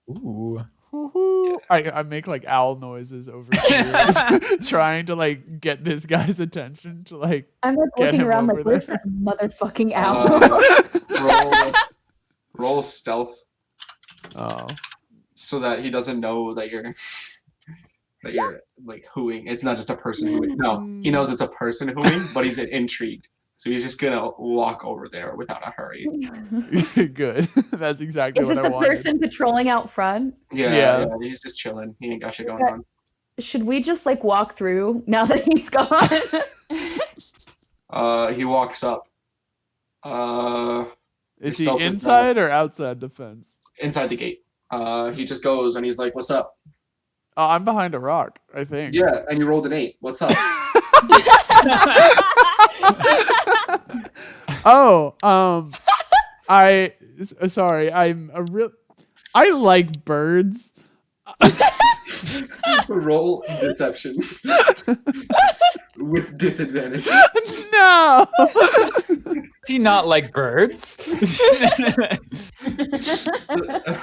Speaker 1: Ooh.
Speaker 5: Woohoo! I make like owl noises over here, trying to like get this guy's attention to like.
Speaker 8: I'm like
Speaker 5: Get
Speaker 8: looking
Speaker 5: him
Speaker 8: around
Speaker 5: over
Speaker 8: like, where's
Speaker 5: there.
Speaker 8: that motherfucking owl?
Speaker 3: Roll stealth
Speaker 5: Oh,
Speaker 3: so that he doesn't know that you're like hooing. It's not just a person hooing. No, he knows it's a person hooing, but he's intrigued. So he's just gonna walk over there without a hurry.
Speaker 5: good. That's exactly
Speaker 8: Is
Speaker 5: what
Speaker 8: it
Speaker 5: I
Speaker 8: the
Speaker 5: wanted.
Speaker 8: person patrolling out front?
Speaker 3: Yeah, he's just chilling. He ain't got shit going on.
Speaker 8: Should we just like walk through now that he's gone?
Speaker 3: He walks up.
Speaker 5: Is
Speaker 3: Your
Speaker 5: he
Speaker 3: stealth is
Speaker 5: inside or outside the fence?
Speaker 3: inside the gate. He just goes and he's like, "What's up?"
Speaker 5: Oh, I'm behind a rock, I think.
Speaker 3: Yeah, and you rolled an 8. What's up?
Speaker 5: Sorry, I like birds.
Speaker 3: Roll deception with disadvantage.
Speaker 5: No.
Speaker 1: Does he not like birds?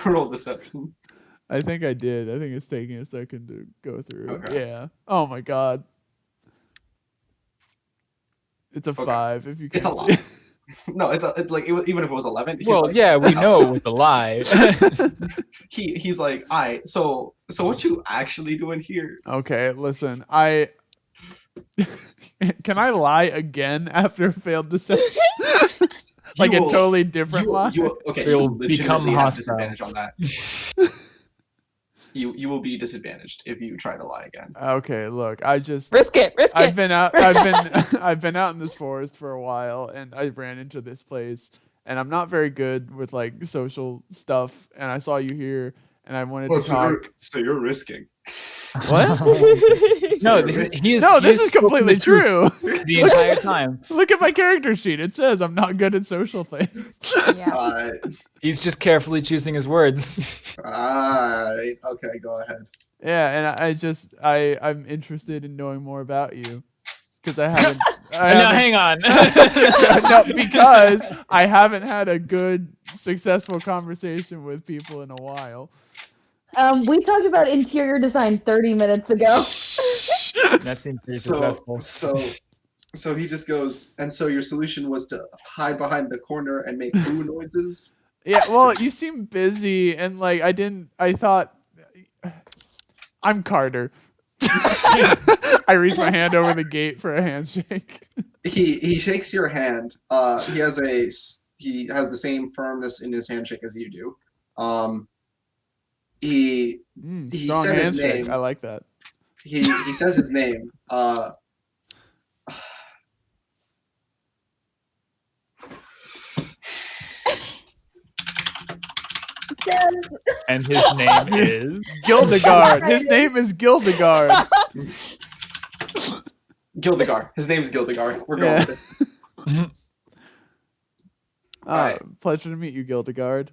Speaker 3: Roll deception.
Speaker 5: I think I did. I think it's taking a second to go through.
Speaker 3: Okay.
Speaker 5: Yeah. Oh my god. It's a
Speaker 3: Okay.
Speaker 5: 5 if you
Speaker 3: It's
Speaker 5: can't
Speaker 3: a lot.
Speaker 5: see.
Speaker 3: No, even if it was 11. He's
Speaker 1: Well,
Speaker 3: like,
Speaker 1: yeah, we know with the lie.
Speaker 3: he's like, "Alright, so what you actually doing here?"
Speaker 5: Okay, listen. Can I lie again after a failed deception? Like
Speaker 3: You
Speaker 5: a
Speaker 3: will-
Speaker 5: totally different lie?
Speaker 3: Okay,
Speaker 1: You'll
Speaker 3: you
Speaker 1: become
Speaker 3: legitimately have
Speaker 1: hostile.
Speaker 3: disadvantage on that. You will be disadvantaged if you try to lie again.
Speaker 5: Okay, look, I just
Speaker 2: Risk it. Risk
Speaker 5: I've
Speaker 2: it.
Speaker 5: been out I've been out in this forest for a while, and I ran into this place, and I'm not very good with like social stuff, and I saw you here and I wanted to talk.
Speaker 3: So you're risking.
Speaker 5: What?
Speaker 1: No,
Speaker 3: He
Speaker 5: this is completely true.
Speaker 1: The entire time.
Speaker 5: Look at my character sheet. It says I'm not good at social things.
Speaker 2: Yeah.
Speaker 1: He's just carefully choosing his words.
Speaker 3: Okay, go ahead.
Speaker 5: Yeah, and I'm interested in knowing more about you. because I haven't.
Speaker 1: No, hang on.
Speaker 5: No, because I haven't had a good, successful conversation with people in a while.
Speaker 8: We talked about interior design 30 minutes ago.
Speaker 1: That seems pretty successful.
Speaker 3: So he just goes, and so your solution was to hide behind the corner and make boo noises?
Speaker 5: Yeah, well, you seem busy, and like I thought, I'm Carter. I reach my hand over the gate for a handshake.
Speaker 3: He shakes your hand. He has the same firmness in his handshake as you do. He
Speaker 5: Strong
Speaker 3: said his
Speaker 5: handshake.
Speaker 3: name.
Speaker 5: I like that.
Speaker 3: He says his name.
Speaker 1: And his name is
Speaker 5: Gildegard. His name is Gildegard.
Speaker 3: Gildegard. His name is Gildegard. We're going with it. Alright.
Speaker 5: Pleasure to meet you, Gildegard.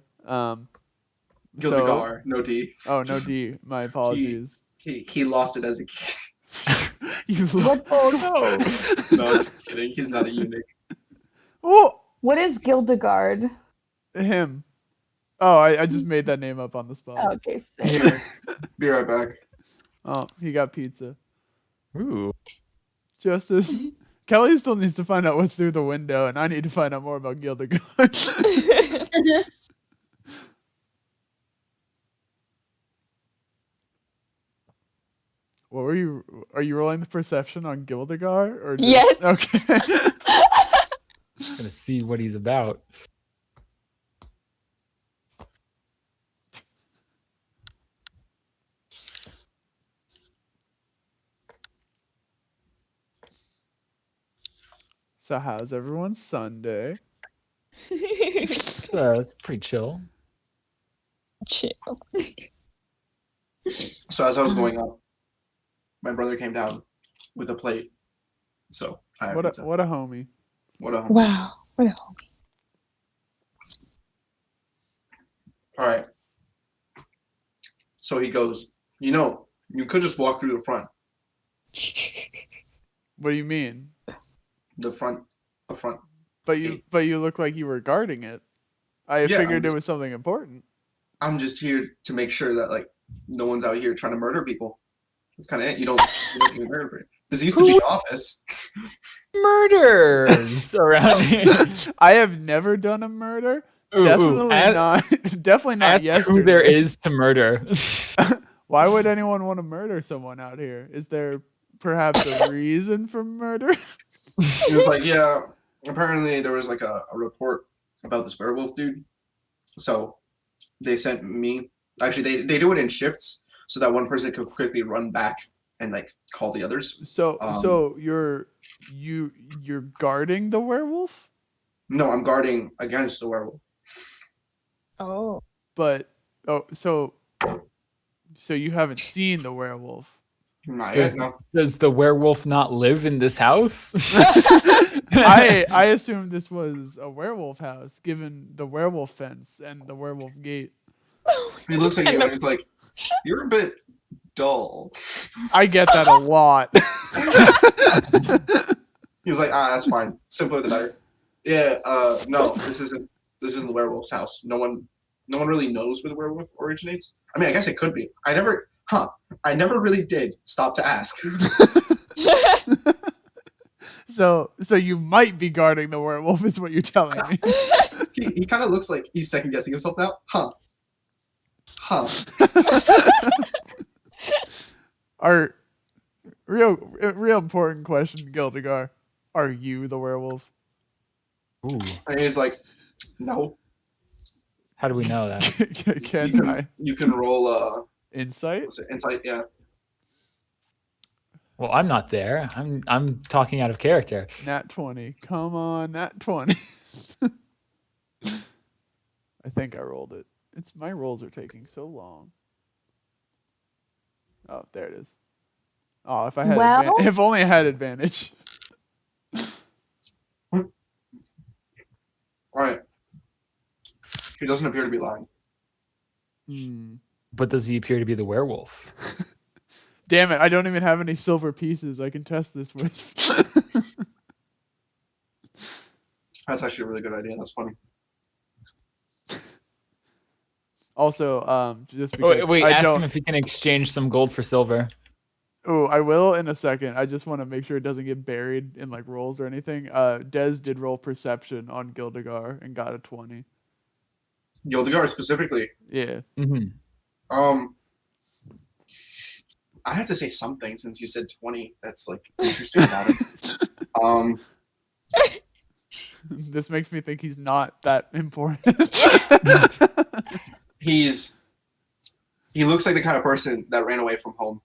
Speaker 3: Gildegard, no D.
Speaker 5: Oh, no D. My apologies.
Speaker 3: He lost it as a kid.
Speaker 5: Oh no!
Speaker 3: No, just kidding. He's not a eunuch.
Speaker 5: Oh,
Speaker 8: What is Gildegard?
Speaker 5: him. Oh, I just made that name up on the spot.
Speaker 8: Oh, okay, sick.
Speaker 3: Be right back.
Speaker 5: Oh, he got pizza.
Speaker 1: Ooh.
Speaker 5: Justice. Kelly still needs to find out what's through the window, and I need to find out more about Gildegard. What were you? Are you rolling the perception on Gildegard? Or just,
Speaker 2: Yes.
Speaker 5: Okay.
Speaker 1: Gonna see what he's about.
Speaker 5: So how's everyone's Sunday?
Speaker 1: It's pretty chill.
Speaker 2: Chill.
Speaker 3: So as I was going up, my brother came down with a plate. So I had
Speaker 5: What a
Speaker 3: pizza.
Speaker 5: what a homie.
Speaker 3: What a
Speaker 2: Wow. What a homie.
Speaker 3: All right. So he goes, you could just walk through the front.
Speaker 5: What do you mean?
Speaker 3: The front.
Speaker 5: But you look like you were guarding it. I
Speaker 3: Yeah,
Speaker 5: figured it was something important.
Speaker 3: I'm just here to make sure that like no one's out here trying to murder people. That's kind of it. You don't get murdered. This used to be an office.
Speaker 1: Murders around here.
Speaker 5: I have never done a murder.
Speaker 1: Ooh,
Speaker 5: Definitely not. Definitely not
Speaker 1: Ask
Speaker 5: yesterday.
Speaker 1: who there is to murder.
Speaker 5: Why would anyone want to murder someone out here? Is there perhaps a reason for murder?
Speaker 3: He was like, yeah. Apparently there was like a report about this werewolf dude. So they sent me. Actually, they do it in shifts so that one person could quickly run back and like call the others.
Speaker 5: So you're guarding the werewolf?
Speaker 3: No, I'm guarding against the werewolf.
Speaker 2: Oh.
Speaker 5: But so you haven't seen the werewolf.
Speaker 3: Not yet, no.
Speaker 1: Does the werewolf not live in this house?
Speaker 5: I assumed this was a werewolf house, given the werewolf fence and the werewolf gate.
Speaker 3: He looks at you and he's like, "You're a bit dull."
Speaker 5: I get that a lot.
Speaker 3: He was like, that's fine. Simpler the better. Yeah, no, this isn't the werewolf's house. No one really knows where the werewolf originates. I mean, I guess it could be. I never really did stop to ask.
Speaker 5: So you might be guarding the werewolf, is what you're telling me.
Speaker 3: He kind of looks like he's second guessing himself now.
Speaker 5: Our real important question, Gildegard. Are you the werewolf?
Speaker 1: Ooh.
Speaker 3: And he's like, no.
Speaker 1: How do we know that?
Speaker 3: You can roll
Speaker 5: insight?
Speaker 3: Insight, yeah.
Speaker 1: Well, I'm not there. I'm talking out of character.
Speaker 5: Nat 20. Come on, Nat 20. I think I rolled it. My rolls are taking so long. Oh, there it is. Oh, if only I had advantage.
Speaker 3: All right. He doesn't appear to be lying.
Speaker 1: But does he appear to be the werewolf?
Speaker 5: Damn it! I don't even have any silver pieces I can test this with.
Speaker 3: That's actually a really good idea. That's funny.
Speaker 5: Also, just
Speaker 1: Oh,
Speaker 5: because
Speaker 1: wait,
Speaker 5: I
Speaker 1: ask him
Speaker 5: don't.
Speaker 1: if he can exchange some gold for silver.
Speaker 5: Oh, I will in a second. I just want to make sure it doesn't get buried in like rolls or anything. Des did roll perception on Gildegar and got a 20.
Speaker 3: Gildegar specifically.
Speaker 5: Yeah.
Speaker 1: Mm-hmm.
Speaker 3: I have to say something since you said 20. That's like interesting about it.
Speaker 5: This makes me think he's not that important.
Speaker 3: He looks like the kind of person that ran away from home.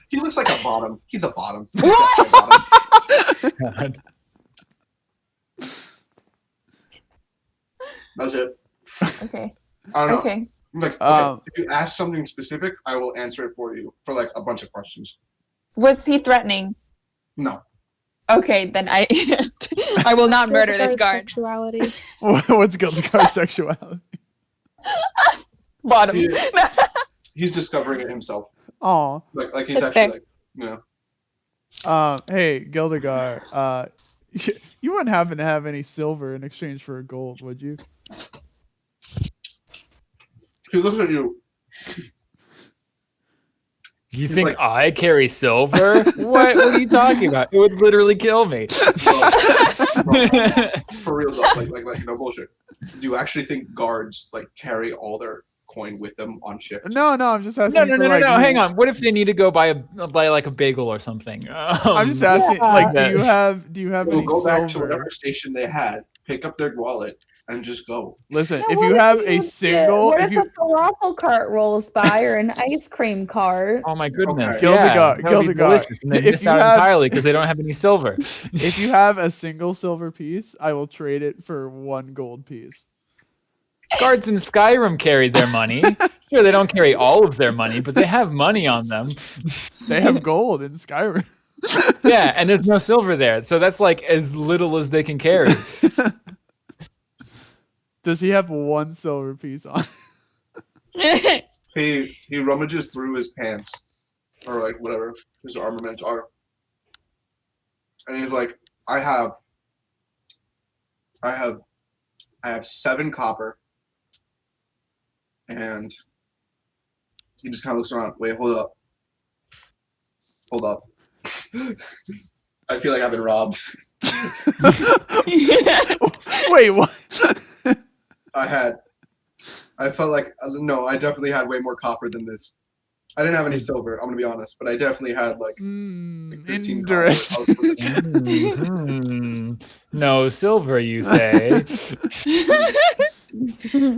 Speaker 3: He looks like a bottom. He's a bottom.
Speaker 1: God.
Speaker 3: That's it.
Speaker 2: Okay.
Speaker 3: I don't know.
Speaker 2: Okay.
Speaker 3: Like, okay, if you ask something specific, I will answer it for you for like a bunch of questions.
Speaker 2: Was he threatening?
Speaker 3: No.
Speaker 2: Okay, then I I will not murder this
Speaker 9: Gildegar's
Speaker 2: guard.
Speaker 9: Sexuality.
Speaker 5: What's Gildegar's sexuality?
Speaker 2: Bottom.
Speaker 3: He's discovering it himself.
Speaker 5: Aw.
Speaker 3: Like he's
Speaker 2: That's
Speaker 3: actually like,
Speaker 5: Hey, Gildegar, you wouldn't happen to have any silver in exchange for gold, would you?
Speaker 3: He looks at you.
Speaker 1: You
Speaker 3: He's
Speaker 1: think
Speaker 3: like-
Speaker 1: I carry silver? What are you talking about? It would literally kill me.
Speaker 3: Bro, for real though, like no bullshit. Do you actually think guards like carry all their coin with them on shift?
Speaker 5: No, I'm just asking.
Speaker 1: No. Hang on. What if they need to go buy like a bagel or something?
Speaker 5: I'm just asking.
Speaker 8: Yeah.
Speaker 5: Like, do
Speaker 1: Yeah.
Speaker 5: you have
Speaker 3: They'll
Speaker 5: any
Speaker 3: go back to
Speaker 5: silver?
Speaker 3: whatever station they had, pick up their wallet, and just go.
Speaker 5: Listen,
Speaker 8: Yeah,
Speaker 5: if
Speaker 8: what
Speaker 5: you
Speaker 8: if
Speaker 5: have
Speaker 8: you
Speaker 5: a
Speaker 8: get-
Speaker 5: single,
Speaker 8: what
Speaker 5: if
Speaker 8: if
Speaker 5: you
Speaker 8: a falafel cart rolls by or an ice cream cart?
Speaker 1: Oh my goodness.
Speaker 3: Okay.
Speaker 1: Yeah,
Speaker 5: Gildegar,
Speaker 1: that would be
Speaker 5: Gildegar,
Speaker 1: delicious. And they
Speaker 5: if
Speaker 1: missed
Speaker 5: you
Speaker 1: out
Speaker 5: have-
Speaker 1: entirely because they don't have any silver.
Speaker 5: if you have a single silver piece, I will trade it for 1 gold piece.
Speaker 1: Guards in Skyrim carry their money. Sure, they don't carry all of their money, but they have money on them.
Speaker 5: They have gold in Skyrim.
Speaker 1: Yeah, and there's no silver there, so that's like as little as they can carry.
Speaker 5: Does he have 1 silver piece on?
Speaker 3: He rummages through his pants or like whatever his armaments are, and he's like, I have 7 copper, and he just kind of looks around. Wait, hold up. I feel like I've been robbed.
Speaker 5: Wait, what?
Speaker 3: I felt like no, I definitely had way more copper than this. I didn't have any silver. I'm gonna be honest, but I definitely had like 15 copper.
Speaker 5: Interesting.
Speaker 1: Mhm. No silver, you say?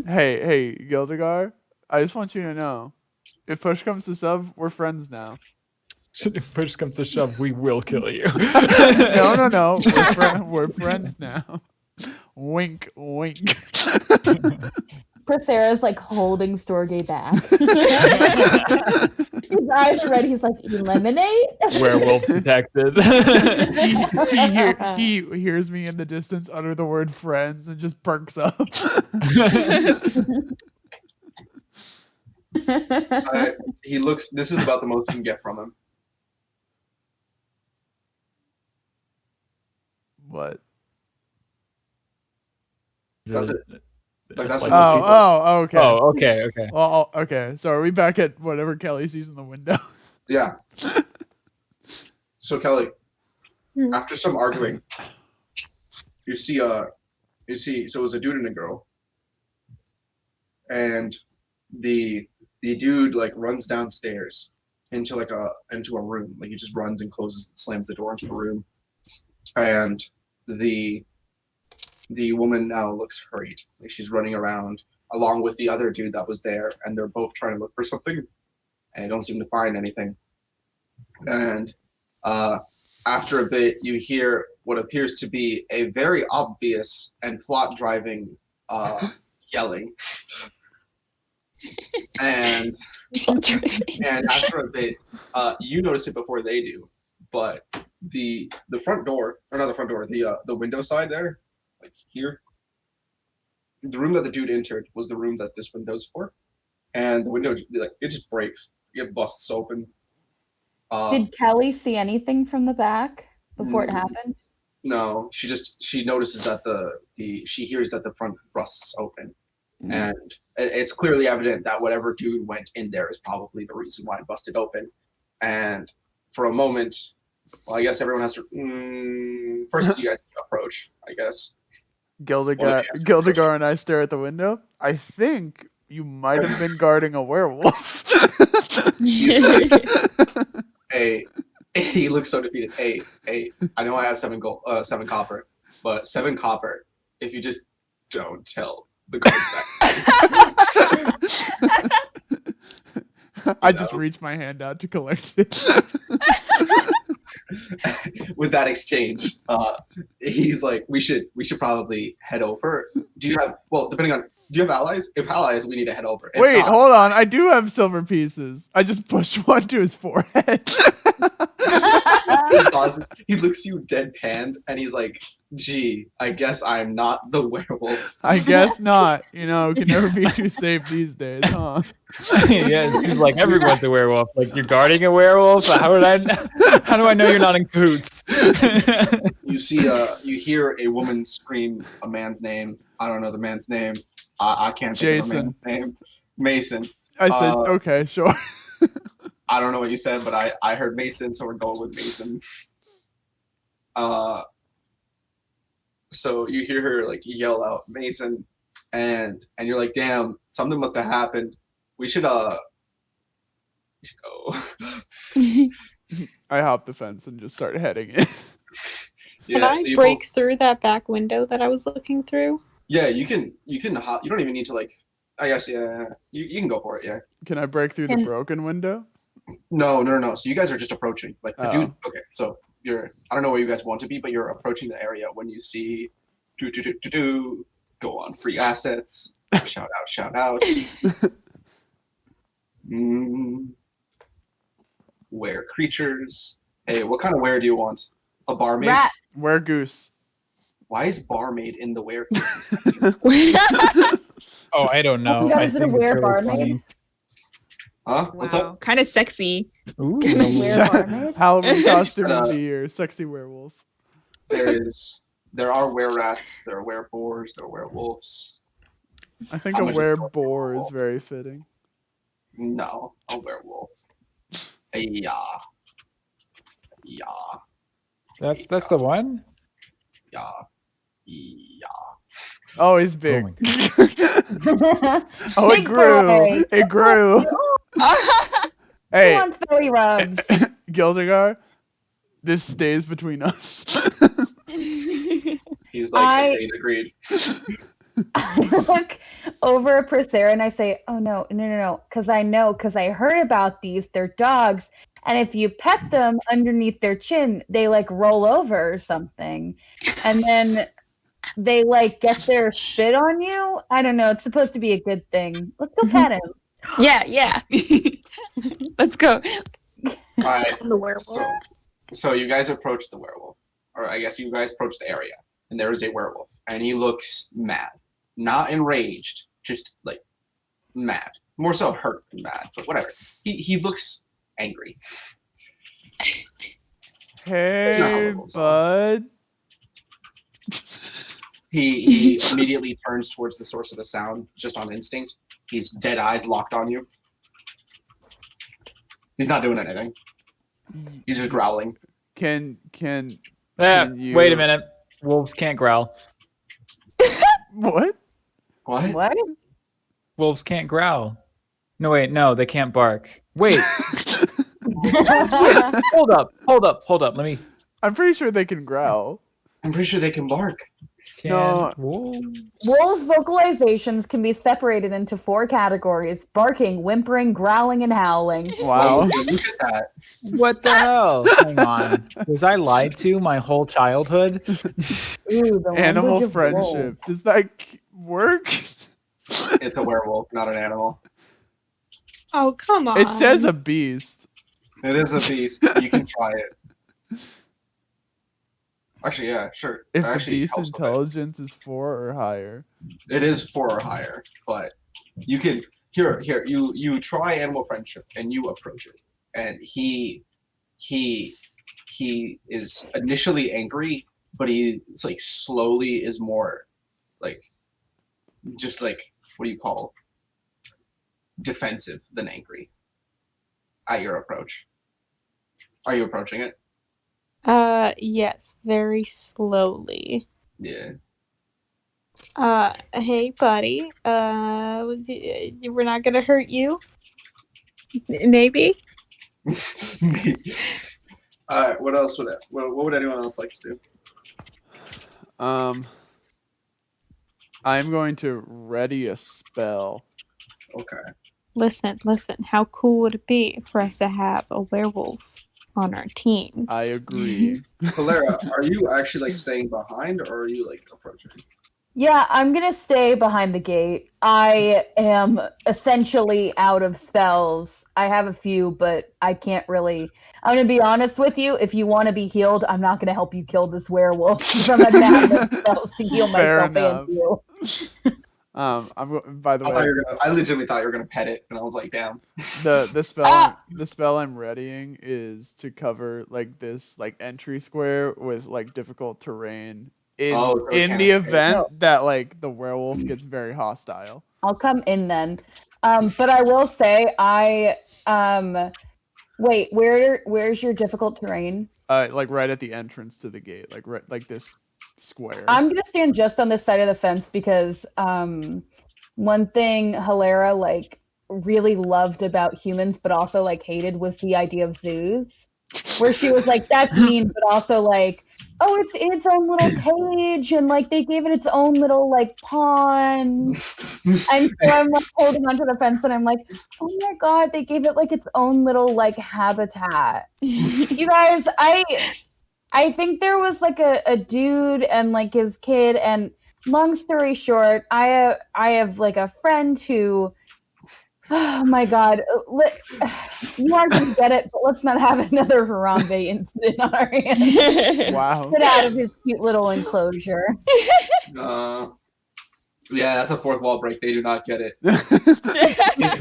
Speaker 5: Hey, Gildegar, I just want you to know, if push comes to shove, we're friends now.
Speaker 1: If push comes to shove, we will kill you.
Speaker 5: No. We're friends now. Wink, wink.
Speaker 8: Prisera's like holding Storgé back. His eyes are red. He's like, eliminate?
Speaker 1: Werewolf detected.
Speaker 5: He hears me in the distance utter the word friends and just perks up.
Speaker 3: He looks. This is about the most you can get from him.
Speaker 5: What?
Speaker 3: That's it. Like, that's
Speaker 1: Just
Speaker 3: what
Speaker 1: like-
Speaker 5: Oh, okay.
Speaker 1: Oh, okay.
Speaker 5: Well, okay. So are we back at whatever Kelly sees in the window?
Speaker 3: Yeah. So Kelly,
Speaker 9: Hmm.
Speaker 3: after some arguing, you see. So it was a dude and a girl, and the dude like runs downstairs into a room. Like he just runs and slams the door into the room, and the woman now looks hurried. Like she's running around along with the other dude that was there, and they're both trying to look for something, and they don't seem to find anything. And after a bit, you hear what appears to be a very obvious and plot-driving yelling. And after a bit, you notice it before they do, but the front door, or not the front door, the window side there, like here, the room that the dude entered was the room that this window's for, and the window, like, it just breaks it busts open.
Speaker 8: Did Kelly see anything from the back before it
Speaker 3: Mm.
Speaker 8: happened?
Speaker 3: No, she notices that she hears that the front busts open, and it's clearly evident that whatever dude went in there is probably the reason why it busted open. And for a moment, well, I guess everyone has to first you guys approach, I guess.
Speaker 5: Gildegar and I stare at the window. I think you might have been guarding a werewolf.
Speaker 3: Hey, he looks so defeated. Hey, I know I have 7 copper, but 7 copper if you just don't tell the guards back.
Speaker 5: I just reach my hand out to collect it.
Speaker 3: With that exchange, he's like, we should probably head over. Do you have do you have allies? If allies, we need to head over. If
Speaker 5: Wait,
Speaker 3: not,
Speaker 5: hold on. I do have silver pieces. I just pushed one to his forehead.
Speaker 3: he pauses, he looks you deadpanned, and he's like, gee, I guess I'm not the werewolf.
Speaker 5: I guess not. You know, can never be too safe these days, huh?
Speaker 1: Yeah, it seems like everyone's a werewolf. Like, you're guarding a werewolf? How do I know you're not in cahoots?
Speaker 3: You see, you hear a woman scream a man's name. I don't know the man's name. I can't think of the man's name. Mason.
Speaker 5: I said, okay, sure.
Speaker 3: I don't know what you said, but I heard Mason, so we're going with Mason. So you hear her like yell out Mason, and you're like, damn, something must have happened. We should go.
Speaker 5: I hop the fence and just start heading in.
Speaker 9: Can I break through that back window that I was looking through?
Speaker 3: Yeah, you can hop. You don't even need to like. I guess yeah. You can go for it. Yeah.
Speaker 5: Can I break through the broken window?
Speaker 3: No. So you guys are just approaching. Like the dude. Okay, so you're. I don't know where you guys want to be, but you're approaching the area when you see. Go on free assets. Shout out. Were creatures. Hey, what kind of were do you want? A barmaid?
Speaker 8: Rat.
Speaker 5: Were goose.
Speaker 3: Why is barmaid in the were?
Speaker 1: Oh, I don't know.
Speaker 8: Oh my God,
Speaker 1: I
Speaker 8: is it a
Speaker 1: think it's
Speaker 8: were
Speaker 1: really
Speaker 8: barmaid?
Speaker 1: funny.
Speaker 3: Huh? What's up?
Speaker 2: Kind of sexy.
Speaker 1: Ooh.
Speaker 8: Were barmaid?
Speaker 5: Halloween costume of the year. Sexy werewolf.
Speaker 3: There are were rats. There are were boars. There are werewolves.
Speaker 5: I think
Speaker 3: I'm
Speaker 5: a
Speaker 3: gonna just go
Speaker 5: were-boar is
Speaker 3: werewolf.
Speaker 5: very fitting.
Speaker 3: No, a werewolf. Yeah.
Speaker 1: That's the one?
Speaker 3: Yeah.
Speaker 5: Oh, he's big.
Speaker 1: Oh
Speaker 5: Oh, it
Speaker 8: Big
Speaker 5: grew.
Speaker 8: boy.
Speaker 5: It grew.
Speaker 8: Who
Speaker 5: Hey,
Speaker 8: wants belly rubs?
Speaker 5: Gildegar, this stays between us.
Speaker 3: He's like, agreed.
Speaker 8: I look over at Prisera and I say, oh no, because I heard about these. They're dogs. And if you pet them underneath their chin, they like roll over or something. And then they like get their spit on you. I don't know. It's supposed to be a good thing. Let's go pet him.
Speaker 2: Yeah. Let's go.
Speaker 3: All right.
Speaker 9: The werewolf.
Speaker 3: So you guys approach the werewolf, or I guess you guys approach the area, and there is a werewolf, and he looks mad, not enraged, just like mad, more so hurt than mad, but whatever. He looks angry.
Speaker 5: Hey, bud.
Speaker 3: He immediately turns towards the source of the sound, just on instinct. He's dead eyes locked on you. He's not doing anything. He's just growling.
Speaker 5: Can you...
Speaker 1: Wait a minute. Wolves can't growl.
Speaker 5: What?
Speaker 3: What?
Speaker 8: What?
Speaker 1: Wolves can't growl. No, wait, no, they can't bark. Wait. Hold up. Let me.
Speaker 5: I'm pretty sure they can growl.
Speaker 3: I'm pretty sure they can bark.
Speaker 5: No.
Speaker 8: Wolves' vocalizations can be separated into 4 categories: barking, whimpering, growling, and howling.
Speaker 5: Wow.
Speaker 3: Look at that.
Speaker 1: What the hell? Hang on. Was I lied to my whole childhood?
Speaker 8: Ooh, the
Speaker 5: Animal
Speaker 8: language of
Speaker 5: friendship.
Speaker 8: wolves.
Speaker 5: Does that work?
Speaker 3: It's a werewolf, not an animal.
Speaker 9: Oh, come on.
Speaker 5: It says a beast.
Speaker 3: It is a beast. You can try it. Actually, yeah, sure.
Speaker 5: If
Speaker 3: It
Speaker 5: the
Speaker 3: actually
Speaker 5: beast's
Speaker 3: helps with it.
Speaker 5: intelligence is 4 or higher.
Speaker 3: It is 4 or higher, but you can here. You try animal friendship and you approach it, and he is initially angry, but it's like slowly is more like just like what do you call defensive than angry at your approach. Are you approaching it?
Speaker 9: Yes, very slowly.
Speaker 3: Yeah.
Speaker 9: Hey, buddy. We're not gonna hurt you. Maybe.
Speaker 3: All right. What else what would anyone else like to do?
Speaker 5: I'm going to ready a spell.
Speaker 3: Okay.
Speaker 9: Listen. How cool would it be for us to have a werewolf on our team?
Speaker 5: I agree.
Speaker 3: Helera, are you actually like staying behind, or are you like approaching?
Speaker 8: Yeah, I'm gonna stay behind the gate. I am essentially out of spells. I have a few, but I can't really. I'm gonna be honest with you. If you want to be healed, I'm not gonna help you kill this werewolf. 'Cause I'm not gonna have enough spells to heal
Speaker 5: Fair
Speaker 8: myself and you.
Speaker 5: By the way,
Speaker 3: I legitimately thought you were gonna pet it, and I was like, damn.
Speaker 5: the spell I'm readying is to cover like this like entry square with like difficult terrain in the event that like the werewolf gets very hostile.
Speaker 8: I'll come in then. But I will say wait, where's your difficult terrain?
Speaker 5: Like right at the entrance to the gate, like this square.
Speaker 8: I'm gonna stand just on this side of the fence because one thing Helera like really loved about humans but also like hated was the idea of zoos. Where she was like, that's mean, but also like, oh, it's in its own little cage, and like they gave it its own little like pond. And so I'm like holding onto the fence, and I'm like, oh my god, they gave it like its own little like habitat. You guys, I think there was like a dude and like his kid, and long story short, I have like a friend who. Oh my god. You aren't going to get it, but let's not have another Harambe incident on our hands.
Speaker 5: Wow.
Speaker 8: Get out of his cute little enclosure.
Speaker 3: Yeah, that's a fourth wall break. They do not get it. If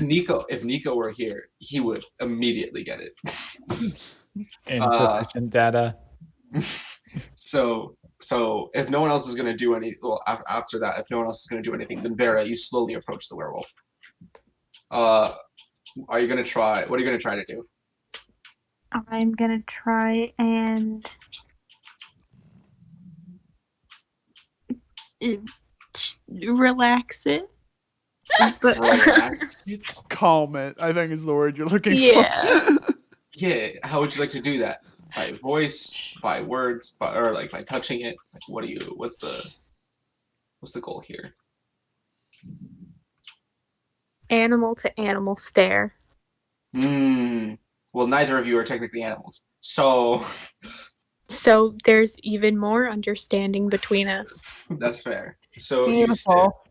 Speaker 3: Nico were here, he would immediately get it.
Speaker 1: Insufficient data.
Speaker 3: So if no one else is going to do after that, if no one else is going to do anything, then Vera, you slowly approach the werewolf. Are you gonna try? What are you gonna try to do?
Speaker 9: I'm gonna try and relax it. But
Speaker 5: calm it, I think is the word you're looking
Speaker 9: for.
Speaker 3: Yeah. How would you like to do that? By voice, by words, or like by touching it? Like, what's the goal here?
Speaker 9: Animal to animal stare.
Speaker 3: Well, neither of you are technically animals, so
Speaker 9: there's even more understanding between us.
Speaker 3: That's fair. So
Speaker 8: beautiful.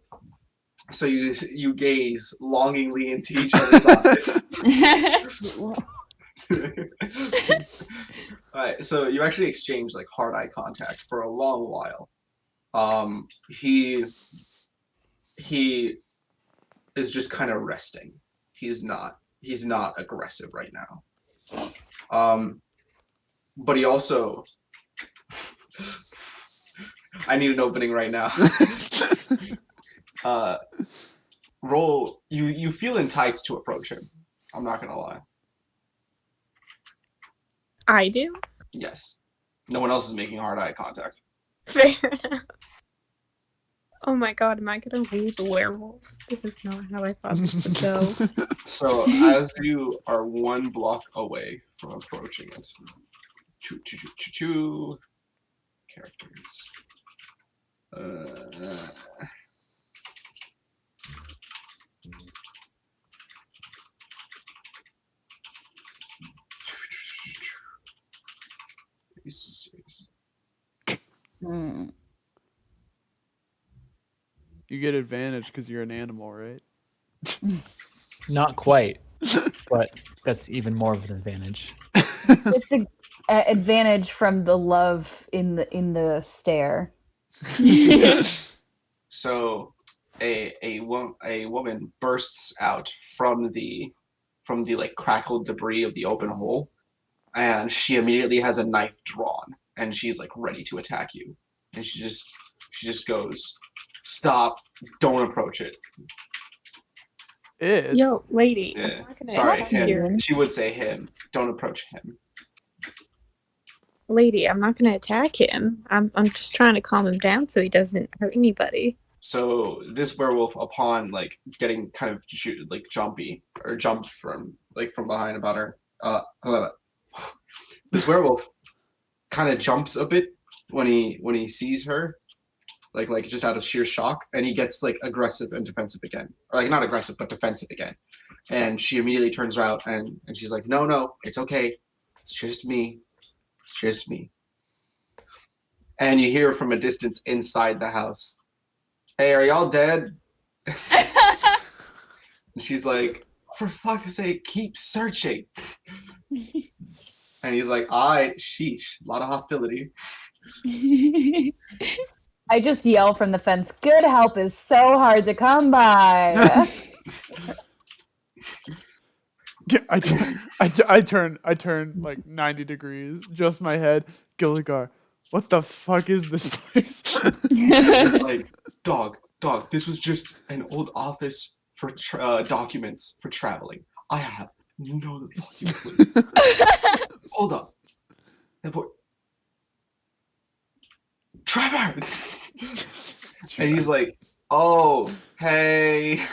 Speaker 3: You gaze longingly into each other's eyes. All right. So you actually exchange like hard eye contact for a long while. He is just kind of resting. He's not aggressive right now. But he also I need an opening right now. Roll you feel enticed to approach him. I'm not gonna lie.
Speaker 9: I do?
Speaker 3: Yes. No one else is making hard eye contact.
Speaker 9: Fair enough. Oh my god, am I gonna lose a werewolf? This is not how I thought this would go.
Speaker 3: So as you are one block away from approaching it, characters.
Speaker 5: You get advantage because you're an animal, right?
Speaker 1: Not quite, but that's even more of an advantage.
Speaker 8: It's an advantage from the love in the stare.
Speaker 3: So a woman bursts out from the like crackled debris of the open hole, and she immediately has a knife drawn, and she's like ready to attack you, and she just goes, "Stop! Don't approach it."
Speaker 9: Yo, lady. I'm
Speaker 3: Yeah.
Speaker 9: not gonna
Speaker 3: Sorry,
Speaker 9: attack you.
Speaker 3: him. She would say him. Don't approach him.
Speaker 9: Lady, I'm not gonna attack him. I'm just trying to calm him down so he doesn't hurt anybody.
Speaker 3: So this werewolf, upon like getting kind of like jumped from behind about her, this werewolf kind of jumps a bit when he sees her, like just out of sheer shock, and he gets like aggressive and defensive again, or like not aggressive but defensive again, and she immediately turns around and she's like, no, it's okay, it's just me, and you hear from a distance inside the house, "Hey, are y'all dead?" And she's like, "For fuck's sake, keep searching." And he's like, sheesh, a lot of hostility.
Speaker 8: I just yell from the fence, "Good help is so hard to come by."
Speaker 5: I turn like 90 degrees, just my head. Gilligar, what the fuck is this place?
Speaker 3: Like, dog, this was just an old office for documents for traveling. I have no fucking clue. Hold up. That boy, Trevor! And he's like, "Oh, hey.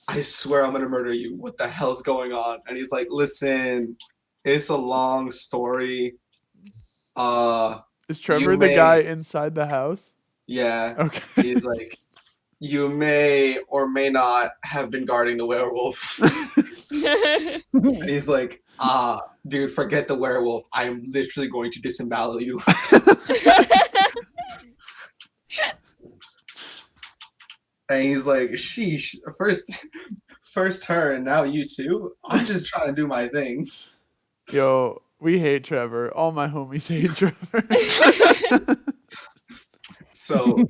Speaker 3: I swear I'm gonna murder you. What the hell's going on?" And he's like, "Listen, it's a long story.
Speaker 5: Is Trevor the guy inside the house?
Speaker 3: Yeah."
Speaker 5: Okay.
Speaker 3: He's like, "You may or may not have been guarding the werewolf." And he's like, dude, forget the werewolf. I'm literally going to disembowel you." And he's like, "Sheesh, first her, and now you too? I'm just trying to do my thing."
Speaker 5: Yo, we hate Trevor. All my homies hate Trevor.
Speaker 3: So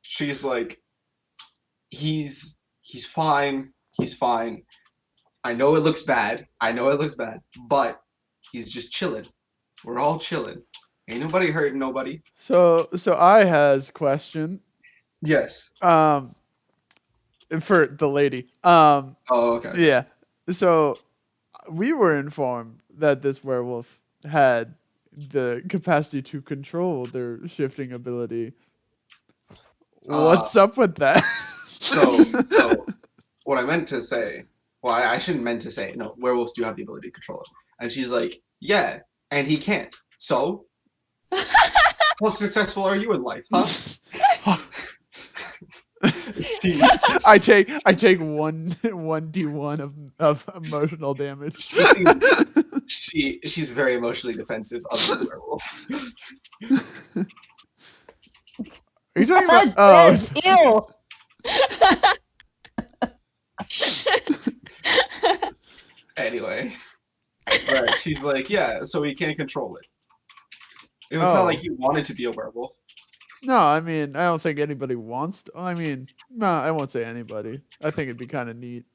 Speaker 3: she's like, he's fine. I know it looks bad, but he's just chilling. We're all chilling. Ain't nobody hurting nobody.
Speaker 5: So I has question.
Speaker 3: Yes.
Speaker 5: For the lady.
Speaker 3: Oh, okay.
Speaker 5: Yeah. So we were informed that this werewolf had the capacity to control their shifting ability. What's up with that?
Speaker 3: So what I meant to say, well, I shouldn't meant to say, no, werewolves do have the ability to control it. And she's like, "Yeah, and he can't. So how successful are you in life, huh?"
Speaker 5: I take 1d1 of emotional damage.
Speaker 3: She's very emotionally defensive of this werewolf.
Speaker 5: Are you talking about?
Speaker 8: Ew.
Speaker 3: Anyway, right, she's like, "Yeah, so he can't control it." It was not like he wanted to be a werewolf.
Speaker 5: No, I mean, I don't think anybody wants to. I mean, no, I won't say anybody. I think it'd be kind of neat.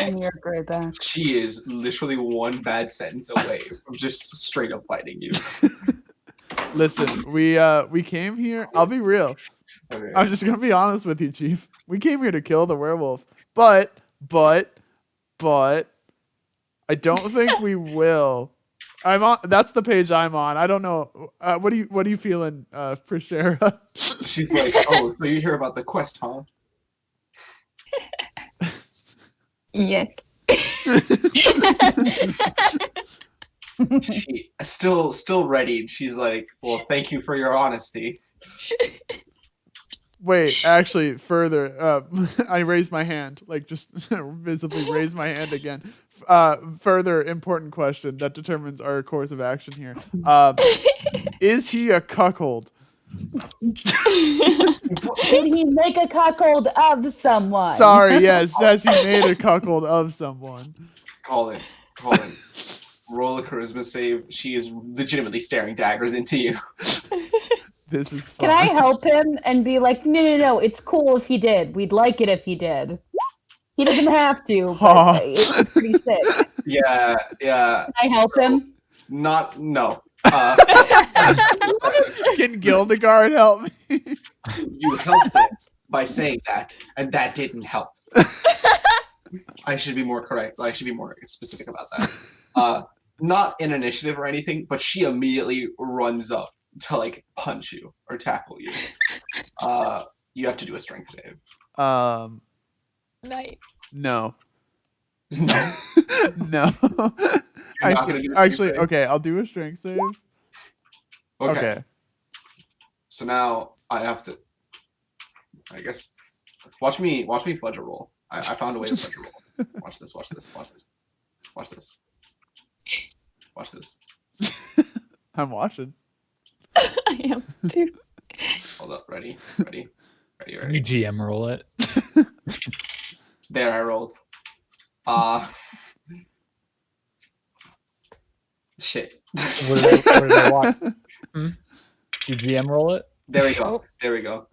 Speaker 8: And you're great back.
Speaker 3: She is literally one bad sentence away from just straight up fighting you.
Speaker 5: Listen, we came here. I'll be real.
Speaker 3: Okay.
Speaker 5: I'm just gonna be honest with you, Chief. We came here to kill the werewolf, but I don't think we will. I'm on. That's the page I'm on. I don't know. What are you feeling, Prisera?
Speaker 3: She's like, "Oh, so you hear about the quest, huh?"
Speaker 2: Yes.
Speaker 3: She still ready. She's like, "Well, thank you for your honesty."
Speaker 5: Wait, actually, further, I raised my hand, like just visibly raise my hand again. Further important question that determines our course of action here. Is he a cuckold?
Speaker 8: Did he make a cuckold of someone?
Speaker 5: Sorry, yes. Has he made a cuckold of someone?
Speaker 3: Colin, roll a charisma save. She is legitimately staring daggers into you.
Speaker 5: This is
Speaker 8: Can
Speaker 5: fun.
Speaker 8: I help him and be like, no, it's cool if he did. We'd like it if he did. He doesn't have to, but
Speaker 5: Aw.
Speaker 8: it's pretty sick.
Speaker 3: Yeah.
Speaker 8: Can I help him?
Speaker 3: No.
Speaker 5: Can Gildegard help me?
Speaker 3: You helped him by saying that, and that didn't help. I should be more correct. I should be more specific about that. Not an initiative or anything, but she immediately runs up to like punch you or tackle you. You have to do a strength save.
Speaker 2: Nice.
Speaker 5: No.
Speaker 3: No.
Speaker 5: No.
Speaker 3: You're not gonna do a strength
Speaker 5: Actually,
Speaker 3: save?
Speaker 5: okay, I'll do a strength save. Okay.
Speaker 3: So now I have to. I guess. Watch me fudge a roll. I found a way to fudge a roll. Watch this. Watch this. Watch this. Watch this. Watch this.
Speaker 5: I'm watching.
Speaker 2: I am too.
Speaker 3: Hold up. Ready.
Speaker 1: You GM roll it.
Speaker 3: There, I rolled. Shit.
Speaker 1: What did I watch? Did you GM roll it?
Speaker 3: There we go. There we go.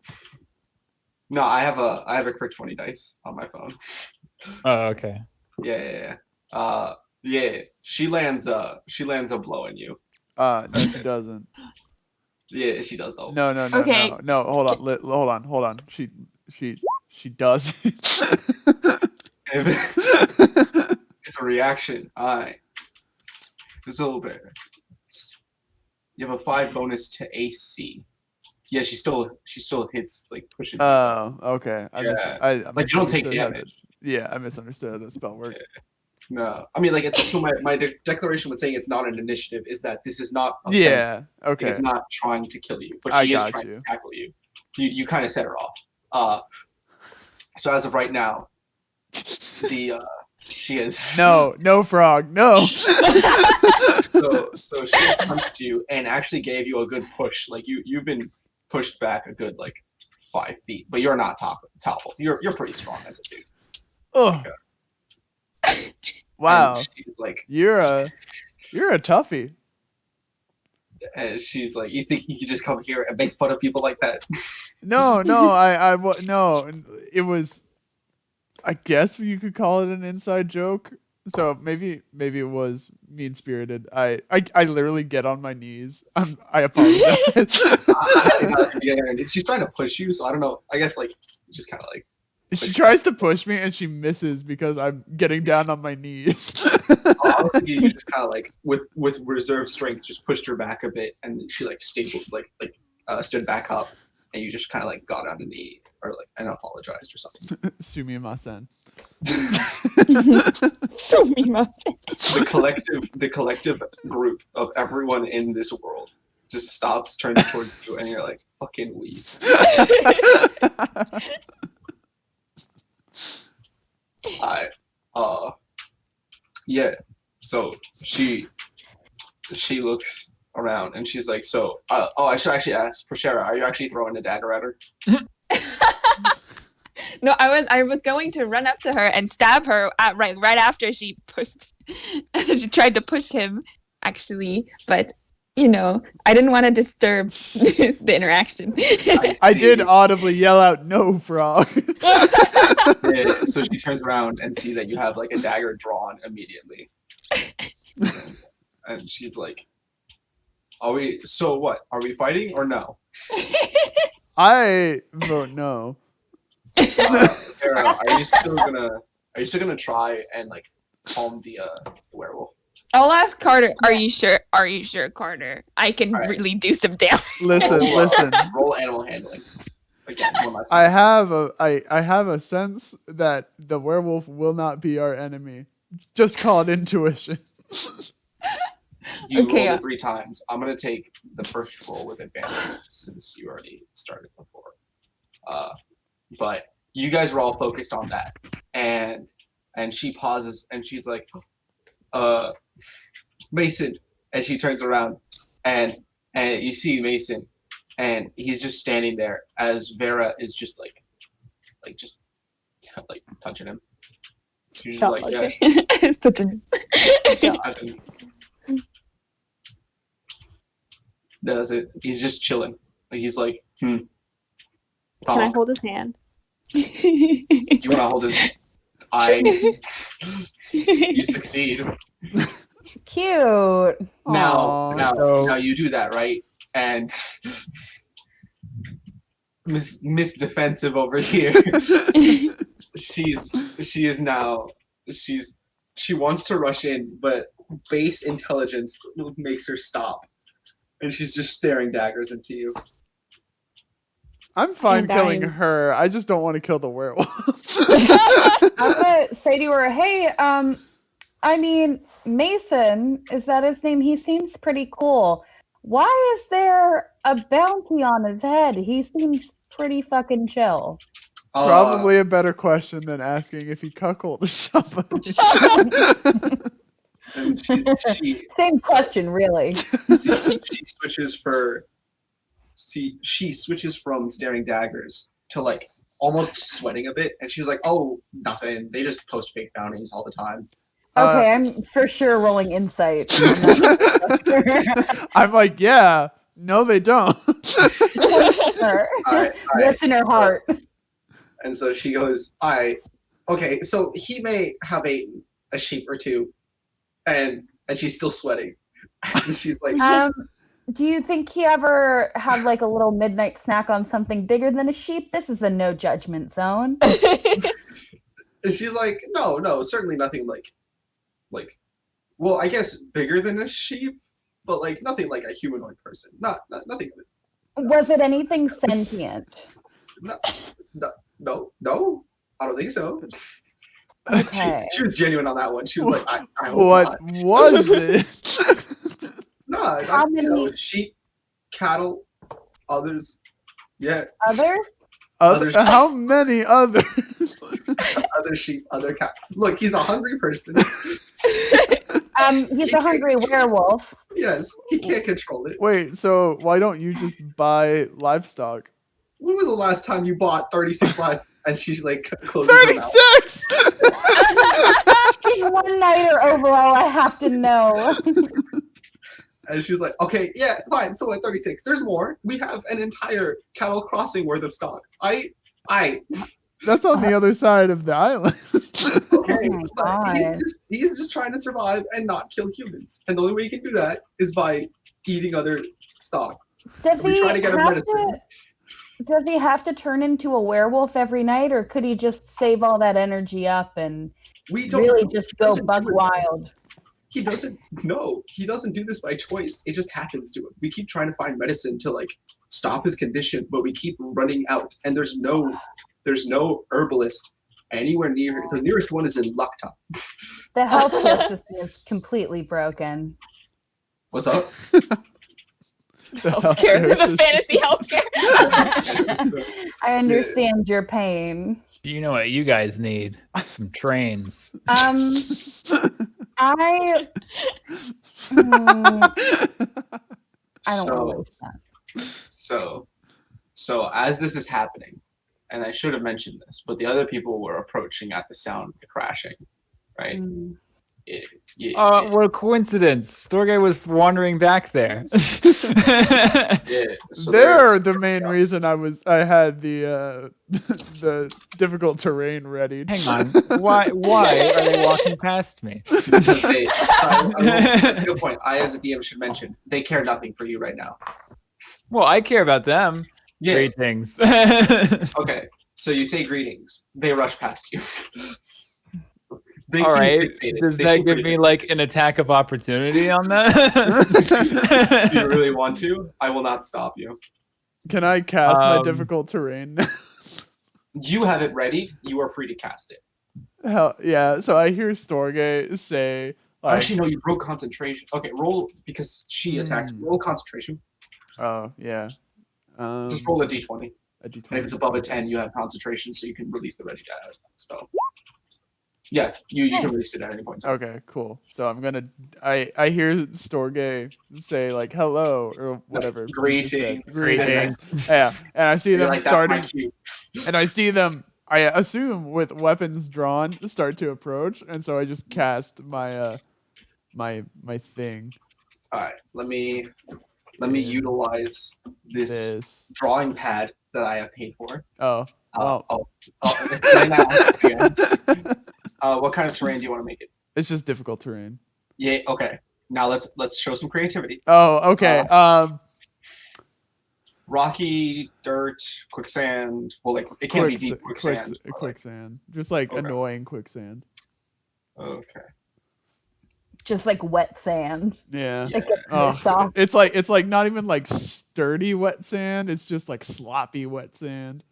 Speaker 3: No, I have a crit 20 dice on my phone.
Speaker 1: Oh, okay.
Speaker 3: Yeah. Yeah. She lands a blow in you.
Speaker 5: No, she doesn't.
Speaker 3: Yeah, she does though.
Speaker 5: No.
Speaker 2: Okay.
Speaker 5: No, hold on. Hold on. She does.
Speaker 3: It's a reaction. Alright. Just a little bit. You have a 5 bonus to AC. Yeah, she still hits, like pushes.
Speaker 5: Oh, okay. I
Speaker 3: Like you don't take
Speaker 5: misunderstood how
Speaker 3: damage.
Speaker 5: Yeah, I misunderstood how that spell worked.
Speaker 3: No, I mean like it's so my declaration with saying it's not an initiative is that this is not.
Speaker 5: Yeah.
Speaker 3: Like,
Speaker 5: Okay.
Speaker 3: it's not trying to kill you, but
Speaker 5: I
Speaker 3: she is
Speaker 5: got
Speaker 3: trying
Speaker 5: you.
Speaker 3: to tackle you. You kind of set her off. So as of right now, she is
Speaker 5: No, frog. No.
Speaker 3: so she punched you and actually gave you a good push. Like you've been pushed back a good like 5 feet, but you're not toppled. You're pretty strong as a dude.
Speaker 5: Ugh. Wow.
Speaker 3: And she's like,
Speaker 5: You're a toughie.
Speaker 3: and she's like, you think you could just come here and make fun of people like that?
Speaker 5: No, no. It was. I guess you could call it an inside joke. So maybe it was mean spirited. I literally get on my knees. I apologize.
Speaker 3: She's trying to push you, so I don't know. I guess like just kind of like.
Speaker 5: She tries to push me and she misses because I'm getting down on my knees.
Speaker 3: Honestly, you just kind of like with reserve strength, just pushed her back a bit, and she like stabled stood back up, and you just kind of like got on a knee or like and apologized or something.
Speaker 5: Sumimasen.
Speaker 3: The collective group of everyone in this world just stops, turns towards you, and you're like, fucking leave. Yeah. So she looks around and she's like, so I should actually ask Prisera, are you actually throwing a dagger at her?
Speaker 2: No, I was going to run up to her and stab her right after she pushed. She tried to push him, actually, but I didn't want to disturb the interaction.
Speaker 5: I did audibly yell out, "No, frog!"
Speaker 3: Yeah, so she turns around and sees that you have like a dagger drawn immediately, and she's like, "Are we? So what? Are we fighting or no?"
Speaker 5: I vote no.
Speaker 3: Vera, are you still gonna try and like calm the werewolf?
Speaker 2: I'll ask Carter. Are you sure? Are you sure, Carter? I can really do some damage.
Speaker 5: Listen.
Speaker 3: Roll animal handling. Again, one last
Speaker 5: I have a sense that the werewolf will not be our enemy. Just call it intuition.
Speaker 3: You
Speaker 2: Okay,
Speaker 3: rolled it 3 times. I'm gonna take the first roll with advantage since you already started before. But you guys were all focused on that, and she pauses and she's like, Mason, and she turns around and you see Mason, and he's just standing there as Vera is just like touching him. She's just like, yeah.
Speaker 2: It's touching him.
Speaker 3: That's it. He's just chilling. he's like,
Speaker 9: Can I
Speaker 3: Dog,
Speaker 9: hold his hand?
Speaker 3: you want to hold his? You succeed.
Speaker 8: Cute.
Speaker 3: Now
Speaker 1: no.
Speaker 3: you do that, right? And Miss Defensive over here. She wants to rush in, but base intelligence makes her stop, and she's just staring daggers into you.
Speaker 5: I'm fine
Speaker 9: And
Speaker 5: killing
Speaker 9: I'm-
Speaker 5: her. I just don't want to kill the werewolf.
Speaker 8: I'm gonna say to her, hey, I mean, Mason, is that his name? He seems pretty cool. Why is there a bounty on his head? He seems pretty fucking chill.
Speaker 5: Probably a better question than asking if he cuckolded somebody.
Speaker 3: And she
Speaker 8: Same question, really.
Speaker 3: she switches from staring daggers to like almost sweating a bit, and she's like, "Oh, nothing. They just post fake bounties all the time."
Speaker 8: Okay, I'm for sure rolling insight.
Speaker 5: I'm like, yeah, no, they don't.
Speaker 8: Sure.
Speaker 3: All right.
Speaker 8: What's in her heart?
Speaker 3: And so she goes, okay, so he may have a sheep or two, and she's still sweating. And she's like,
Speaker 8: Do you think he ever had like a little midnight snack on something bigger than a sheep? This is a no judgment zone.
Speaker 3: and she's like, no, certainly nothing like, well, I guess bigger than a sheep, but like nothing like a humanoid person. Nothing.
Speaker 8: Was it anything sentient?
Speaker 3: No, I don't think so.
Speaker 8: Okay.
Speaker 3: She was genuine on that one. She was like, I hope
Speaker 5: What
Speaker 3: not.
Speaker 5: was it?
Speaker 3: No,
Speaker 8: How many
Speaker 3: sheep, cattle, others. Yeah,
Speaker 8: others?
Speaker 5: How many others?
Speaker 3: other sheep, other cat. Look, he's a hungry person.
Speaker 8: He's a hungry werewolf.
Speaker 3: Yes, he can't control it.
Speaker 5: Wait, so why don't you just buy livestock?
Speaker 3: When was the last time you bought 36 lives? And she's like, closes her mouth.
Speaker 5: 36!
Speaker 8: In one night or overall, I have to know.
Speaker 3: And she's like, okay, yeah, fine. So at 36, there's more. We have an entire cattle crossing worth of stock.
Speaker 5: That's on the other side of the island.
Speaker 3: Okay,
Speaker 8: Oh my
Speaker 3: but
Speaker 8: God.
Speaker 3: he's just trying to survive and not kill humans. And the only way he can do that is by eating other stock.
Speaker 8: Does
Speaker 3: We
Speaker 8: he
Speaker 3: try to get him
Speaker 8: have
Speaker 3: medicine.
Speaker 8: to? Does he have to turn into a werewolf every night, or could he just save all that energy up and
Speaker 3: We don't
Speaker 8: really
Speaker 3: know.
Speaker 8: just
Speaker 3: He
Speaker 8: go
Speaker 3: doesn't
Speaker 8: bug
Speaker 3: do it.
Speaker 8: wild?
Speaker 3: He doesn't. No, he doesn't do this by choice. It just happens to him. We keep trying to find medicine to like stop his condition, but we keep running out. And there's no herbalist anywhere near. The nearest one is in Lukta.
Speaker 8: The healthcare system is completely broken.
Speaker 3: What's up?
Speaker 9: Healthcare, the fantasy healthcare.
Speaker 8: I understand your pain.
Speaker 1: You know what you guys need? Some trains.
Speaker 8: I don't want to waste that.
Speaker 3: So as this is happening, and I should have mentioned this, but the other people were approaching at the sound of the crashing, right?
Speaker 8: Mm.
Speaker 1: What a coincidence. Storgé was wandering back there.
Speaker 3: So
Speaker 5: They're the main reason I had the difficult terrain readied.
Speaker 1: Hang on. Why are they walking past me?
Speaker 3: that's a good point. I, as a DM, should mention they care nothing for you right now.
Speaker 1: Well, I care about them.
Speaker 3: Yeah.
Speaker 1: Great things.
Speaker 3: Okay. So you say greetings. They rush past you. They
Speaker 1: All
Speaker 3: seem
Speaker 1: right.
Speaker 3: fixated.
Speaker 1: Does
Speaker 3: They
Speaker 1: that
Speaker 3: seem
Speaker 1: give
Speaker 3: pretty
Speaker 1: me
Speaker 3: fixated.
Speaker 1: like an attack of opportunity on
Speaker 3: Do
Speaker 1: that?
Speaker 3: you really want to? I will not stop you.
Speaker 5: Can I cast my
Speaker 1: Um,
Speaker 5: difficult terrain?
Speaker 3: You have it ready. You are free to cast it.
Speaker 5: Hell yeah! So I hear Storgé say, like,
Speaker 3: Actually, no. You broke concentration. Okay, roll because she attacked. Roll concentration.
Speaker 5: "Oh yeah."
Speaker 3: Just roll a d20.
Speaker 5: A D20.
Speaker 3: And if it's above a 10, you have concentration, so you can release the ready spell. Yeah, you can release it at any point.
Speaker 5: Okay, cool. So I'm gonna. I hear Storgé say like "hello" or whatever. he just said.
Speaker 3: Greetings.
Speaker 5: Yeah, and I see
Speaker 3: You're
Speaker 5: them
Speaker 3: like, that's my
Speaker 5: starting,
Speaker 3: cue.
Speaker 5: and I see them. I assume with weapons drawn, start to approach, and so I just cast my my thing.
Speaker 3: All right, let me let me
Speaker 5: in
Speaker 3: utilize this
Speaker 5: this.
Speaker 3: drawing pad that I have paid for.
Speaker 5: Oh. Well.
Speaker 3: It's right now. What kind of terrain do you want to make it?
Speaker 5: It's just difficult terrain.
Speaker 3: Yeah. Okay. Now let's show some creativity.
Speaker 5: Oh, okay.
Speaker 3: Rocky, dirt, quicksand. Well, like it can't be deep quicksand.
Speaker 5: Quicksand. Just like
Speaker 3: Okay.
Speaker 5: annoying quicksand.
Speaker 3: Okay.
Speaker 8: Just like wet sand.
Speaker 5: Yeah.
Speaker 3: Yeah.
Speaker 8: Like a
Speaker 5: Oh,
Speaker 8: soft.
Speaker 5: it's like not even like sturdy wet sand. It's just like sloppy wet sand.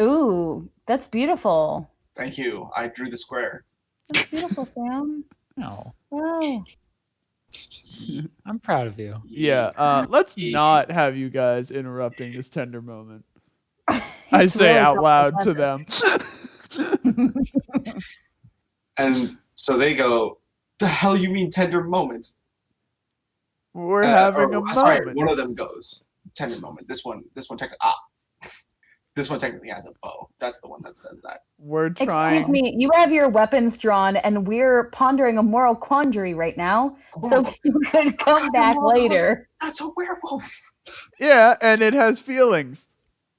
Speaker 8: Ooh, that's beautiful.
Speaker 3: Thank you. I drew the square.
Speaker 8: That's beautiful, Sam.
Speaker 1: No,
Speaker 8: Wow.
Speaker 1: I'm proud of you.
Speaker 5: Yeah. Let's not have you guys interrupting this tender moment. I
Speaker 8: It's
Speaker 5: say
Speaker 8: really
Speaker 5: out
Speaker 8: not
Speaker 5: loud to
Speaker 8: pleasant.
Speaker 5: them.
Speaker 3: And so they go, "The hell you mean tender moment?"
Speaker 5: We're having a
Speaker 3: or, sorry,
Speaker 5: moment.
Speaker 3: one of them goes, "Tender moment." This one technically this one technically has a bow. That's the one that says that.
Speaker 5: We're trying.
Speaker 8: Excuse me, you have your weapons drawn, and we're pondering a moral quandary right now. So if you could come back later.
Speaker 3: That's a werewolf.
Speaker 5: Yeah, and it has feelings.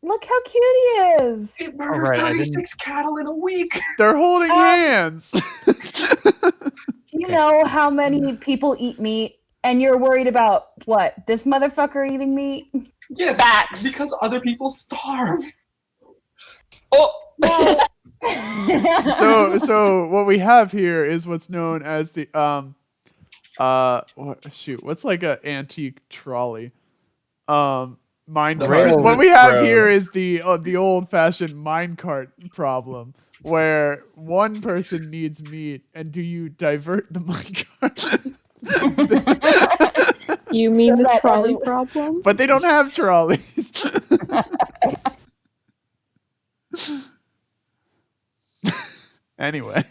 Speaker 8: Look how cute he is.
Speaker 3: It murdered
Speaker 1: Alright, I
Speaker 3: 36 cattle in a week.
Speaker 5: They're holding hands.
Speaker 8: Do you know how many people eat meat? And you're worried about what? This motherfucker eating meat?
Speaker 3: Yes,
Speaker 2: Facts.
Speaker 3: because other people starve.
Speaker 2: Oh.
Speaker 5: So what we have here is what's known as the what's like a antique trolley mine
Speaker 1: The
Speaker 5: cart.
Speaker 1: railroad
Speaker 5: What we have
Speaker 1: road.
Speaker 5: here is the old fashioned mine cart problem where one person needs meat and do you divert the mine cart?
Speaker 9: You mean
Speaker 8: So
Speaker 9: the
Speaker 8: that
Speaker 9: trolley
Speaker 8: everyone-
Speaker 9: problem?
Speaker 5: But they don't have trolleys. Anyway.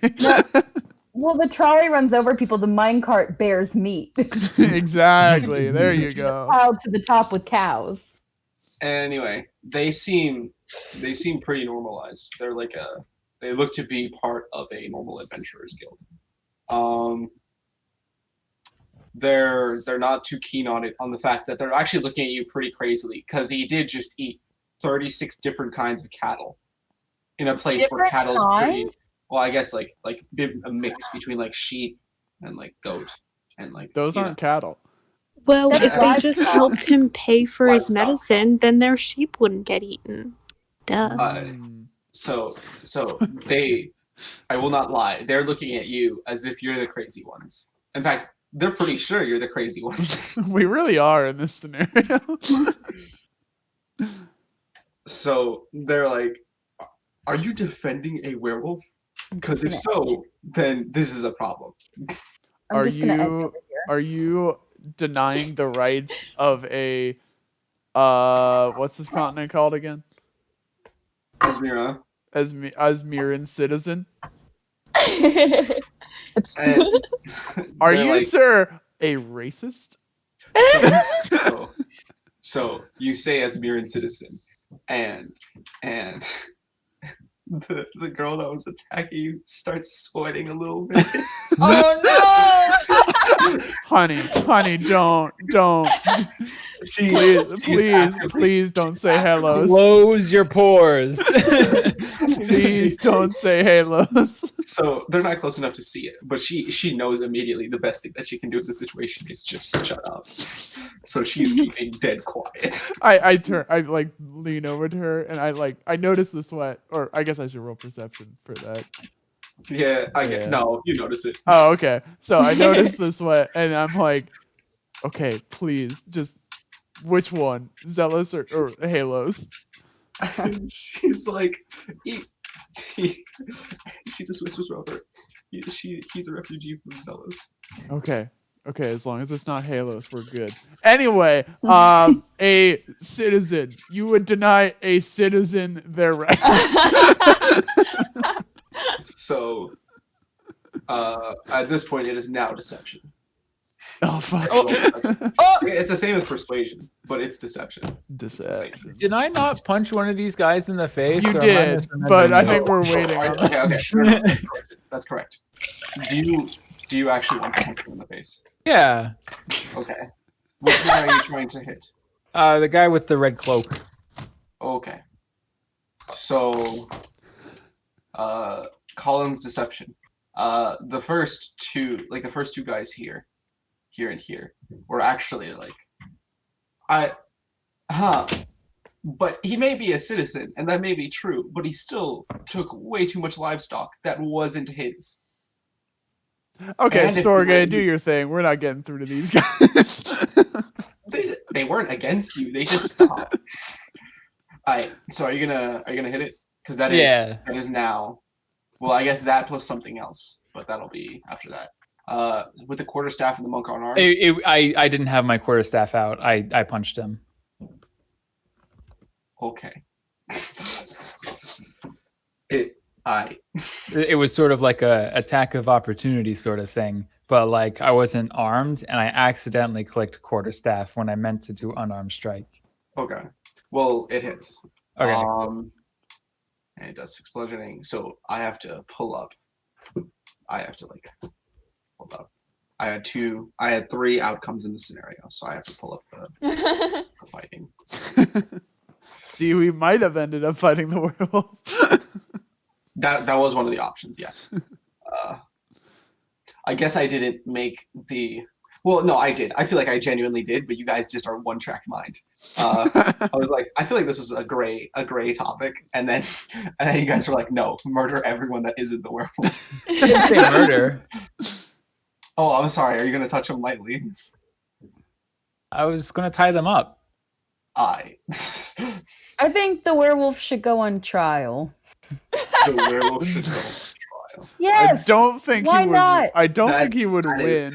Speaker 8: Well, the trolley runs over people. The minecart bears meat.
Speaker 5: Exactly. There you go.
Speaker 8: Piled to the top with cows.
Speaker 3: Anyway, they seem pretty normalized. They're like they look to be part of a normal adventurers guild. They're not too keen on the fact that they're actually looking at you pretty crazily because he did just eat 36 different kinds of cattle in a place where
Speaker 8: Different
Speaker 3: cattle's pretty.
Speaker 8: kinds?
Speaker 3: Well, I guess like a mix between like sheep and like goat and like
Speaker 5: Those
Speaker 3: you know.
Speaker 5: aren't cattle.
Speaker 9: Well,
Speaker 8: That's
Speaker 9: if they
Speaker 8: livestock.
Speaker 9: just helped him pay for his
Speaker 3: Livestock.
Speaker 9: medicine, then their sheep wouldn't get eaten. Duh.
Speaker 3: So I will not lie. They're looking at you as if you're the crazy ones. In fact, they're pretty sure you're the crazy ones.
Speaker 5: We really are in this scenario.
Speaker 3: So they're like, "Are you defending a werewolf? Because if so, then this is a problem."
Speaker 8: I'm
Speaker 5: Are
Speaker 8: just gonna edge
Speaker 5: you
Speaker 8: over here.
Speaker 5: are you denying the rights of a what's this continent called again?
Speaker 3: Asmira.
Speaker 5: Asmiran citizen?
Speaker 2: It's
Speaker 3: And
Speaker 5: Are
Speaker 3: they're
Speaker 5: you,
Speaker 3: like,
Speaker 5: sir, a racist?
Speaker 3: so you say Asmiran citizen, and the girl that was attacking you starts sweating a little bit.
Speaker 2: oh
Speaker 5: Honey, don't. Please don't say hellos.
Speaker 1: Close your pores.
Speaker 5: Please don't say halos.
Speaker 3: So they're not close enough to see it, but she knows immediately the best thing that she can do in this situation is just shut up. So she's keeping dead quiet.
Speaker 5: I like lean over to her and I notice the sweat, or I guess I should roll perception for that.
Speaker 3: Yeah, I get.
Speaker 5: Yeah.
Speaker 3: No, you notice it.
Speaker 5: Oh, okay. So I notice the sweat and I'm like, okay, please, just which one? Zealous or halos?
Speaker 3: She's like, she just whispers over. He's a refugee from Zealous.
Speaker 5: Okay, as long as it's not halos, we're good. Anyway, a citizen. You would deny a citizen their rights.
Speaker 3: So, at this point, it is now deception.
Speaker 5: Oh fuck.
Speaker 3: It's the same as persuasion, but it's deception.
Speaker 5: Deception.
Speaker 1: Did I not punch one of these guys in the face?
Speaker 5: You
Speaker 1: or am
Speaker 5: did,
Speaker 1: misremembering
Speaker 5: but I
Speaker 1: this?
Speaker 5: think we're waiting on that.
Speaker 3: Okay. No, that's correct. Do you actually want to punch him in the face?
Speaker 1: Yeah.
Speaker 3: Okay. Which one are you trying to hit?
Speaker 1: The guy with the red cloak.
Speaker 3: Okay. So, Colin's deception. The first two guys here, and here, were actually like, but he may be a citizen, and that may be true, but he still took way too much livestock that wasn't his.
Speaker 5: Okay,
Speaker 3: And if
Speaker 5: Storgé,
Speaker 3: you-
Speaker 5: do your thing. We're not getting through to these guys.
Speaker 3: They weren't against you. They just stopped. Alright, so are you gonna hit it? Because that is now. Well, I guess that plus something else, but that'll be after that. With the quarterstaff and the monk on arm.
Speaker 1: I didn't have my quarterstaff out. I punched him.
Speaker 3: Okay.
Speaker 1: It was sort of like a attack of opportunity sort of thing, but like I wasn't armed and I accidentally clicked quarterstaff when I meant to do unarmed strike.
Speaker 3: Okay. Well, it hits.
Speaker 1: Okay.
Speaker 3: And it does 6 bludgeoning, so I have to pull up. Hold up. I had 3 outcomes in the scenario, so I have to pull up the fighting.
Speaker 5: See, we might have ended up fighting the werewolf.
Speaker 3: That was one of the options, yes. I guess I didn't make the. Well, no, I did. I feel like I genuinely did, but you guys just are one-track mind. I was like, I feel like this is a gray topic, and then you guys were like, no, murder everyone that isn't the werewolf.
Speaker 1: I didn't say murder.
Speaker 3: Oh, I'm sorry. Are you gonna touch them lightly?
Speaker 1: I was gonna tie them up.
Speaker 4: I think the werewolf should go on trial.
Speaker 3: The werewolf should go on trial.
Speaker 4: Yes.
Speaker 5: I don't think
Speaker 4: Why
Speaker 5: he would.
Speaker 4: not?
Speaker 5: I don't
Speaker 3: That-
Speaker 5: think he would
Speaker 3: that
Speaker 5: win.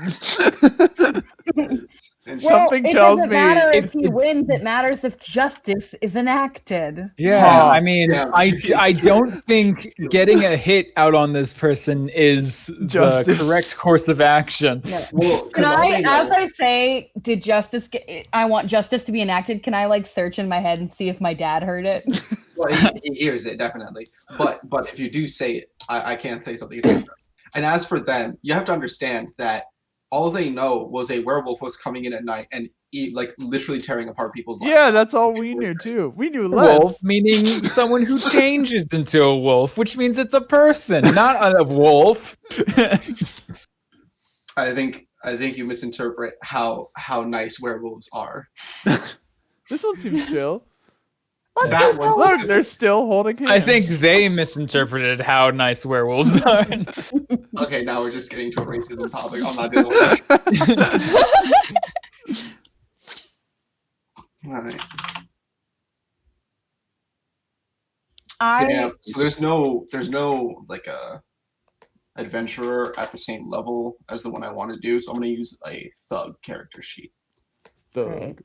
Speaker 3: And
Speaker 5: Something
Speaker 4: it
Speaker 5: tells
Speaker 4: doesn't
Speaker 5: me
Speaker 4: matter if
Speaker 1: it-
Speaker 4: he wins. It matters if justice is enacted.
Speaker 1: Yeah,
Speaker 5: Huh.
Speaker 1: I mean,
Speaker 3: Yeah.
Speaker 1: I don't think getting a hit out on this person is
Speaker 5: Justice.
Speaker 1: the correct course of action.
Speaker 4: No.
Speaker 3: well,
Speaker 4: Can
Speaker 3: 'cause all
Speaker 4: I,
Speaker 3: they know-
Speaker 4: as I say, did justice get? I want justice to be enacted. Can I like search in my head and see if my dad heard it?
Speaker 3: Well, he hears it definitely, but if you do say it, I can't say something. And as for them, you have to understand that all they know was a werewolf was coming in at night and like literally tearing apart people's lives.
Speaker 5: Yeah, that's all we knew too. We knew
Speaker 1: Wolf,
Speaker 5: less.
Speaker 1: meaning someone who changes into a wolf, which means it's a person, not a wolf.
Speaker 3: I think you misinterpret how nice werewolves are.
Speaker 5: This one seems chill.
Speaker 4: Look,
Speaker 3: That
Speaker 4: it's
Speaker 3: was-
Speaker 4: all-
Speaker 5: Look, they're still holding hands.
Speaker 1: I think they misinterpreted how nice werewolves are.
Speaker 3: Okay, now we're just getting to a racism topic. I'm not dealing with this. All right. Damn. So there's no like a adventurer at the same level as the one I want to do. So I'm gonna use a thug character sheet.
Speaker 5: Thug.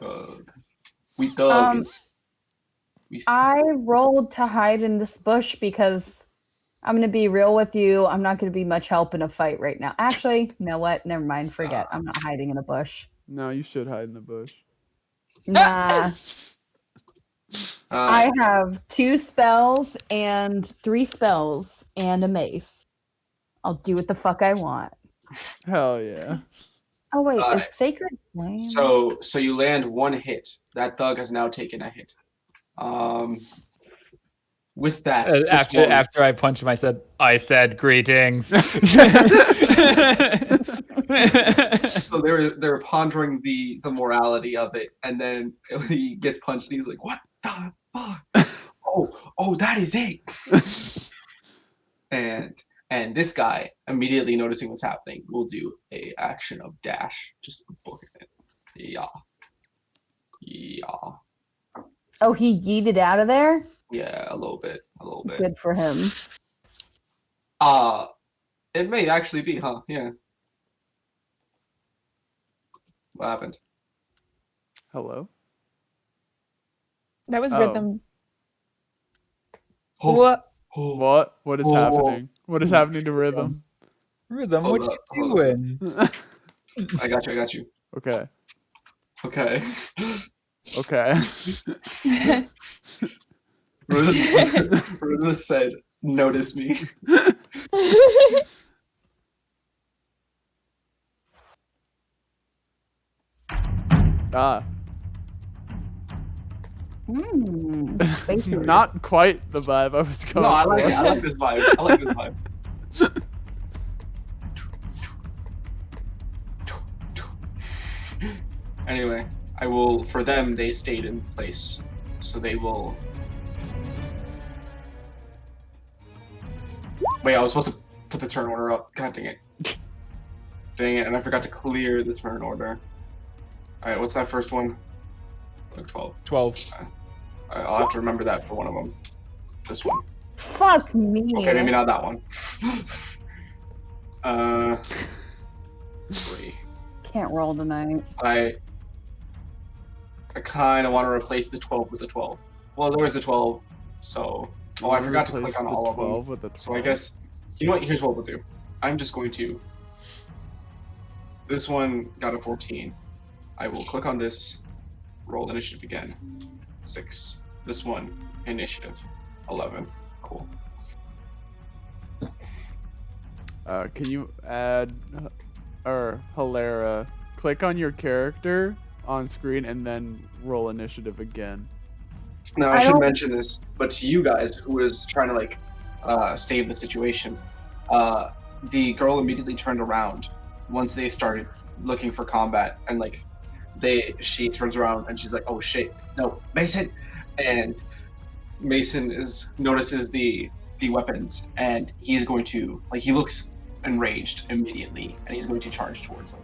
Speaker 3: Thug. We thug.
Speaker 4: I rolled to hide in this bush because I'm gonna be real with you. I'm not gonna be much help in a fight right now. Actually, you know what? Never mind. Forget. I'm not hiding in a bush.
Speaker 5: No, you should hide in the bush.
Speaker 4: Nah. I have 2 spells and 3 spells and a mace. I'll do what the fuck I want.
Speaker 5: Hell yeah.
Speaker 4: Oh wait, is
Speaker 3: Alright.
Speaker 4: Sacred Flame?
Speaker 3: So you land 1 hit. That thug has now taken a hit. With that, this one-
Speaker 1: After I punched him, I said greetings.
Speaker 3: so they're pondering the morality of it, and then he gets punched and he's like, what the fuck? oh that is it. and this guy, immediately noticing what's happening, will do a action of dash, just booking it. Yeah
Speaker 4: Oh, he yeeted out of there?
Speaker 3: a little bit.
Speaker 4: Good for him.
Speaker 3: It may actually be, huh? Yeah. What happened?
Speaker 5: Hello?
Speaker 9: That was
Speaker 5: Oh.
Speaker 9: rhythm.
Speaker 3: Oh,
Speaker 9: What?
Speaker 3: oh.
Speaker 5: What? What is
Speaker 3: Whoa.
Speaker 5: happening? What is happening to Rhythm?
Speaker 1: Rhythm,
Speaker 3: Hold
Speaker 1: what
Speaker 3: up,
Speaker 1: you
Speaker 3: hold up.
Speaker 1: doing?
Speaker 3: I got you.
Speaker 5: Okay.
Speaker 3: Okay.
Speaker 5: Okay.
Speaker 3: Rhythm said, notice me.
Speaker 5: Ah,
Speaker 8: Spicy.
Speaker 5: not quite the vibe I was going
Speaker 3: No, I
Speaker 5: for.
Speaker 3: like it. I like this vibe. I like this vibe. Anyway, I will. For them, they stayed in place, so they will. Wait, I was supposed to put the turn order up. God dang it! Dang it! And I forgot to clear the turn order. All right, what's that first one? Like 12.
Speaker 1: 12.
Speaker 3: I'll have to remember that for one of them. This one.
Speaker 8: Fuck me.
Speaker 3: Okay, maybe not that one. 3.
Speaker 8: Can't roll tonight.
Speaker 3: I kind of want to replace the 12 with the 12. Well, there was the 12, so... Oh, I forgot to
Speaker 5: Replace
Speaker 3: click on
Speaker 5: the
Speaker 3: all of
Speaker 5: 12
Speaker 3: them.
Speaker 5: with the
Speaker 3: So I
Speaker 5: 12.
Speaker 3: guess... You know what? Here's what we'll do. I'm just going to... This one got a 14. I will click on this, roll initiative again. 6. This one, initiative. 11. Cool.
Speaker 5: Can you add or Helera? Click on your character on screen and then roll initiative again.
Speaker 3: Now, I
Speaker 8: I
Speaker 3: should
Speaker 8: don't-
Speaker 3: mention this, but to you guys who was trying to, like, save the situation, the girl immediately turned around once they started looking for combat, and, like, she turns around and she's like, oh shit, no, Mason! And Mason notices the weapons, and he's going to, like, he looks enraged immediately, and he's going to charge towards them.